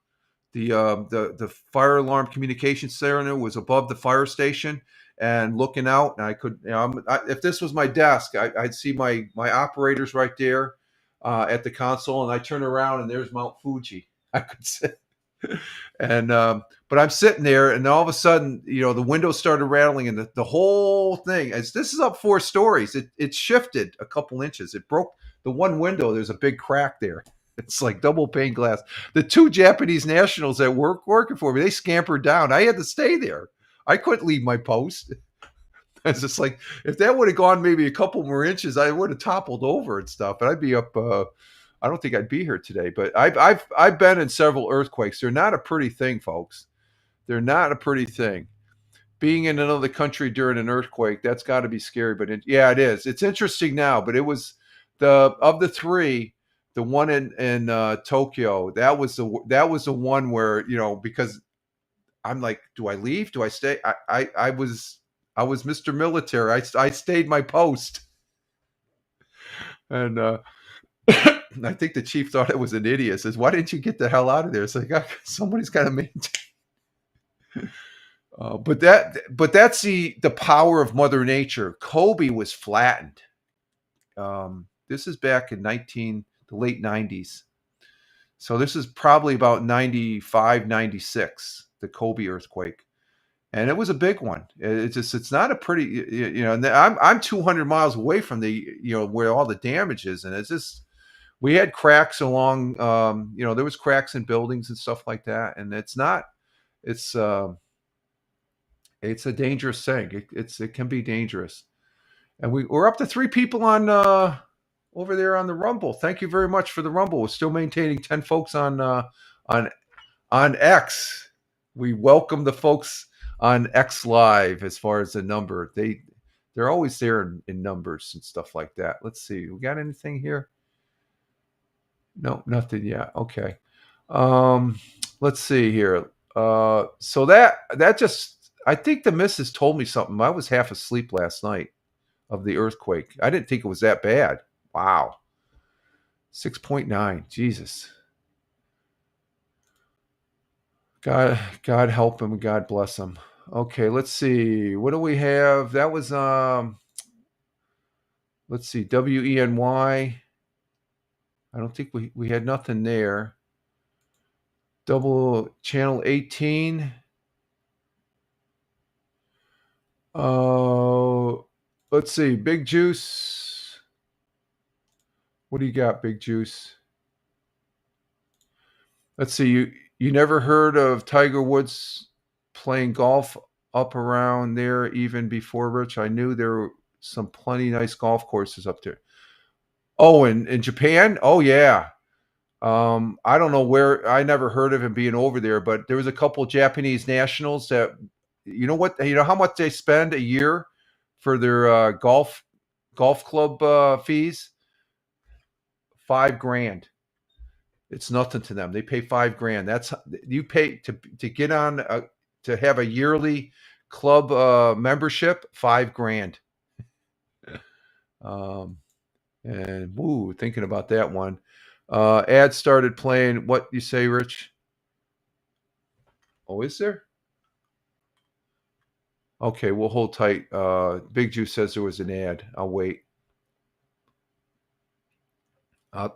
The fire alarm communication center was above the fire station, and looking out, and I could, if this was my desk, I'd see my operators right there at the console, and I turn around and there's Mount Fuji. I could see. And but I'm sitting there, and all of a sudden, the windows started rattling, and the whole thing, as this is up 4 stories, it shifted a couple inches. It broke the one window. There's a big crack there. It's like double pane glass. The 2 Japanese nationals that working for me, they scampered down. I had to stay there. I couldn't leave my post. It's just like, if that would have gone maybe a couple more inches, I would have toppled over and stuff, and I'd be up. I don't think I'd be here today. But I've been in several earthquakes. They're not a pretty thing, folks. They're not a pretty thing. Being in another country during an earthquake, that's got to be scary. But yeah, it is. It's interesting now. But it was of the 3, the one in Tokyo. That was the one where, because I'm like, do I leave? Do I stay? I was Mr. Military. I stayed my post, and I think the chief thought I was an idiot. Says, "Why didn't you get the hell out of there?" It's like, somebody's got to maintain. But that's the power of Mother Nature. Kobe was flattened. This is back in the late 90s. So this is probably about 95, 96, the Kobe earthquake. And it was a big one. It's not a pretty, and I'm 200 miles away from where all the damage is. And it's just, we had cracks along, there was cracks in buildings and stuff like that. And it's a dangerous thing. It can be dangerous. And we're up to 3 people on over there on the Rumble. Thank you very much for the Rumble. We're still maintaining 10 folks on X. We welcome the folks on X Live as far as the number. They're always there in numbers and stuff like that. Let's see. We got anything here? No, nothing yet. Okay. Let's see here. So that just, I think the missus told me something. I was half asleep last night of the earthquake. I didn't think it was that bad. Wow. 6.9. Jesus. God help him. God bless him. Okay, let's see. What do we have? That was let's see, WENY. I don't think we had nothing there. Double channel 18. Let's see, Big Juice. What do you got, Big Juice? Let's see, you never heard of Tiger Woods playing golf up around there even before, Rich? I knew there were some plenty nice golf courses up there. Oh, in Japan? Oh, yeah. I don't know where. I never heard of him being over there, but there was a couple Japanese nationals that, how much they spend a year for their golf club fees? $5,000. It's nothing to them. They pay $5,000. That's, you pay to get on to have a yearly club membership, $5,000. And thinking about that one. Ad started playing. What you say, Rich? Oh, is there? Okay, we'll hold tight. Big Juice says there was an ad. I'll wait.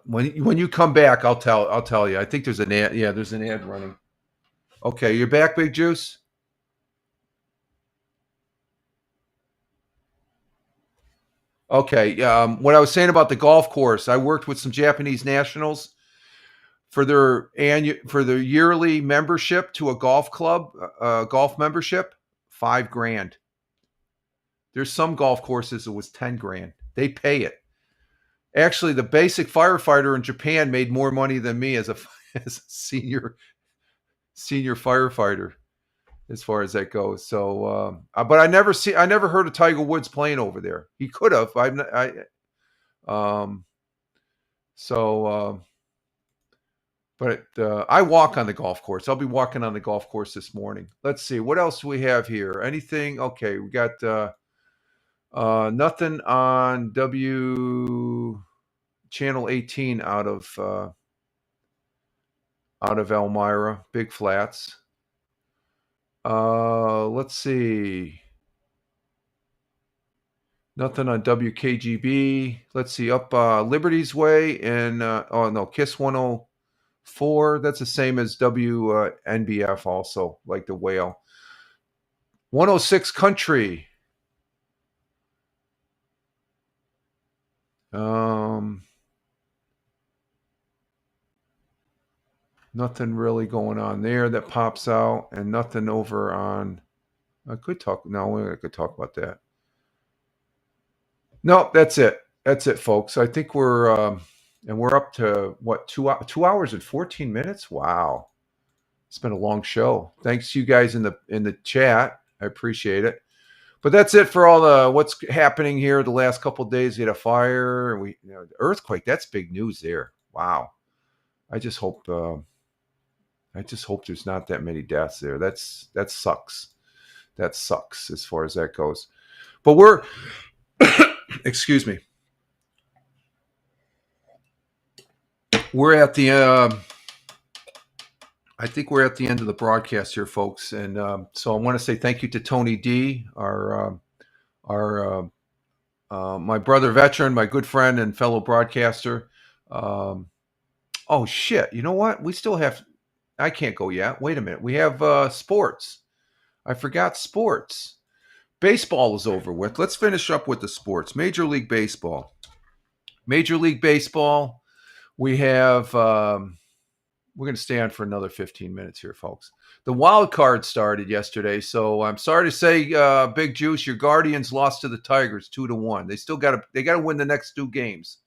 When you come back, I'll tell you. I think there's an ad. Yeah, there's an ad running. Okay, you're back, Big Juice? Okay. What I was saying about the golf course, I worked with some Japanese nationals for their yearly membership to a golf club, golf membership, $5,000. There's some golf courses it was $10,000. They pay it. Actually, the basic firefighter in Japan made more money than me as a senior firefighter, as far as that goes. So, but I never heard of Tiger Woods playing over there. He could have. But I walk on the golf course. I'll be walking on the golf course this morning. Let's see. What else do we have here? Anything? Okay. We got nothing on channel 18 out of Elmira, Big Flats. Let's see. Nothing on WKGB. Let's see. Up Liberty's Way and KISS 4. That's the same as WNBF also, like the whale. 106 country. Nothing really going on there that pops out, and nothing over on. I could talk. No, I could talk about that. No, that's it. That's it, folks. I think we're up to what 2 hours and 14 minutes. Wow, it's been a long show. Thanks to you guys in the chat. I appreciate it. But that's it for all the what's happening here the last couple of days. We had a fire, and the earthquake. That's big news there. Wow. I just hope there's not that many deaths there. That sucks. That sucks as far as that goes. But we're excuse me. We're at the I think we're at the end of the broadcast here, folks, and so I want to say thank you to Tony D, our my brother veteran, my good friend and fellow broadcaster. Oh shit! You know what? We still have. I can't go yet. Wait a minute. We have sports. I forgot sports. Baseball is over with. Let's finish up with the sports. Major League Baseball. Major League Baseball. We have. We're going to stay on for another 15 minutes here, folks. The wild card started yesterday, so I'm sorry to say, Big Juice, your Guardians lost to the Tigers 2-1. They still got to win the next 2 games.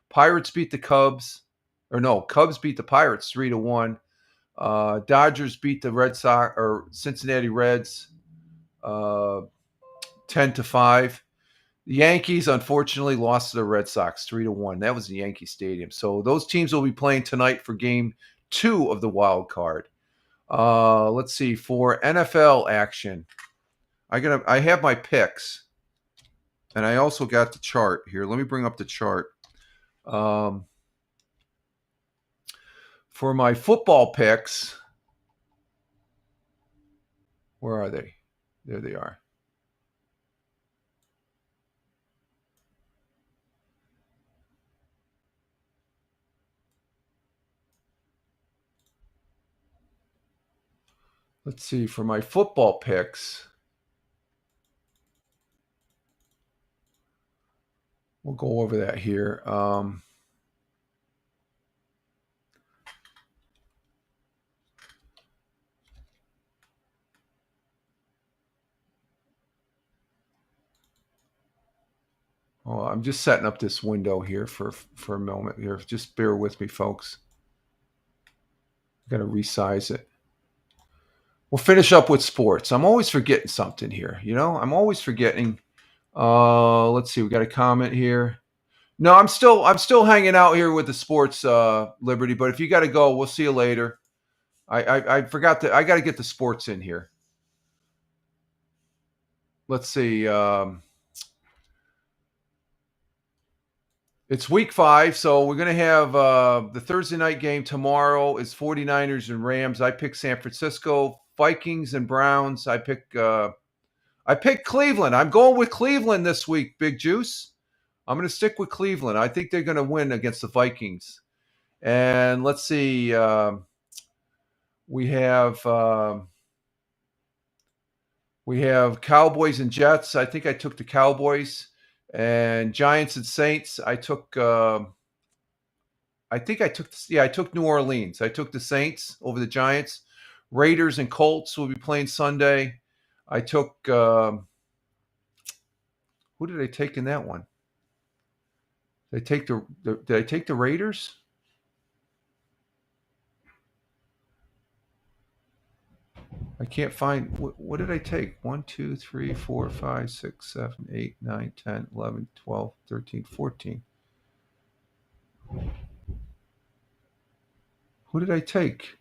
Pirates beat the Cubs, Cubs beat the Pirates 3-1. Dodgers beat the Red Sox or Cincinnati Reds 10-5. The Yankees, unfortunately, lost to the Red Sox 3-1. That was the Yankee Stadium. So those teams will be playing tonight for Game 2 of the wild card. Let's see, for NFL action, I have my picks, and I also got the chart here. Let me bring up the chart. For my football picks, where are they? There they are. Let's see, for my football picks, we'll go over that here. I'm just setting up this window here for a moment here. Just bear with me, folks. I've got to resize it. We'll finish up with sports. I'm always forgetting something here. I'm always forgetting. Let's see. We got a comment here. No, I'm still hanging out here with the sports, Liberty. But if you got to go, we'll see you later. I forgot that. I got to get the sports in here. Let's see. It's week 5, so we're going to have the Thursday night game tomorrow is 49ers and Rams. I pick San Francisco. Vikings and Browns. I pick Cleveland. I'm going with Cleveland this week, Big Juice. I'm going to stick with Cleveland. I think they're going to win against the Vikings. And let's see. We have Cowboys and Jets. I think I took the Cowboys. And Giants and Saints. I took New Orleans. I took the Saints over the Giants. Raiders and Colts will be playing Sunday. I took who did I take in that one? Did I take the Raiders? I can't find what did I take? 1, 2, 3, 4, 5, 6, 7, 8, 9, 10, 11, 12, 13, 14. Who did I take?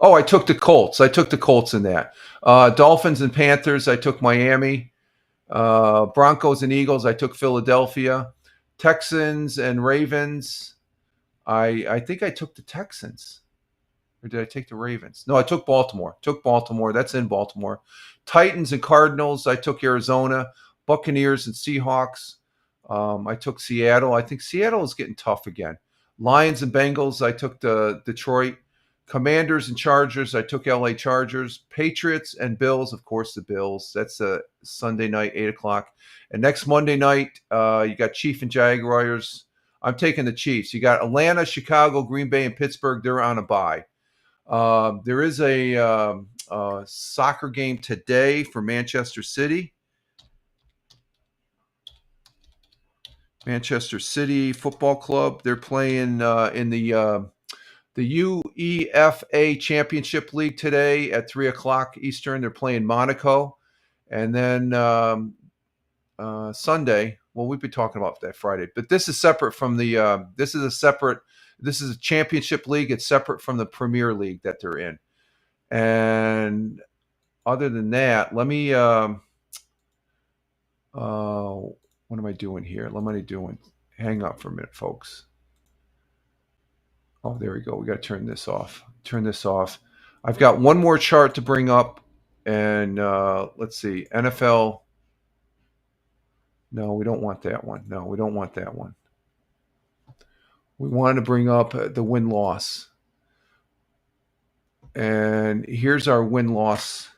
Oh, I took the Colts. I took the Colts in that. Dolphins and Panthers, I took Miami. Broncos and Eagles, I took Philadelphia. Texans and Ravens, I think I took the Texans. Or did I take the Ravens? No, I took Baltimore. That's in Baltimore. Titans and Cardinals, I took Arizona. Buccaneers and Seahawks, I took Seattle. I think Seattle is getting tough again. Lions and Bengals, I took the Detroit. Commanders and Chargers, I took LA Chargers. Patriots and Bills, of course, the Bills. That's a Sunday night, 8 o'clock. And next Monday night, you got Chiefs and Jaguars. I'm taking the Chiefs. You got Atlanta, Chicago, Green Bay, and Pittsburgh. They're on a bye. There is a soccer game today for Manchester City. Manchester City Football Club. They're playing in the UEFA Championship League today at 3 o'clock Eastern. They're playing Monaco. And then Sunday, well, we've been talking about that Friday, but this is separate from the, this is a championship league. It's separate from the Premier League that they're in. And other than that, let me, what am I doing here? What am I doing? Hang up for a minute, folks. Oh, there we go. We got to turn this off. Turn this off. I've got one more chart to bring up. And let's see. NFL. No, we don't want that one. No, we don't want that one. We want to bring up the win-loss. And here's our win-loss.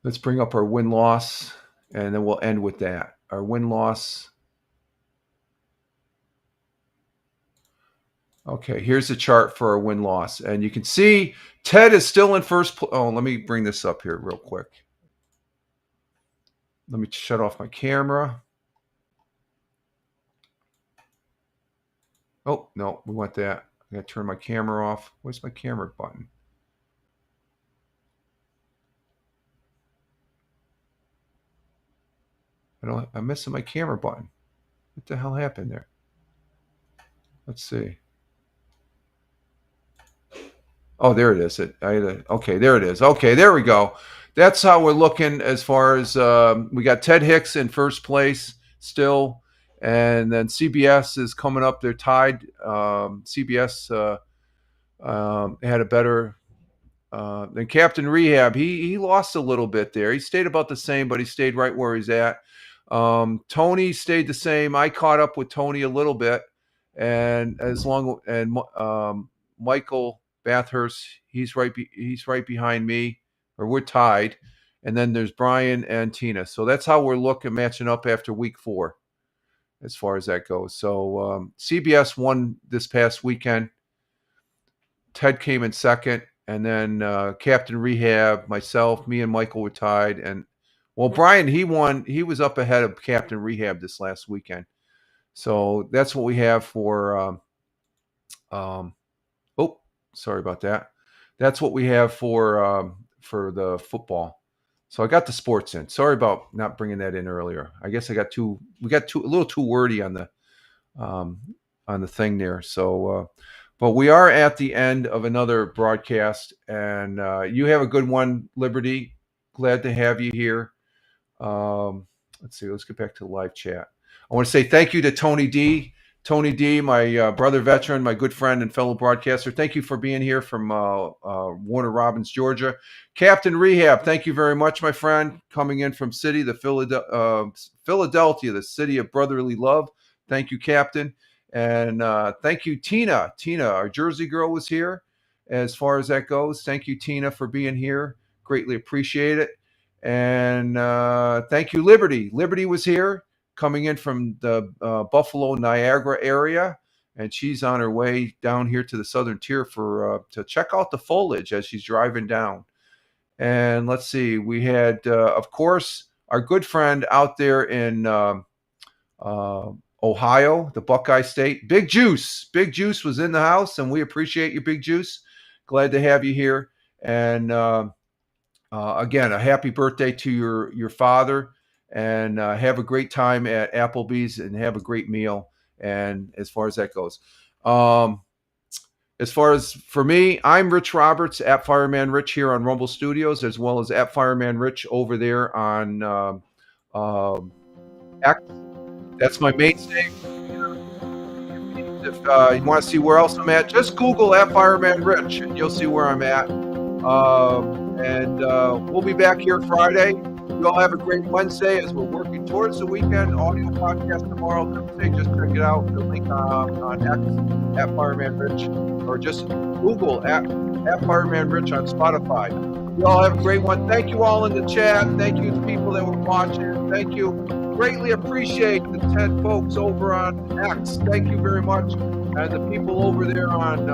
Let's bring up our win-loss. And then we'll end with that. Our win-loss. Okay, here's the chart for our win-loss. And you can see Ted is still in first place. Oh, let me bring this up here real quick. Let me shut off my camera. Oh, no, we want that. I got to turn my camera off. Where's my camera button? I'm missing my camera button. What the hell happened there? Let's see. Oh, there it is. Okay, there it is. Okay, there we go. That's how we're looking as far as we got Ted Hicks in first place still. And then CBS is coming up. They're tied. CBS had a better than Captain Rehab. He lost a little bit there. He stayed about the same, but he stayed right where he's at. Tony stayed the same. I caught up with Tony a little bit. And Michael Bathurst, he's right behind me, or we're tied. And then there's Brian and Tina. So that's how we're looking, matching up after week 4, as far as that goes. So CBS won this past weekend. Ted came in second, and then Captain Rehab, myself, me and Michael were tied. And well, Brian, he won. He was up ahead of Captain Rehab this last weekend. So that's what we have for. Oh, sorry about that. That's what we have for the football. So I got the sports in. Sorry about not bringing that in earlier. I guess we got a little too wordy on the thing there. So, but we are at the end of another broadcast, and you have a good one, Liberty. Glad to have you here. Let's see. Let's get back to the live chat. I want to say thank you to Tony D. Tony D, my brother veteran, my good friend and fellow broadcaster. Thank you for being here from Warner Robins, Georgia. Captain Rehab, thank you very much, my friend, coming in from Philadelphia, the city of brotherly love. Thank you, Captain. And thank you, Tina. Tina, our Jersey girl, was here as far as that goes. Thank you, Tina, for being here. Greatly appreciate it. And thank you, Liberty. Liberty was here, coming in from the Buffalo, Niagara area, and she's on her way down here to the Southern Tier to check out the foliage as she's driving down. And let's see, we had, of course, our good friend out there in Ohio, the Buckeye State, Big Juice. Big Juice was in the house, and we appreciate you, Big Juice. Glad to have you here. And again, a happy birthday to your father. And have a great time at Applebee's and have a great meal. And as far as that goes, as far as for me, I'm Rich Roberts at Fireman Rich here on Rumble Studios, as well as at Fireman Rich over there on X. That's my mainstay. If you want to see where else I'm at, just Google at Fireman Rich and you'll see where I'm at. And we'll be back here Friday. You all have a great Wednesday as we're working towards the weekend. Audio podcast tomorrow, Thursday. Just check it out. The link on X at Fireman Rich, or just Google at Fireman Rich on Spotify. You all have a great one. Thank you all in the chat. Thank you to people that were watching. Thank you. Greatly appreciate the 10 folks over on X. Thank you very much. And the people over there on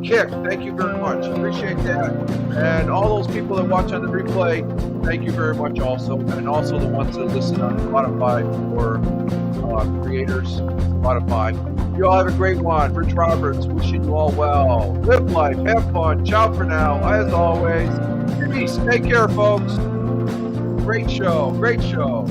Kick. Thank you very much. Appreciate that. And all those people that watch on the replay, thank you very much also. And also the ones that listen on Spotify or creators, Spotify. You all have a great one. Rich Roberts, wishing you all well. Live life, have fun. Ciao for now. As always, peace. Take care, folks. Great show. Great show.